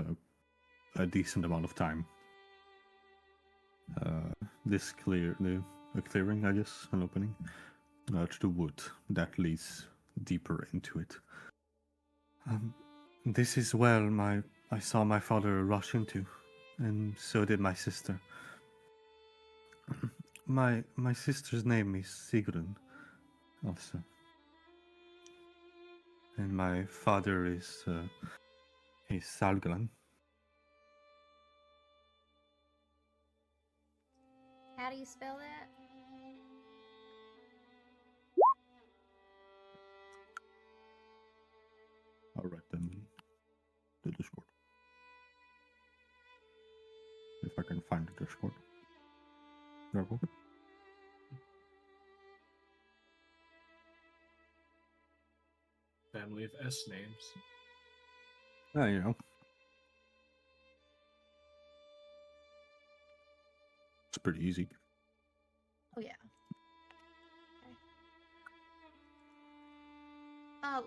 Speaker 1: a decent amount of time. This a clearing, I guess, an opening to the wood that leads deeper into it. This is where I saw my father rush into, and so did my sister. My sister's name is Sigrun, also, and my father is Salgran.
Speaker 2: How do you spell that?
Speaker 1: I'll write them in the Discord if I can find the Discord. There we go.
Speaker 7: Family of S names.
Speaker 1: You know. It's pretty easy.
Speaker 2: Oh yeah. Okay.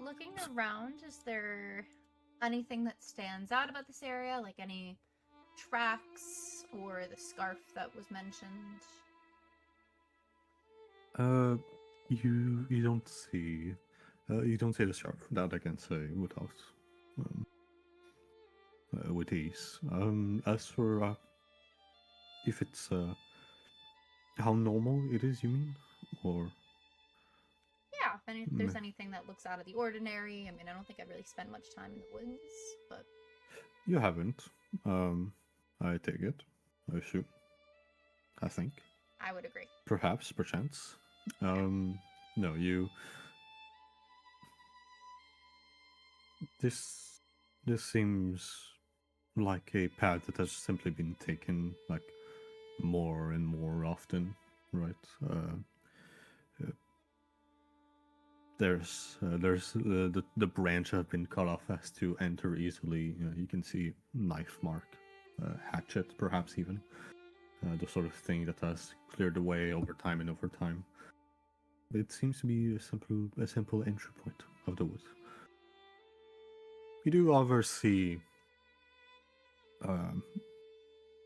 Speaker 2: Looking around, is there anything that stands out about this area? Like any tracks or the scarf that was mentioned?
Speaker 1: You don't see the scarf. That I can say without with ease. As for if it's how normal it is, you mean, or
Speaker 2: Yeah, if there's anything that looks out of the ordinary. I mean, I don't think I've really spent much time in the woods, but
Speaker 1: you haven't. I take it. I assume. I think.
Speaker 2: I would agree.
Speaker 1: Perhaps, perchance. No, you. This seems like a path that has simply been taken like more and more often, right? There's the branch have been cut off as to enter easily. You can see knife mark, hatchet, perhaps even the sort of thing that has cleared the way over time and over time. It seems to be a simple entry point of the woods. You do however see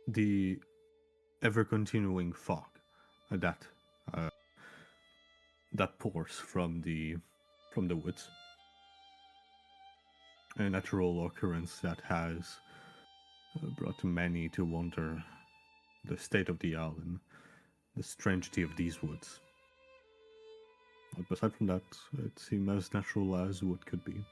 Speaker 1: the ever-continuing fog that pours from the woods. A natural occurrence that has brought many to wonder the state of the owl and the strangity of these woods. But aside from that, it seemed as natural as wood could be.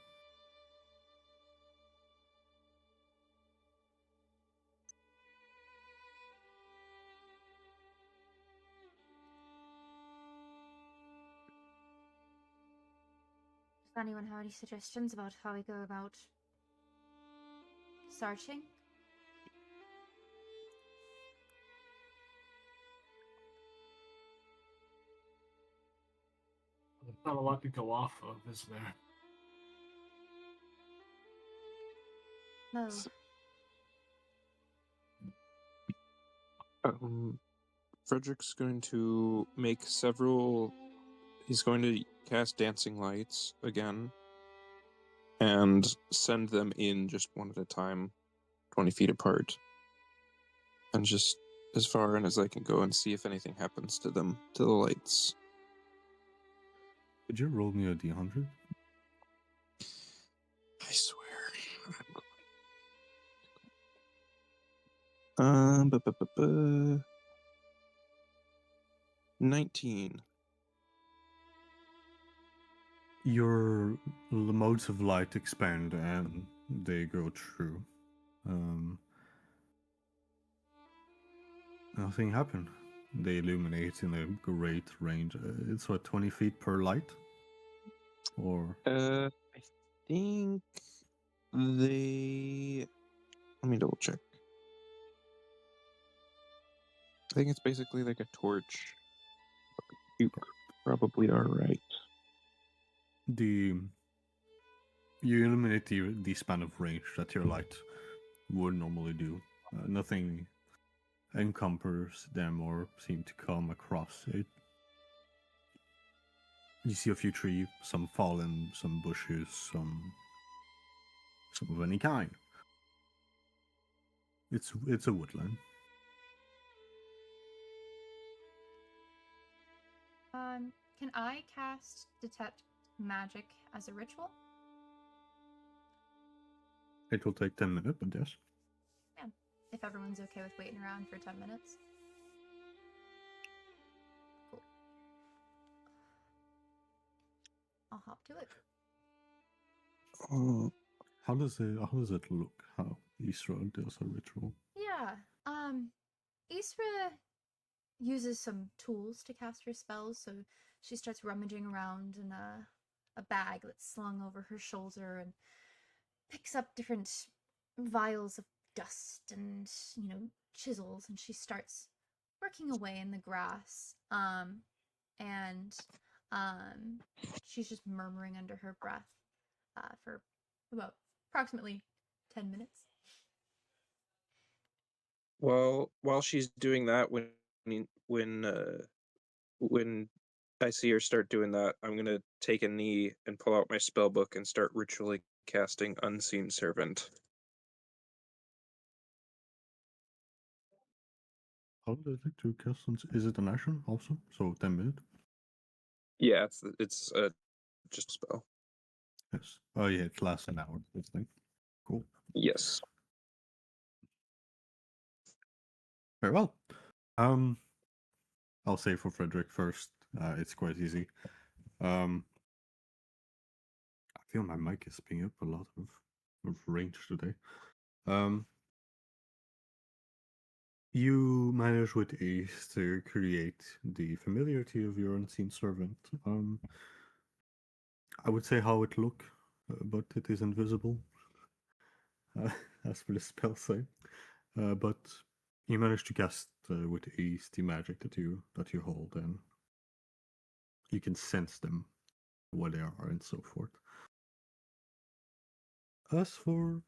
Speaker 2: Does anyone have any suggestions about how we go about searching?
Speaker 7: There's not a lot to go off of, is there?
Speaker 2: No.
Speaker 6: Frederick's going to make several. He's going to cast dancing lights again and send them in just one at a time, 20 feet apart. And just as far in as I can go and see if anything happens to them, to the lights.
Speaker 1: Could you roll me a d100?
Speaker 6: I swear. 19.
Speaker 1: Your modes of light expand and they go true. Nothing happened. They illuminate in a great range. It's what, 20 feet per light? Or
Speaker 6: I think they. Let me double check. I think it's basically like a torch. You probably are right.
Speaker 1: the You eliminate the span of range that your light would normally do. Nothing encumbers them or seem to come across it. You see a few trees, some fallen, some bushes, some of any kind. It's a woodland.
Speaker 2: Can I cast Detect Magic as a ritual?
Speaker 1: It will take 10 minutes, but yes.
Speaker 2: Yeah. If everyone's okay with waiting around for 10 minutes. Cool. I'll hop to it.
Speaker 1: How does it look? How Israel does a ritual?
Speaker 2: Yeah. Isra uses some tools to cast her spells, so she starts rummaging around in a bag that's slung over her shoulder and picks up different vials of dust and, chisels, and she starts working away in the grass. And she's just murmuring under her breath for about approximately 10 minutes.
Speaker 6: Well, while she's doing that, when I see her start doing that, I'm gonna take a knee and pull out my spell book and start ritually casting Unseen Servant.
Speaker 1: How does it take to cast? Is it an action also? So 10 minutes?
Speaker 6: Yeah, it's just a spell.
Speaker 1: Yes. Oh yeah, it lasts an hour. This thing. Cool.
Speaker 6: Yes.
Speaker 1: Very well. I'll say for Frederick first. It's quite easy. I feel my mic is picking up a lot of range today. You manage with Ace to create the familiarity of your unseen servant. I would say how it look, but it is invisible. As for the spell say. But you manage to cast with Ace the magic that you hold, and you can sense them, where they are, and so forth. As for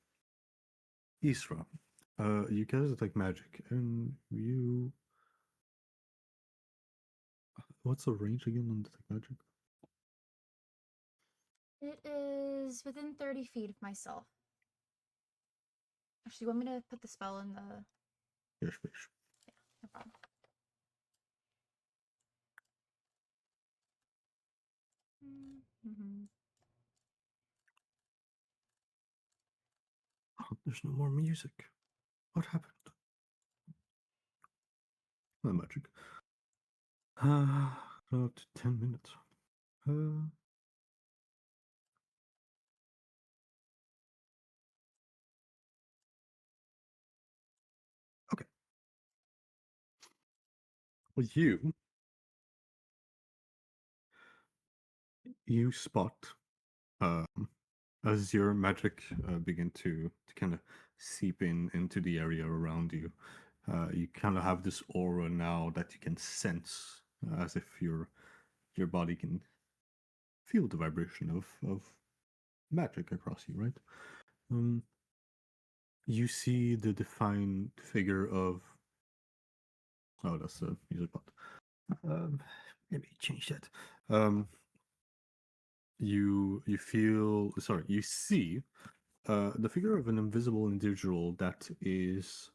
Speaker 1: Isra, you cast detect magic, and you. What's the range again on detect magic?
Speaker 2: It is within 30 feet of myself. Actually, you want me to put the spell in the...
Speaker 1: Yes, please.
Speaker 2: Yeah, no problem. Mm-hmm.
Speaker 1: Oh, there's no more music. What happened? The magic. Up to 10 minutes. Okay. Well, you spot as your magic begin to kind of seep into the area around you. You kind of have this aura now that you can sense, as if your body can feel the vibration of magic across you, right? You see the defined figure of... Oh, that's a music bot. Let me change that. You see the figure of an invisible individual that is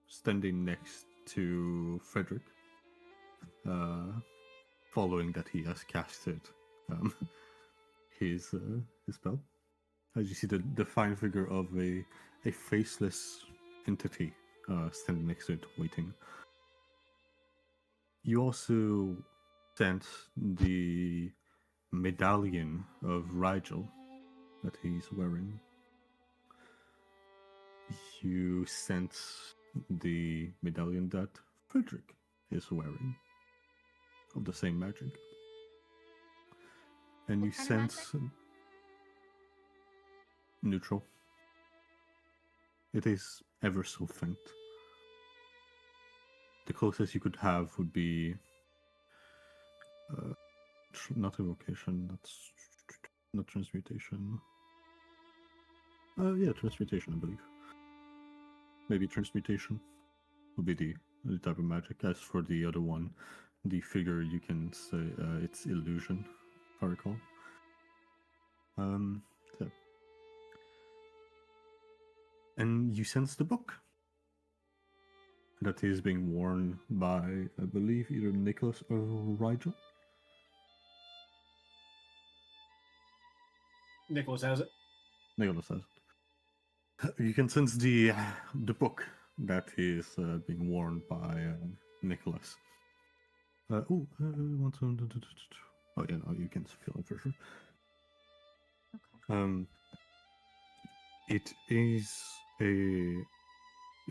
Speaker 1: standing next to Frederick, following that he has casted his spell. As you see the defined figure of a faceless entity standing next to it, waiting. You also sense the medallion of Rigel that he's wearing. You sense the medallion that Frederick is wearing of the same magic. And you
Speaker 2: What kind of
Speaker 1: sense neutral. It is ever so faint. The closest you could have would be not evocation, that's not transmutation. Yeah, transmutation, I believe. Maybe transmutation would be the type of magic. As for the other one, the figure, you can say it's illusion, if I recall. So. And you sense the book that is being worn by, I believe, either Nicholas or Rigel.
Speaker 7: Nicholas has it.
Speaker 1: Nicholas has it. You can sense the book that is being worn by Nicholas. Oh yeah, no, you can feel it for sure.
Speaker 2: Okay.
Speaker 1: It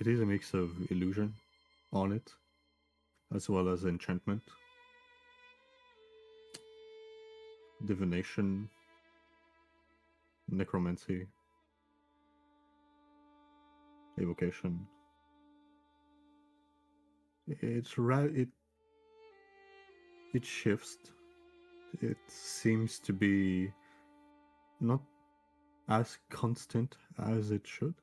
Speaker 1: is a mix of illusion on it, as well as enchantment, divination, necromancy, evocation. It shifts. It seems to be not as constant as it should.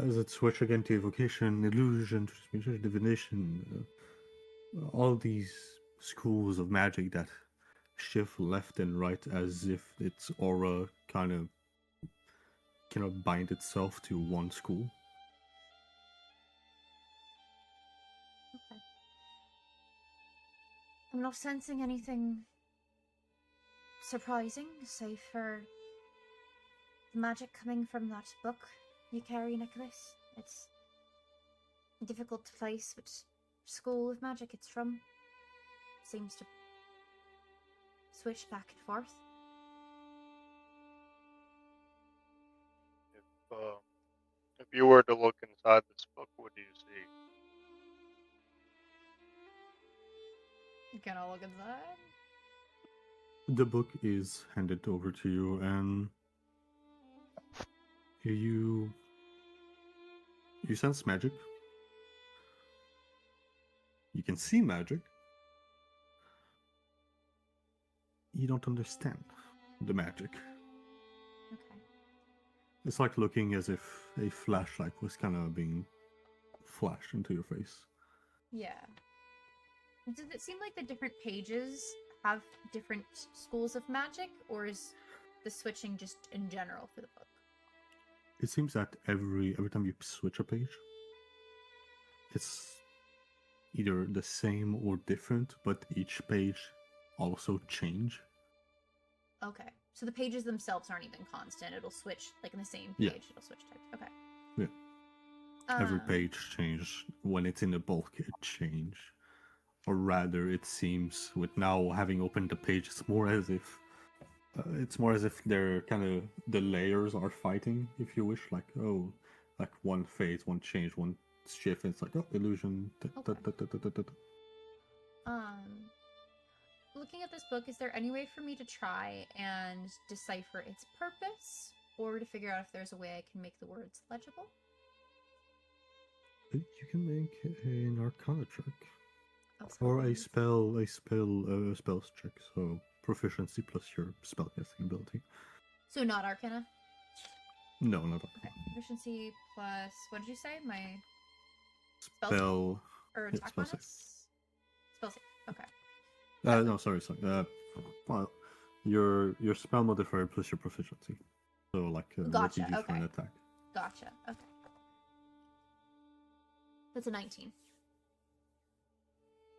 Speaker 1: As it switch again to evocation, illusion, transmutation, divination, all these schools of magic that shift left and right as if its aura kind of cannot bind itself to one school.
Speaker 2: Okay. I'm not sensing anything surprising, save for the magic coming from that book you carry, Nicholas. It's difficult to place which school of magic it's from. Seems to switch back and forth.
Speaker 5: If you were to look inside this book, what do you see?
Speaker 2: Can I look inside?
Speaker 1: The book is handed over to you, and you sense magic. You can see magic. You don't understand the magic.
Speaker 2: Okay.
Speaker 1: It's like looking as if a flashlight was kind of being flashed into your face.
Speaker 2: Yeah. Does it seem like the different pages have different schools of magic, or is the switching just in general for the book?
Speaker 1: It seems that every time you switch a page, it's either the same or different, but each page also change.
Speaker 2: Okay. So the pages themselves aren't even constant. It'll switch, like in the same page,
Speaker 1: Yeah.
Speaker 2: it'll switch types. Okay.
Speaker 1: Yeah. Every page change. When it's in a bulk, it change. Or rather, it seems, with now having opened the page, it's more as if they're kind of, the layers are fighting, if you wish. Like, oh, like one phase, one change, one shift. And it's like, oh, illusion.
Speaker 2: Looking at this book, is there any way for me to try and decipher its purpose, or to figure out if there's a way I can make the words legible?
Speaker 1: You can make an Arcana check.
Speaker 2: Oh,
Speaker 1: Or a
Speaker 2: spellbinding.
Speaker 1: spells check, so proficiency plus your spellcasting ability.
Speaker 2: So not Arcana?
Speaker 1: No, not Arcana.
Speaker 2: Okay. Proficiency plus, what did you say? My
Speaker 1: Spell.
Speaker 2: or
Speaker 1: Yeah,
Speaker 2: attack
Speaker 1: spell
Speaker 2: bonus? Spell save. Okay.
Speaker 1: No, sorry. Well, your spell modifier plus your proficiency. So like what
Speaker 2: Gotcha,
Speaker 1: you do for an
Speaker 2: okay.
Speaker 1: attack.
Speaker 2: Gotcha. Okay. That's a 19.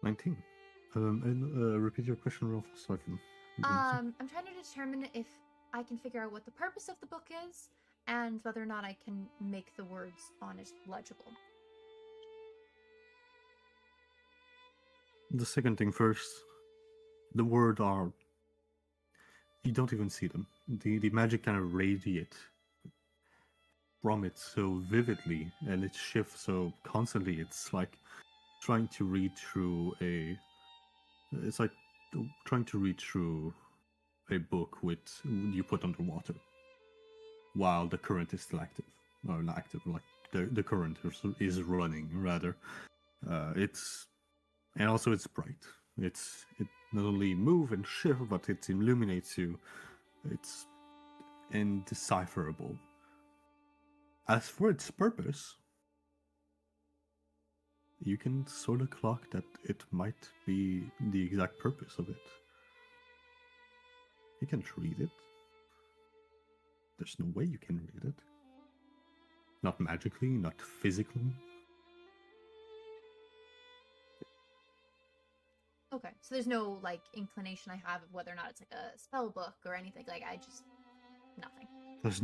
Speaker 1: 19. And repeat your question real fast so I can.
Speaker 2: I'm trying to determine if I can figure out what the purpose of the book is, and whether or not I can make the words on it legible.
Speaker 1: The second thing first. The words are. You don't even see them. The magic kind of radiate from it so vividly, and it shifts so constantly. It's like trying to read through a. It's like trying to read through a book with you put underwater, while the current is still active, or not active, like the current is running rather. It's and also it's bright. It not only move and shift, but it illuminates you. It's indecipherable. As for its purpose, you can sort of clock that it might be the exact purpose of it. You can't read it. There's no way you can read it. Not magically, not physically.
Speaker 2: Okay, so there's no like inclination I have of whether or not it's like a spell book or anything. Like I just nothing.
Speaker 1: There's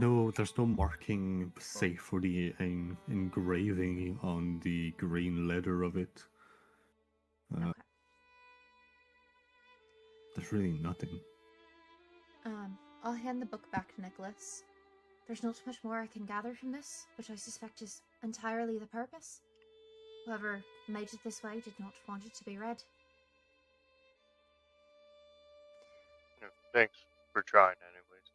Speaker 1: no marking, say, for the engraving on the green leather of it.
Speaker 2: Okay.
Speaker 1: There's really nothing.
Speaker 2: I'll hand the book back to Nicholas. There's not much more I can gather from this, which I suspect is entirely the purpose. Whoever made it this way did not want it to be read.
Speaker 5: No, thanks for trying, anyways.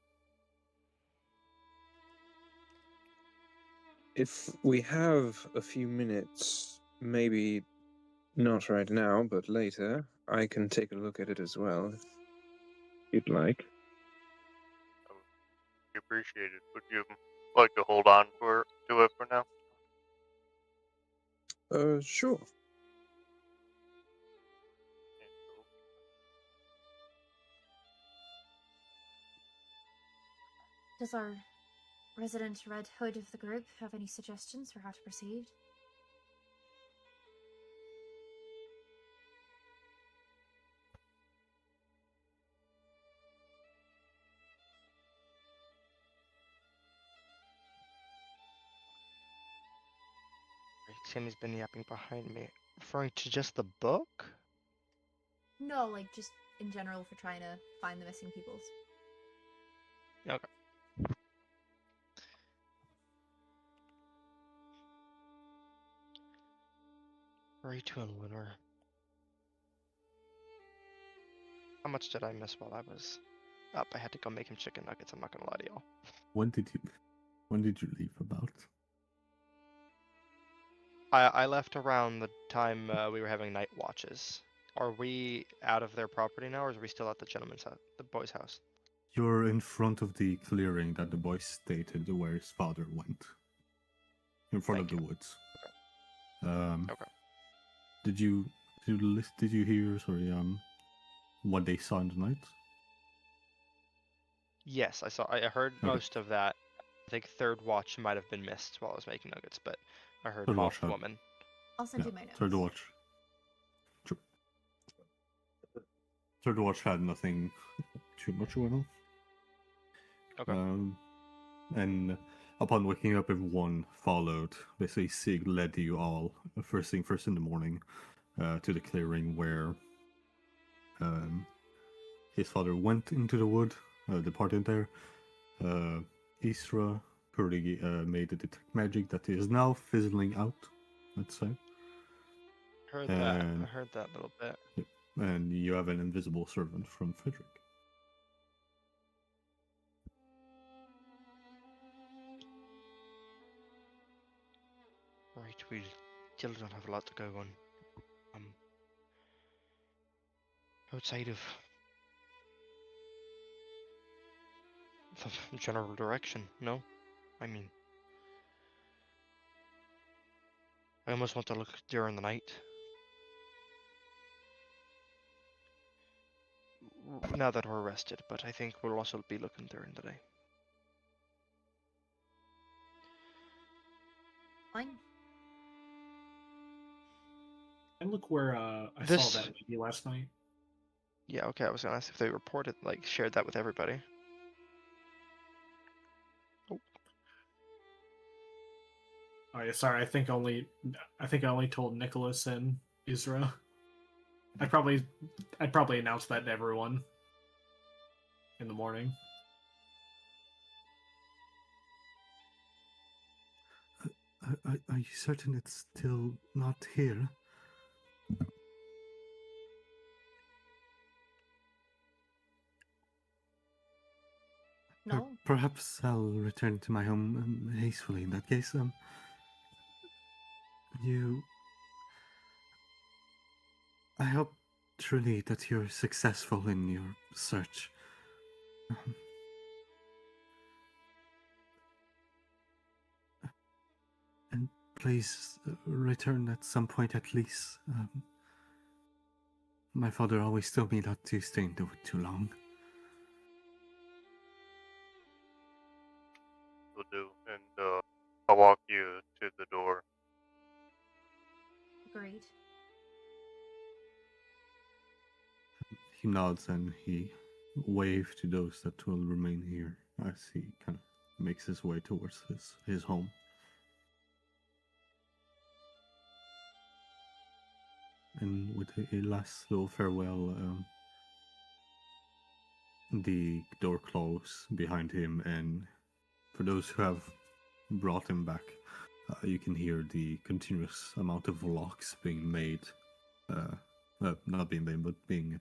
Speaker 6: If we have a few minutes, maybe not right now, but later, I can take a look at it as well, if you'd like.
Speaker 5: We appreciate it. Would you like to hold on to it for now?
Speaker 6: Sure.
Speaker 2: Does our resident Red Hood of the group have any suggestions for how to proceed?
Speaker 4: Timmy's been yapping behind me. Referring to just the book?
Speaker 2: No, like just in general for trying to find the missing peoples.
Speaker 4: Okay. Rachel and Winter. How much did I miss while I was up? I had to go make him chicken nuggets, I'm not gonna lie to y'all.
Speaker 1: When did you leave about?
Speaker 4: I left around the time we were having night watches. Are we out of their property now, or are we still at the gentleman's house, the boy's house?
Speaker 1: You're in front of the clearing that the boy stated where his father went. In front of the woods.
Speaker 4: Okay.
Speaker 1: Did you hear? Sorry, what they saw in the night?
Speaker 4: Yes, I heard
Speaker 1: Okay.
Speaker 4: most of that. I think third watch might have been missed while I was making nuggets, but I heard
Speaker 1: Third watch
Speaker 4: Moth
Speaker 1: had-
Speaker 4: Woman.
Speaker 2: I'll send
Speaker 1: Yeah,
Speaker 2: you my notes.
Speaker 1: Third watch. Sure. Third watch had nothing too much going on.
Speaker 4: Okay.
Speaker 1: And upon waking up, everyone followed. Basically, Sig led you all first in the morning to the clearing where his father went into the wood, departed there. Isra currently made a detect magic that is now fizzling out, let's say.
Speaker 4: Heard that. I heard that little bit.
Speaker 1: And you have an invisible servant from Frederick.
Speaker 4: Right, we still don't have a lot to go on. Outside of the general direction, no? I mean, I almost want to look during the night. Now that we're rested, but I think we'll also be looking during the day.
Speaker 2: Fine.
Speaker 7: And look where I saw that lady last night.
Speaker 4: Yeah, okay, I was gonna ask if they reported, like, shared that with everybody.
Speaker 7: Oh yeah, sorry. I think I only told Nicholas and Isra. I'd probably announce that to everyone in the morning.
Speaker 1: Are you certain it's still not here?
Speaker 2: No.
Speaker 1: Perhaps I'll return to my home hastily in that case. I hope truly that you're successful in your search. please return at some point at least. My father always told me not to stay in the wood too long.
Speaker 5: Will do, and I'll walk you to the door.
Speaker 2: Great.
Speaker 1: He nods and he waves to those that will remain here as he kind of makes his way towards his home. And with a last little farewell, the door closes behind him, and for those who have brought him back, you can hear the continuous amount of locks being made, not being made, but being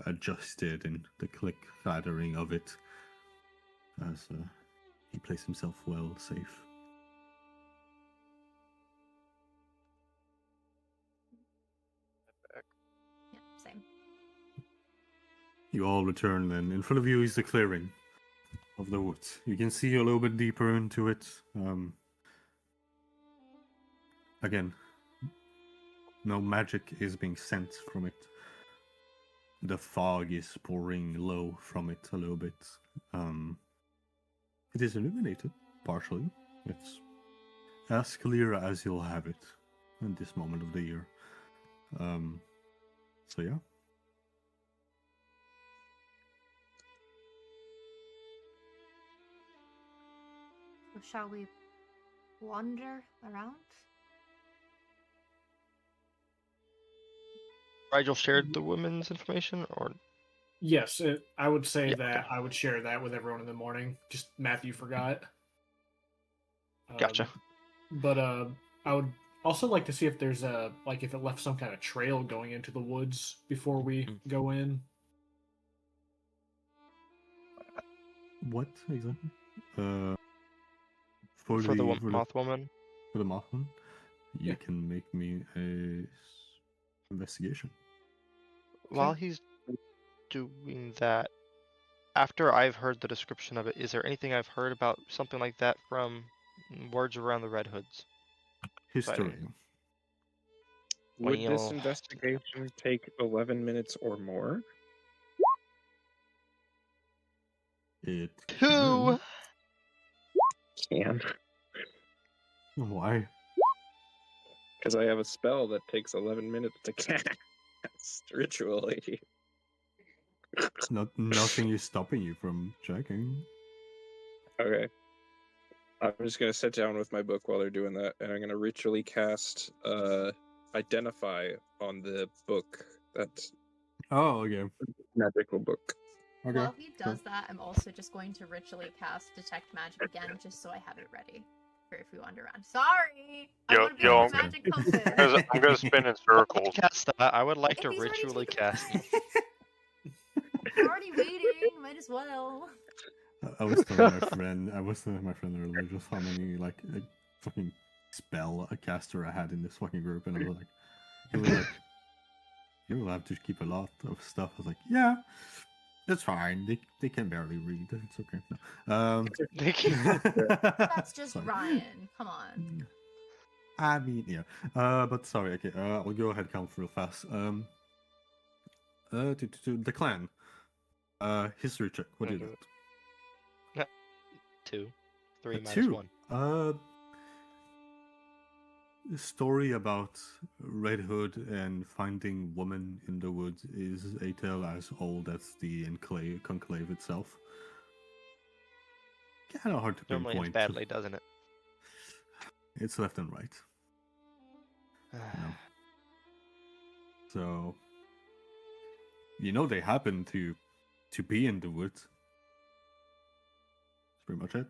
Speaker 1: adjusted, and the click clattering of it as he plays himself well safe.
Speaker 2: Yeah, same.
Speaker 1: You all return, and in front of you is the clearing of the woods. You can see a little bit deeper into it. Again, no magic is being sent from it. The fog is pouring low from it a little bit. It is illuminated, partially. It's as clear as you'll have it in this moment of the year. So yeah.
Speaker 2: So shall we wander around?
Speaker 4: Rigel shared the women's information, or
Speaker 7: Yes, I would say
Speaker 4: Yeah,
Speaker 7: that
Speaker 4: okay.
Speaker 7: I would share that with everyone in the morning. Just Matthew forgot.
Speaker 4: Gotcha.
Speaker 7: But I would also like to see if there's if it left some kind of trail going into the woods before we go in.
Speaker 1: What exactly?
Speaker 4: for the moth woman.
Speaker 1: For the moth one, you
Speaker 7: Yeah.
Speaker 1: can make me a investigation.
Speaker 4: While he's doing that, after I've heard the description of it, is there anything I've heard about something like that from words around the Red Hoods?
Speaker 1: History.
Speaker 6: Would this
Speaker 4: Well,
Speaker 6: investigation take 11 minutes or more?
Speaker 1: It
Speaker 4: 2.
Speaker 6: Can.
Speaker 1: Why?
Speaker 6: Because I have a spell that takes 11 minutes to cast ritually.
Speaker 1: Nothing is stopping you from checking.
Speaker 6: Okay. I'm just going to sit down with my book while they're doing that, and I'm going to ritually cast Identify on the book. That's
Speaker 1: Oh, okay.
Speaker 6: magical book.
Speaker 1: Okay.
Speaker 2: While he does that, I'm also just going to ritually cast Detect Magic again, just so I have it ready for if we wander around. Sorry! I
Speaker 5: Yo-
Speaker 2: want to be
Speaker 5: yo,
Speaker 2: a
Speaker 5: I'm gonna-
Speaker 2: magic compass!
Speaker 5: I'm gonna spin in circles.
Speaker 4: Cast that. I would like
Speaker 2: If
Speaker 4: to
Speaker 2: he's already
Speaker 4: ritually
Speaker 2: taken-
Speaker 4: cast.
Speaker 2: We're already waiting, might as well.
Speaker 1: I was telling my friend earlier just how many like a fucking spell a caster I had in this fucking group, and I was like, he was like, you will have to keep a lot of stuff. I was like, yeah, it's fine. They can barely read. It's okay. No.
Speaker 2: That's just
Speaker 1: Sorry.
Speaker 2: Ryan. Come on.
Speaker 1: I mean, yeah. But sorry. Okay. I'll go ahead count real fast. To the clan. History check. What do you got?
Speaker 4: 2. 3
Speaker 1: A
Speaker 4: minus
Speaker 1: 2.
Speaker 4: 1.
Speaker 1: The story about Red Hood and finding woman in the woods is a tale as old as the conclave itself. Kind of hard to
Speaker 4: Normally
Speaker 1: pinpoint.
Speaker 4: ends badly, doesn't it?
Speaker 1: It's left and right. So, they happen to be in the woods. That's pretty much it.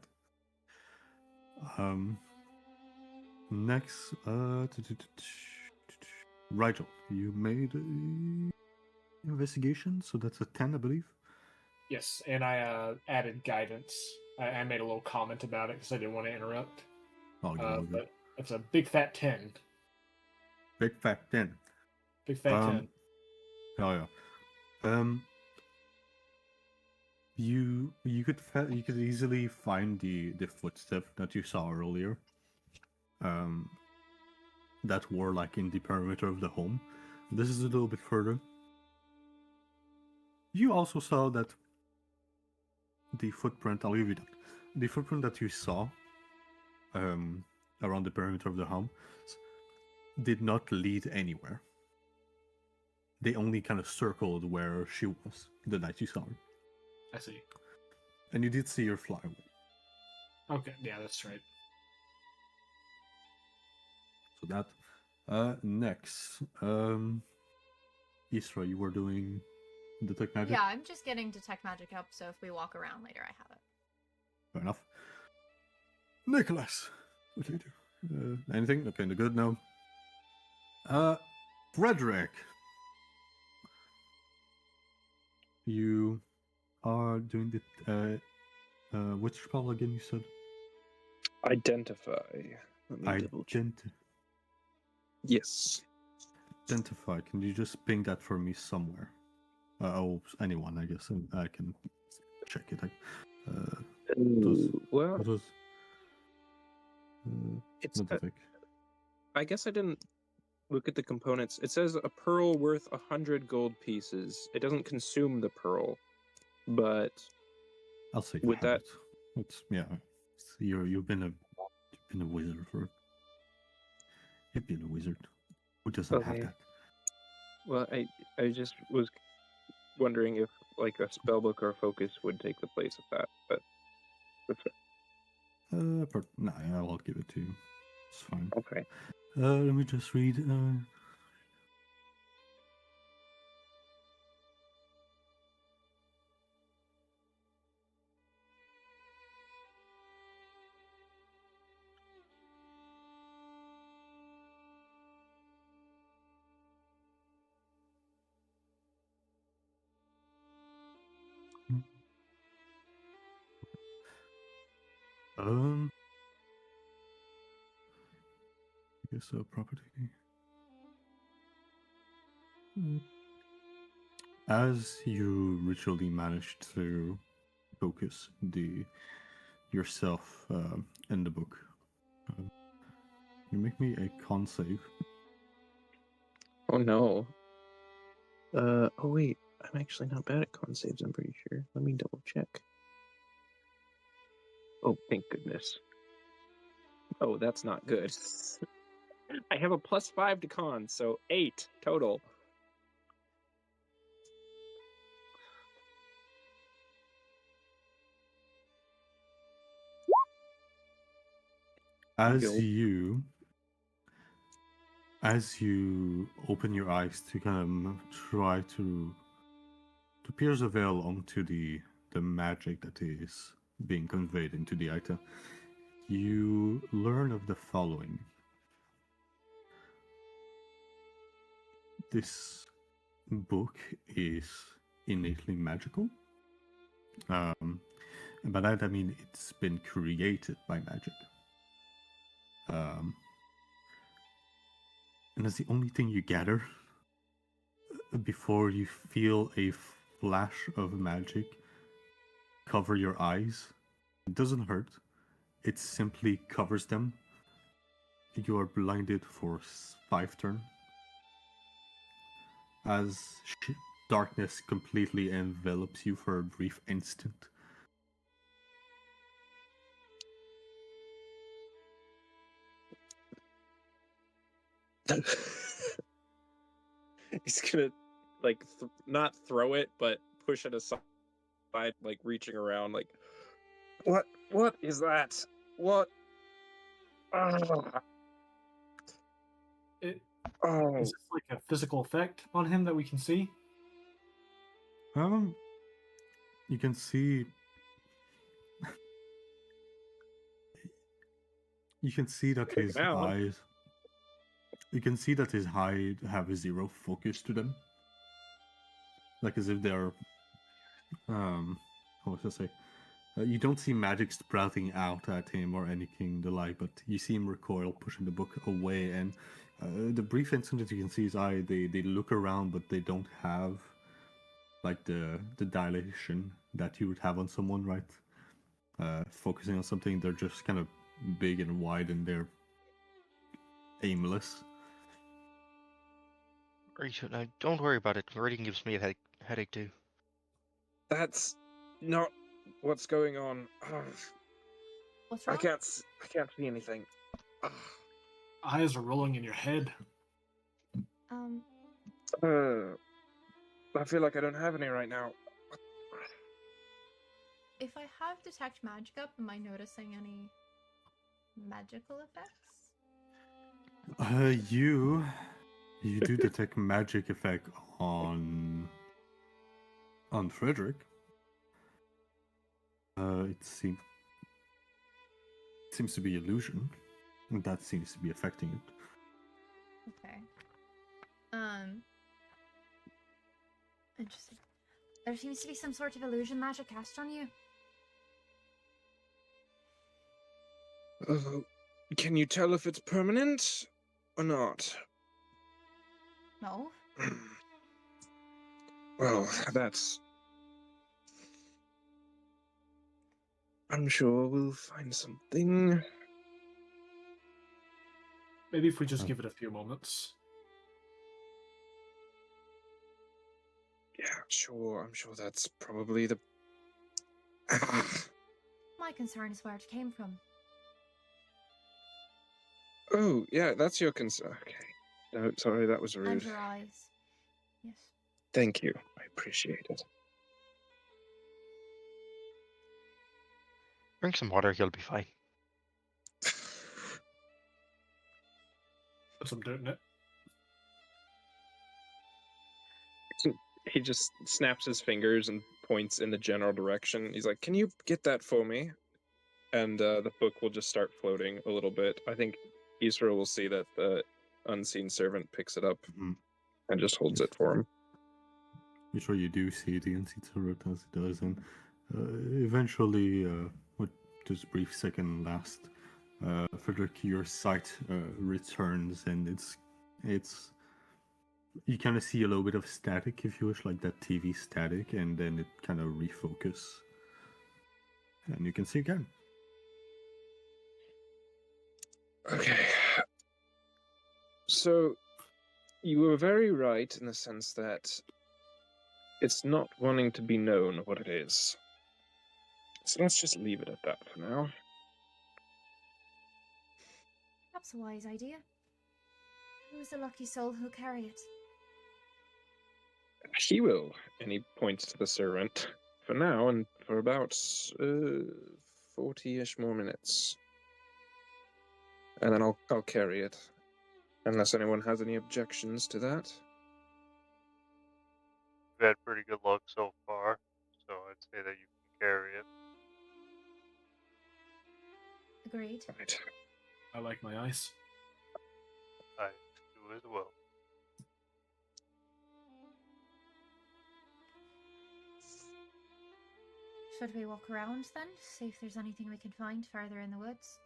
Speaker 1: Next, Rigel, you made a investigation, so that's a 10, I believe.
Speaker 7: Yes, and I added guidance. I made a little comment about it because I didn't want to interrupt.
Speaker 1: Oh, good.
Speaker 7: But it's a big fat 10.
Speaker 1: Big fat 10.
Speaker 7: Big fat 10.
Speaker 1: Oh yeah. You could easily find the footstep that you saw earlier. that were like in the perimeter of the home. This is a little bit further. You also saw that the footprint, I'll give you that. The footprint that you saw around the perimeter of the home did not lead anywhere. They only kind of circled where she was the night you saw her.
Speaker 7: I see.
Speaker 1: And you did see her fly away.
Speaker 7: Okay, yeah, that's right.
Speaker 1: So that. Next. Isra, you were doing detect magic?
Speaker 2: Yeah, I'm just getting detect magic up, so if we walk around later, I have it.
Speaker 1: Fair enough. Nicholas, what do you do? Anything? Okay, no good, no. Frederick. You are doing the which spell again you said?
Speaker 6: Identify. Let me double check. Yes.
Speaker 1: Identify. Can you just ping that for me somewhere? Anyone, I guess. I can check it.
Speaker 6: Well,
Speaker 1: what was?
Speaker 6: it's.
Speaker 1: Not think.
Speaker 6: I guess I didn't look at the components. It says a pearl worth 100 gold pieces. It doesn't consume the pearl, but
Speaker 1: I'll say
Speaker 6: with that,
Speaker 1: it's you've been a wizard for. You've been a wizard. Who doesn't have that?
Speaker 6: Well, I just was wondering if like a spellbook or a focus would take the place of that, but that's it.
Speaker 1: No, I'll give it to you. It's fine.
Speaker 6: Okay.
Speaker 1: Let me just read. I guess property. As you ritually managed to focus yourself in the book, you make me a con save.
Speaker 6: Oh no. Oh wait, I'm actually not bad at con saves, I'm pretty sure. Let me double check. Oh, thank goodness. Oh, that's not good. I have a +5 to con, so 8 total.
Speaker 1: As you open your eyes to kind of try to pierce a veil onto the magic that is being conveyed into the item, you learn of the following. This book is innately magical. And by that I mean it's been created by magic. And that's the only thing you gather before you feel a flash of magic cover your eyes. It doesn't hurt. It simply covers them. You are blinded for 5 turns. As darkness completely envelops you for a brief instant.
Speaker 6: He's gonna like not throw it, but push it aside, like reaching around, like what is that? What?
Speaker 7: Is
Speaker 6: Oh,
Speaker 7: this like a physical effect on him that we can see?
Speaker 1: You can see. You can see that his eyes. You can see that his eyes have 0 focus to them, like as if they're. What was I say? You don't see magic sprouting out at him or anything the like, but you see him recoil, pushing the book away, and the brief instant that you can see his eye, they look around, but they don't have like the dilation that you would have on someone, right? Focusing on something, they're just kind of big and wide, and they're aimless.
Speaker 4: Right, now don't worry about it. Meridian gives me a headache too.
Speaker 6: That's not what's going on. Ugh,
Speaker 2: What's
Speaker 6: I
Speaker 2: wrong?
Speaker 6: can't see anything. Ugh.
Speaker 7: Eyes are rolling in your head.
Speaker 6: I feel like I don't have any right now.
Speaker 2: If I have detect magic up, am I noticing any magical effects?
Speaker 1: You do detect magic effect on Frederick. It seems to be illusion, and that seems to be affecting it.
Speaker 2: Okay. Interesting. There seems to be some sort of illusion magic cast on you.
Speaker 6: Can you tell if it's permanent or not?
Speaker 2: No.
Speaker 6: Well, that's... I'm sure we'll find something.
Speaker 7: Maybe if we just give it a few moments.
Speaker 6: Yeah, sure. I'm sure that's probably the...
Speaker 2: My concern is where it came from.
Speaker 6: Oh, yeah, that's your concern. Okay. No, sorry, that was rude.
Speaker 2: And your eyes. Yes.
Speaker 6: Thank you. I appreciate it.
Speaker 4: Drink some water, you'll be fine.
Speaker 7: Put some dirt in it.
Speaker 6: He just snaps his fingers and points in the general direction. He's like, "Can you get that for me?" And the book will just start floating a little bit. I think Israel will see that the unseen servant picks it up and just holds it for him.
Speaker 1: I'm sure you do see the unseen servant as it does, and eventually, with this brief second last, Frederick, your sight returns, and it's you kind of see a little bit of static, if you wish, like that TV static, and then it kind of refocus, and you can see again.
Speaker 6: Okay. So, you were very right in the sense that it's not wanting to be known what it is. So let's just leave it at that for now.
Speaker 2: Perhaps a wise idea. Who's the lucky soul who'll carry it?
Speaker 6: He will, and he points to the servant for now and for about 40-ish more minutes. And then I'll carry it. Unless anyone has any objections to that.
Speaker 5: You've had pretty good luck so far, so I'd say that you can carry it.
Speaker 2: Agreed.
Speaker 6: Right.
Speaker 7: I like my eyes.
Speaker 5: I do as well.
Speaker 2: Should we walk around then? See if there's anything we can find further in the woods?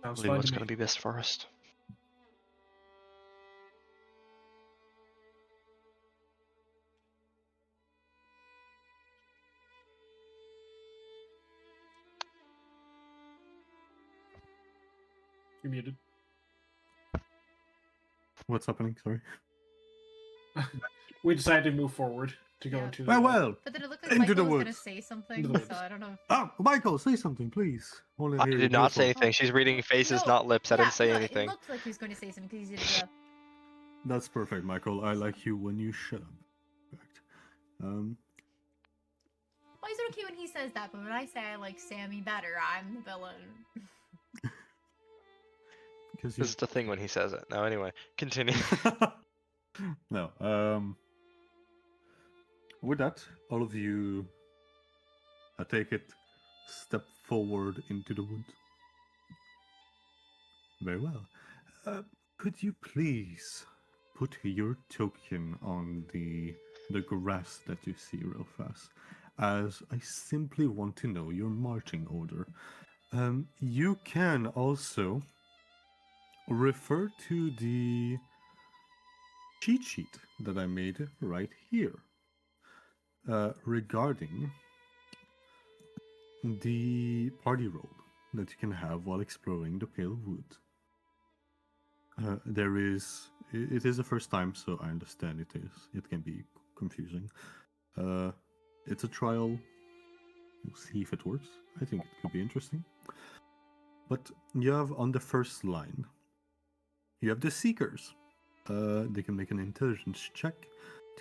Speaker 7: Sounds
Speaker 4: Probably
Speaker 7: fine
Speaker 4: what's
Speaker 7: to me.
Speaker 4: going to be best for us.
Speaker 7: You're muted.
Speaker 1: What's happening? Sorry.
Speaker 7: We decided to move forward to go
Speaker 2: Yeah.
Speaker 7: into the
Speaker 1: Well.
Speaker 2: But then it looked like
Speaker 1: Into the
Speaker 2: Michael was going to
Speaker 1: woods.
Speaker 2: say something,
Speaker 7: Into the
Speaker 2: so
Speaker 7: woods.
Speaker 2: I don't know.
Speaker 1: Oh, Michael, say something, please.
Speaker 4: I did not say anything. She's reading faces,
Speaker 2: No,
Speaker 4: not lips. I didn't say
Speaker 2: It
Speaker 4: anything.
Speaker 2: looked like he was going to say something because he did
Speaker 1: That's perfect, Michael. I like you when you shut up. Perfect.
Speaker 2: Why is it okay when he says that, but when I say I like Sammy better, I'm the villain?
Speaker 1: Because
Speaker 4: This is the thing when he says it. Now, anyway, continue.
Speaker 1: No. With that, all of you, I take it, step forward into the woods. Very well. Could you please put your token on the grass that you see real fast, as I simply want to know your marching order. You can also refer to the cheat sheet that I made right here regarding the party roll. that you can have while exploring the Pale Wood. It is the first time, so I understand it can be confusing. It's a trial. We'll see if it works. I think it could be interesting. But you have on the first line, you have the Seekers. They can make an intelligence check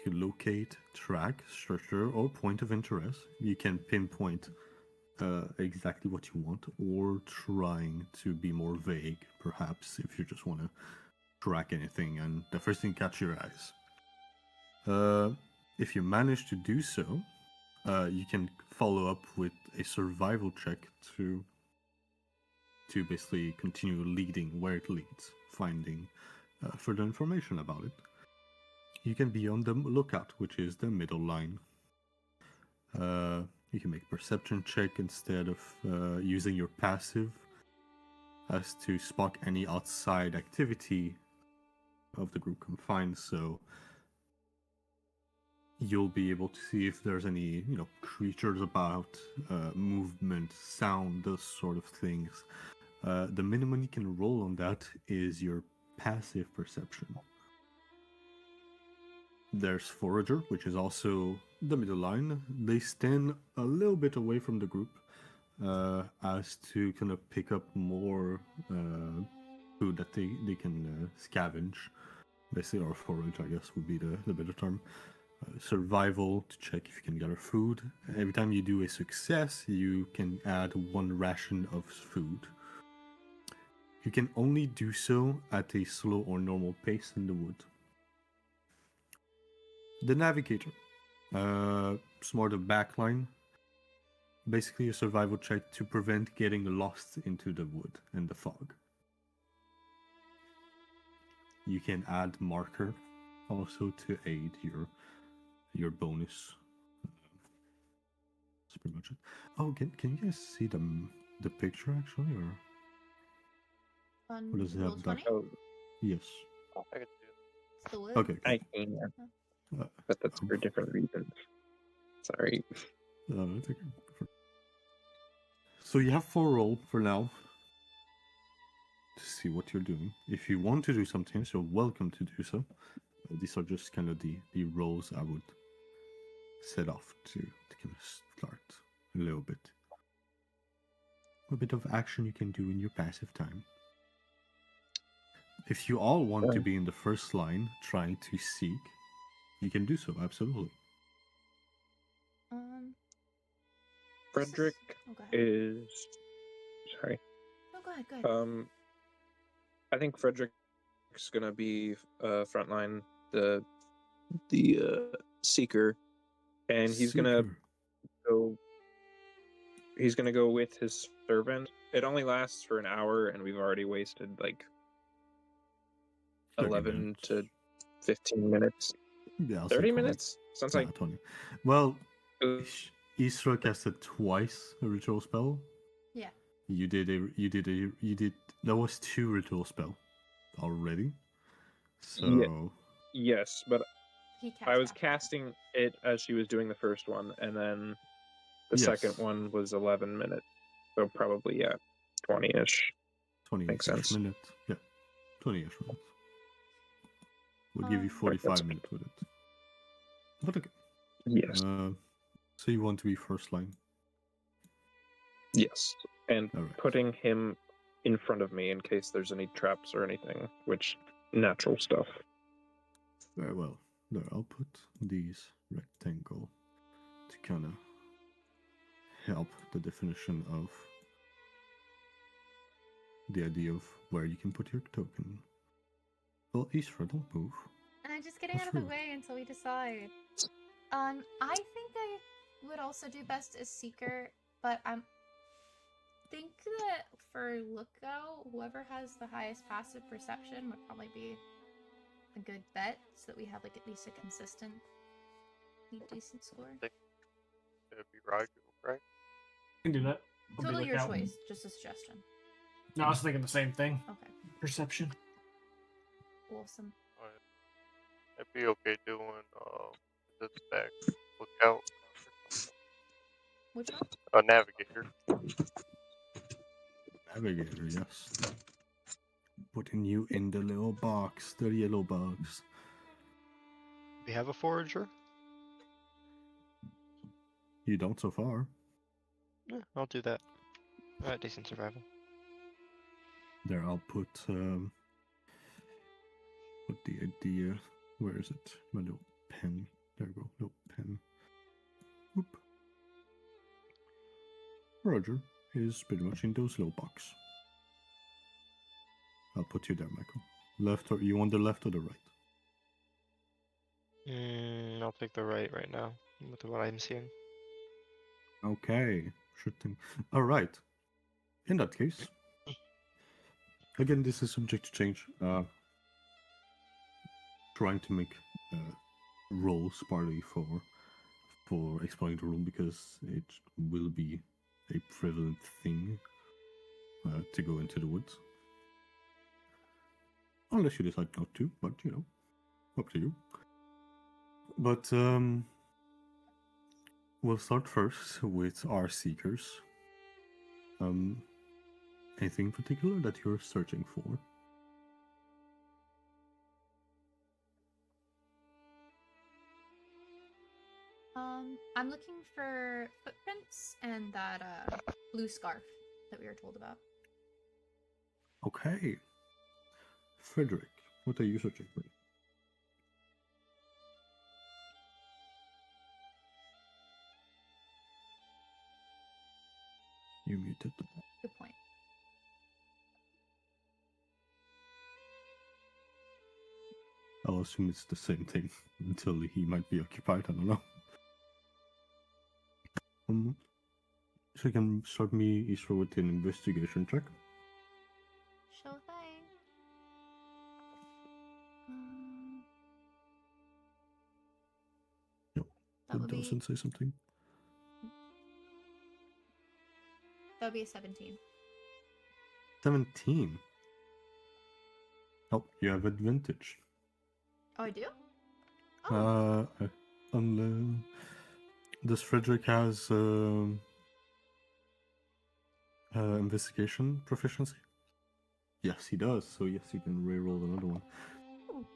Speaker 1: to locate, track, structure, or point of interest. You can pinpoint exactly what you want, or trying to be more vague, perhaps, if you just want to track anything and the first thing catch your eyes. If you manage to do so, you can follow up with a survival check to basically continue leading where it leads, finding further information about it. You can be on the lookout, which is the middle line. You can make perception check instead of using your passive as to spot any outside activity of the group confined, so you'll be able to see if there's any, creatures about, movement, sound, those sort of things. The minimum you can roll on that is your passive perception. There's Forager, which is also the middle line. They stand a little bit away from the group as to kind of pick up more food that they can scavenge. Basically, or forage, I guess, would be the better term. Survival to check if you can gather food. Every time you do a success, you can add 1 ration of food. You can only do so at a slow or normal pace in the wood. The Navigator. Smart of backline. Basically a survival check to prevent getting lost into the wood and the fog. You can add marker also to aid your bonus. That's pretty much it. Oh, can you guys see the picture actually, or
Speaker 2: On
Speaker 1: what does it
Speaker 2: roll
Speaker 1: have?
Speaker 2: 20?
Speaker 6: Oh,
Speaker 1: Yes.
Speaker 5: I could see it.
Speaker 2: It's the wood.
Speaker 1: Okay.
Speaker 6: I can, but that's for different reasons. Sorry.
Speaker 1: It's okay. So you have 4 roll for now to see what you're doing. If you want to do something, you're welcome to do so. These are just kind of the rolls I would set off to kind of start a little bit. A bit of action you can do in your passive time. If you all want to be in the first line trying to seek, you can do so, absolutely.
Speaker 6: Frederick
Speaker 2: Oh, go ahead.
Speaker 6: is sorry.
Speaker 2: No, go ahead.
Speaker 6: I think Frederick's gonna be frontline, the seeker, and he's gonna
Speaker 1: Seeker.
Speaker 6: go with his servant. It only lasts for an hour, and we've already wasted like 11
Speaker 1: minutes.
Speaker 6: to 15 minutes.
Speaker 1: Yeah, I'll
Speaker 6: 30
Speaker 1: say 20.
Speaker 6: minutes? Sounds like
Speaker 1: 20. Well,
Speaker 6: uh,
Speaker 1: Isra casted twice a ritual spell.
Speaker 2: Yeah.
Speaker 1: You did that was 2 ritual spell already. So
Speaker 6: yes, but
Speaker 2: He cast
Speaker 6: I was
Speaker 2: after.
Speaker 6: casting it as she was doing the first one, and then the
Speaker 1: Yes.
Speaker 6: second one was 11 minutes. So probably 20-ish.
Speaker 1: 20
Speaker 6: Makes sense.
Speaker 1: minutes. Yeah. 20-ish minutes. We'll give you
Speaker 2: Right,
Speaker 1: 45 minutes with it. But okay.
Speaker 6: Yes.
Speaker 1: So you want to be first line?
Speaker 6: Yes. And
Speaker 1: Alright.
Speaker 6: putting him in front of me in case there's any traps or anything, which natural stuff.
Speaker 1: Very well. There, I'll put these rectangle to kind of help the definition of the idea of where you can put your token. Well, Isra, don't move.
Speaker 2: Just getting
Speaker 1: That's
Speaker 2: out of the
Speaker 1: rude.
Speaker 2: way until we decide. I think I would also do best as Seeker, but I think that for Lookout, whoever has the highest passive perception would probably be a good bet, so that we have like at least a consistent, decent score.
Speaker 5: It'd be Raju, right?
Speaker 3: You can do that. I'll be
Speaker 2: Totally your
Speaker 3: lookout.
Speaker 2: choice, just a suggestion.
Speaker 3: No, I was thinking the same thing.
Speaker 2: Okay,
Speaker 3: Perception.
Speaker 2: awesome.
Speaker 5: It'd be okay doing the stack lookout.
Speaker 2: Which one?
Speaker 5: Navigator.
Speaker 1: Navigator, yes. Putting you in the little box, the yellow box.
Speaker 4: We have a forager?
Speaker 1: You don't so far.
Speaker 4: Yeah, I'll do that. Decent survival.
Speaker 1: There, I'll put the idea. Where is it? My little pen. There we go. Little pen. Whoop. Roger is pretty much in those little box. I'll put you there, Michael. Left or you want the left or the right?
Speaker 4: I'll take the right now with what I'm seeing.
Speaker 1: Okay, sure thing. All right. In that case, again, this is subject to change. Trying to make roles partly for exploring the room because it will be a prevalent thing to go into the woods. Unless you decide not to, but you know, up to you. But we'll start first with our seekers. Anything in particular that you're searching for?
Speaker 2: I'm looking for footprints and that blue scarf that we were told about.
Speaker 1: Okay. Frederick, what are you searching for? You muted.
Speaker 2: Good point.
Speaker 1: I'll assume it's the same thing until he might be occupied. I don't know. So you can start me Isra with an investigation check.
Speaker 2: Sure thing.
Speaker 1: No,
Speaker 2: That would
Speaker 1: doesn't say something.
Speaker 2: That would be a 17.
Speaker 1: 17. Oh, you have advantage.
Speaker 2: Oh, I do? Oh.
Speaker 1: Does Frederick has investigation proficiency? Yes, he does. So yes, you can reroll another one.
Speaker 2: Ooh.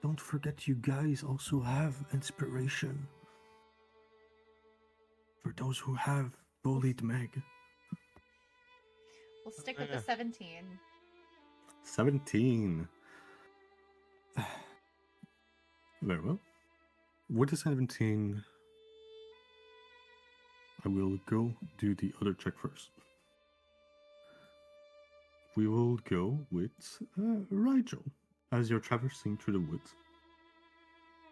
Speaker 1: Don't forget, you guys also have inspiration. For those who have bullied Meg.
Speaker 2: We'll stick with the 17.
Speaker 1: 17. Very well. With the 17, I will go do the other check first. We will go with Rigel. As you're traversing through the woods,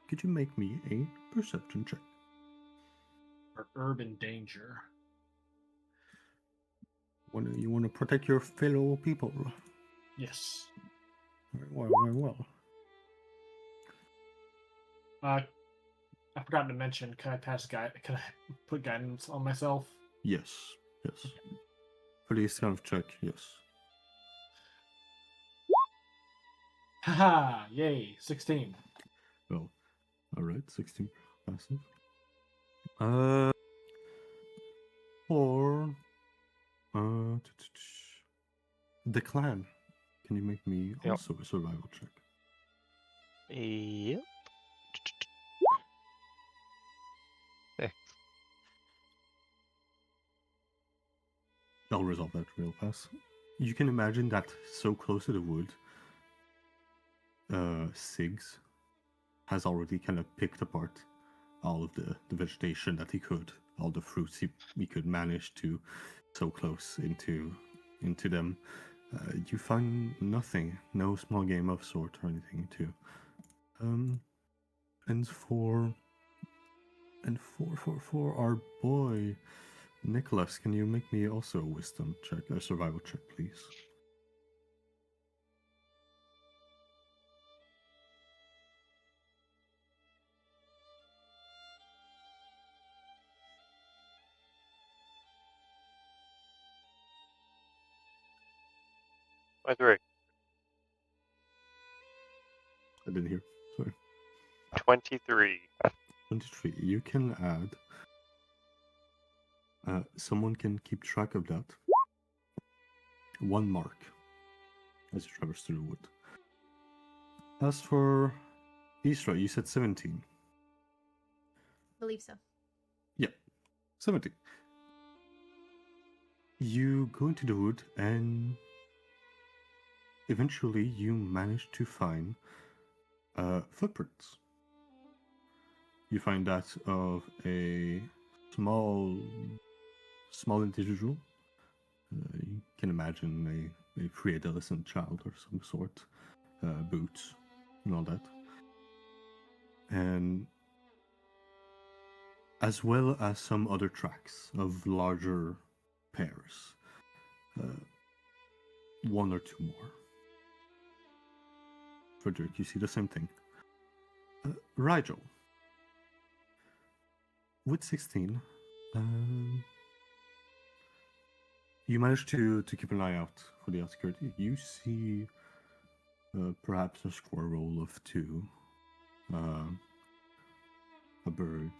Speaker 1: could you make me a perception check?
Speaker 7: Or urban danger.
Speaker 1: You want to protect your fellow people?
Speaker 7: Yes.
Speaker 1: Very well, very well.
Speaker 7: I forgot to mention, can I put guidance on myself?
Speaker 1: Yes, yes. For this kind of check, yes.
Speaker 7: Haha! Yay! 16.
Speaker 1: Well, alright, 16 passive. Or the clan. Can you make me
Speaker 4: Yep.
Speaker 1: also a survival check?
Speaker 4: Yep. Hey.
Speaker 1: I'll resolve that real fast. You can imagine that so close to the wood, Siggs has already kind of picked apart all of the vegetation that he could, all the fruits he could manage to so close into them. You find nothing, no small game of sort or anything to. And for our boy Nicholas, can you make me also a wisdom check, a survival check, please?
Speaker 5: By the way,
Speaker 1: I didn't hear. Sorry.
Speaker 5: 23.
Speaker 1: 23. You can add. Someone can keep track of that. 1 mark as you traverse through the wood. As for Isra, you said 17.
Speaker 2: Believe so.
Speaker 1: Yep, 17. You go into the wood and eventually you manage to find footprints. You find that of a small individual. You can imagine a pre-adolescent child or some sort, boots and all that. And as well as some other tracks of larger pairs. 1 or 2 more. Frederick, you see the same thing. Rigel, with 16, you manage to keep an eye out for the outskirts. You see perhaps a squirrel of 2, a bird,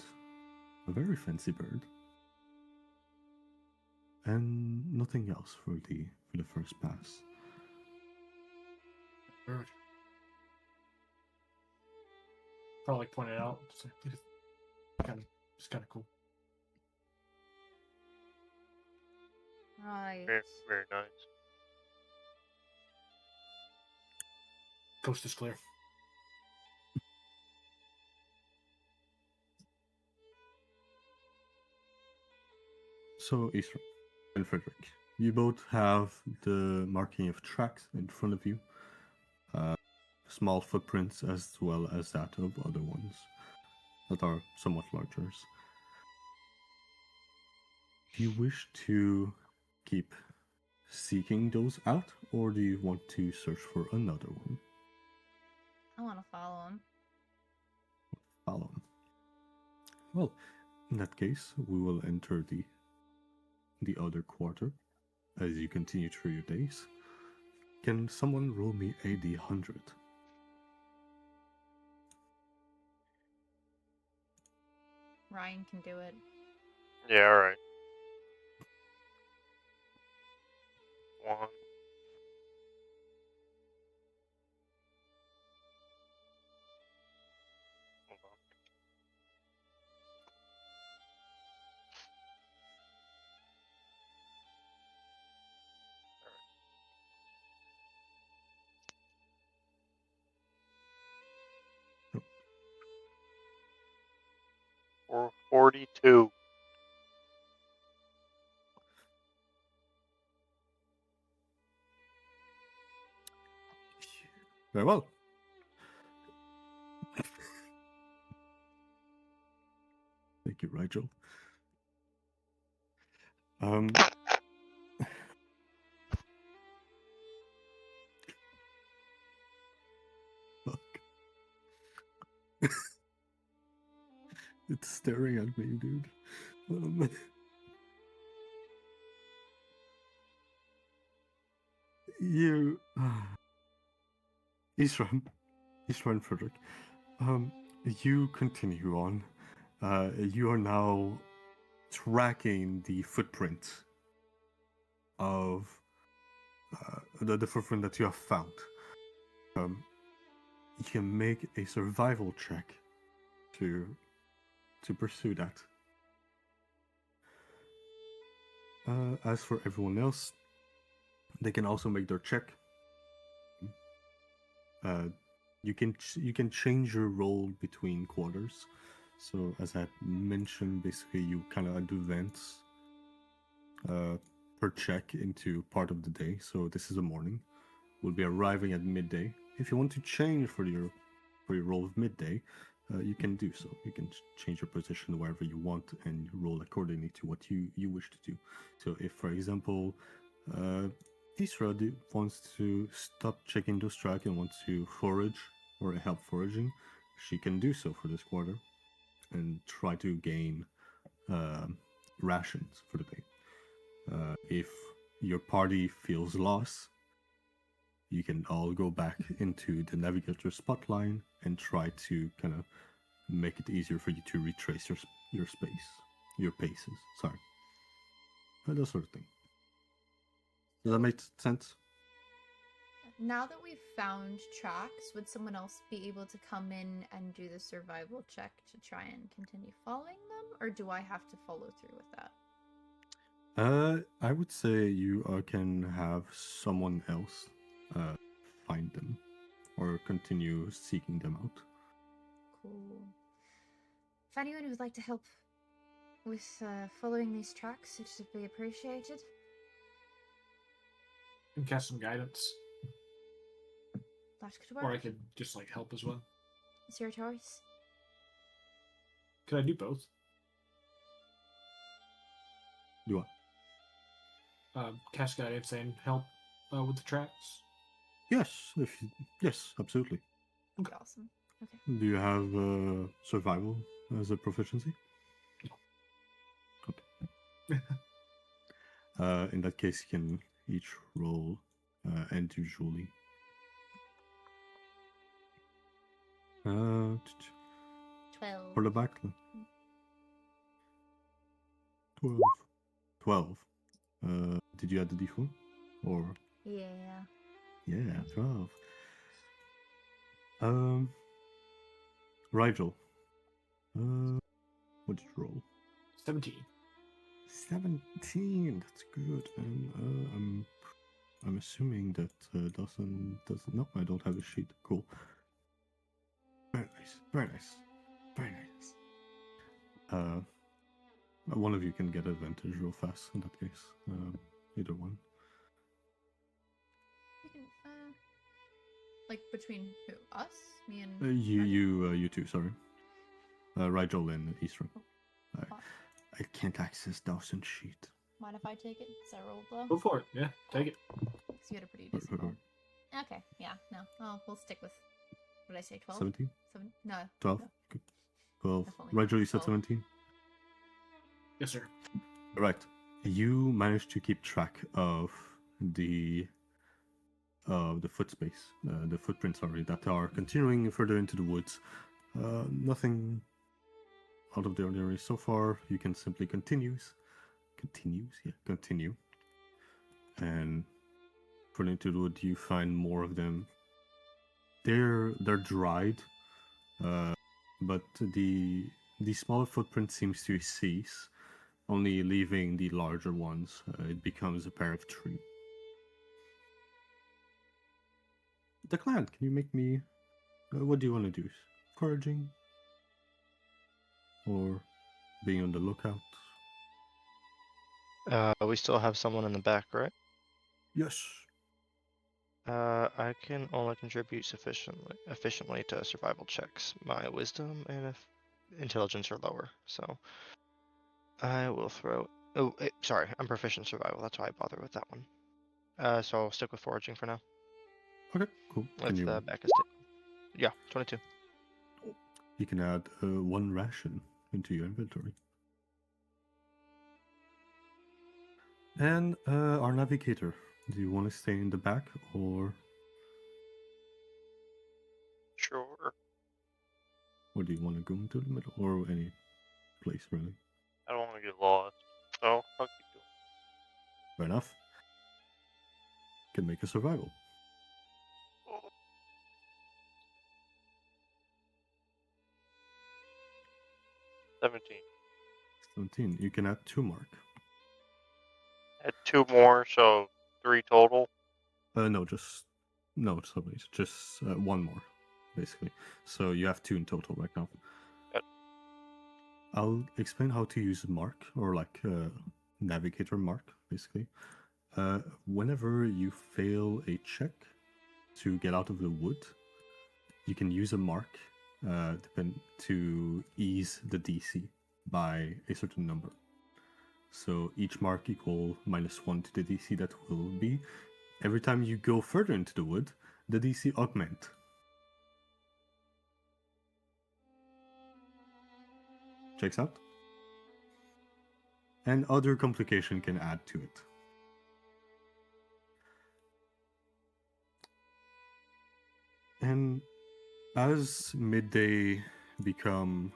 Speaker 1: a very fancy bird, and nothing else for the first pass.
Speaker 7: Bird. Probably point it out. It's kind of cool.
Speaker 2: Right.
Speaker 5: Very, very nice.
Speaker 7: Coast is clear.
Speaker 1: So, Isra and Frederick, you both have the marking of tracks in front of you. Small footprints as well as that of other ones that are somewhat larger. Do you wish to keep seeking those out, or do you want to search for another one?
Speaker 2: I want to follow him.
Speaker 1: Follow him. Well, in that case, we will enter the other quarter as you continue through your days. Can someone roll me a D100?
Speaker 2: Ryan can do it.
Speaker 5: Yeah, alright. 1. Hold on. 42.
Speaker 1: Very well. Thank you, Rigel. Fuck. It's staring at me, dude. You, Isra and Frederick, you continue on. You are now tracking the footprint of the footprint that you have found. You can make a survival check to pursue that. As for everyone else, they can also make their check. You can change your role between quarters. So as I mentioned, basically you kind of advance per check into part of the day. So this is the morning. We'll be arriving at midday. If you want to change for your role of midday, you can do so. You can change your position wherever you want and roll accordingly to what you wish to do. So if, for example, Isra wants to stop checking those track and wants to forage or help foraging, she can do so for this quarter and try to gain rations for the day. If your party feels lost, you can all go back into the navigator spotline and try to kind of make it easier for you to retrace your paces. Sorry, that sort of thing. Does that make sense?
Speaker 2: Now that we've found tracks, would someone else be able to come in and do the survival check to try and continue following them, or do I have to follow through with that?
Speaker 1: I would say you can have someone else find them or continue seeking them out.
Speaker 2: Cool. If anyone would like to help with following these tracks, it should be appreciated.
Speaker 7: And cast some guidance.
Speaker 2: That could work.
Speaker 7: Or I could just like help as well.
Speaker 2: It's your choice.
Speaker 7: Could I do both?
Speaker 1: Do what?
Speaker 7: Cast guidance and help with the tracks.
Speaker 1: Yes, yes, absolutely.
Speaker 2: Okay. Awesome. Okay.
Speaker 1: Do you have survival as a proficiency? Okay. In that case, you can each roll individually.
Speaker 2: 12.
Speaker 1: For the backline. 12. Did you add the d4? Or
Speaker 2: Yeah.
Speaker 1: yeah, 12. Rigel. What did you roll?
Speaker 7: 17.
Speaker 1: 17. That's good. And I'm assuming that doesn't. No, I don't have a sheet. Cool. Very nice. Very nice. Very nice. One of you can get advantage real fast in that case. Either one.
Speaker 2: We can, like between who? Us? Me and
Speaker 1: You two. Sorry. Rigel and Eastern.
Speaker 2: Oh.
Speaker 1: I can't access Dawson's sheet.
Speaker 2: Mind if I take it? Because I rolled low.
Speaker 7: Go for it. Yeah, take it.
Speaker 2: Because you had a pretty decent roll. Okay, yeah, no. Oh, we'll stick with. What did I say? 12?
Speaker 1: 17?
Speaker 2: 7? No.
Speaker 1: 12?
Speaker 2: No.
Speaker 1: Good. 12.
Speaker 2: Definitely
Speaker 1: Rigel, you said
Speaker 2: 12.
Speaker 1: 17?
Speaker 7: Yes, sir.
Speaker 1: Right. You managed to keep track of the the footprints, sorry, that are continuing further into the woods. Nothing out of the ordinary so far. You can simply continue, and further into the wood, you find more of them. They're dried, but the smaller footprint seems to cease, only leaving the larger ones. It becomes a pair of trees. The clan, can you make me... what do you want to do? Foraging? Or being on the lookout?
Speaker 4: We still have someone in the back, right?
Speaker 1: Yes.
Speaker 4: I can only contribute efficiently to survival checks. My wisdom and intelligence are lower, so I will throw. Oh, sorry, I'm proficient in survival. That's why I bother with that one. So I'll stick with foraging for now.
Speaker 1: Okay, cool.
Speaker 4: With
Speaker 1: Can you...
Speaker 4: back yeah, 22.
Speaker 1: You can add 1 ration into your inventory. And our navigator. Do you want to stay in the back or...
Speaker 5: Sure.
Speaker 1: Or do you want to go into the middle or any place really?
Speaker 5: I don't want to get lost, so I'll keep doing it.
Speaker 1: Fair enough. Can make a survival.
Speaker 5: 17.
Speaker 1: 17. You can add 2 mark.
Speaker 5: Add 2 more, so 3 total.
Speaker 1: No, sorry, just 1 more, basically. So you have 2 in total right now.
Speaker 5: Yep.
Speaker 1: I'll explain how to use mark, or like navigator mark, basically. Whenever you fail a check to get out of the wood, you can use a mark to ease the DC by a certain number. So each mark equal -1 to the DC that will be. Every time you go further into the wood, the DC augment. Checks out? And other complication can add to it. And as midday become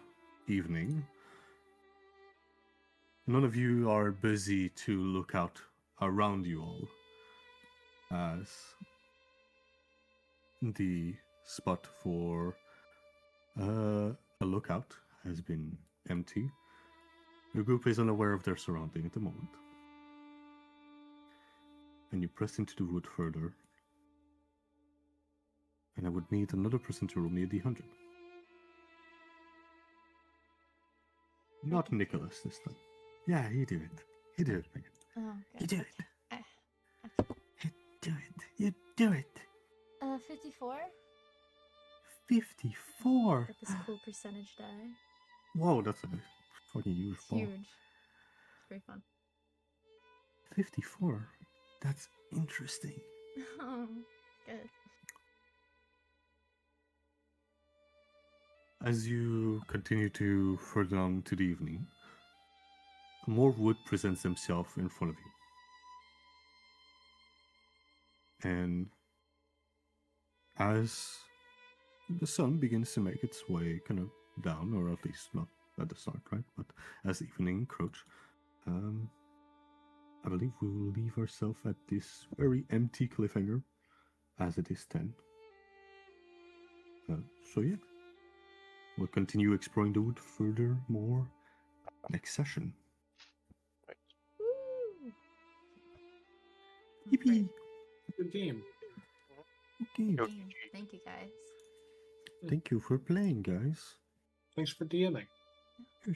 Speaker 1: evening, none of you are busy to look out around you all. as the spot for a lookout has been empty. The group is unaware of their surrounding at the moment. And you press into the wood further. And I would need another person to roll me a d100. Not Nicholas this time. Yeah, you do it. You do it, Megan.
Speaker 2: Oh,
Speaker 1: You
Speaker 2: good.
Speaker 1: do it.
Speaker 2: Okay.
Speaker 1: You do it. You do it.
Speaker 2: 54.
Speaker 1: 54.
Speaker 2: Get this cool percentage die.
Speaker 1: Whoa, that's a fucking huge
Speaker 2: It's
Speaker 1: ball.
Speaker 2: huge. It's very fun.
Speaker 1: 54. That's interesting.
Speaker 2: Oh, good.
Speaker 1: As you continue to further on to the evening, more wood presents themselves in front of you. And as the sun begins to make its way kind of down, or at least not at the start, right? But as evening encroaches, I believe we will leave ourselves at this very empty cliffhanger, as it is 10. So yeah, we'll continue exploring the wood further more next session.
Speaker 2: Woo!
Speaker 1: Yippee!
Speaker 7: Good game.
Speaker 1: Okay.
Speaker 5: Yo,
Speaker 2: Great. Thank you, guys.
Speaker 1: Thank you for playing, guys.
Speaker 7: Thanks for DMing.
Speaker 1: Yes.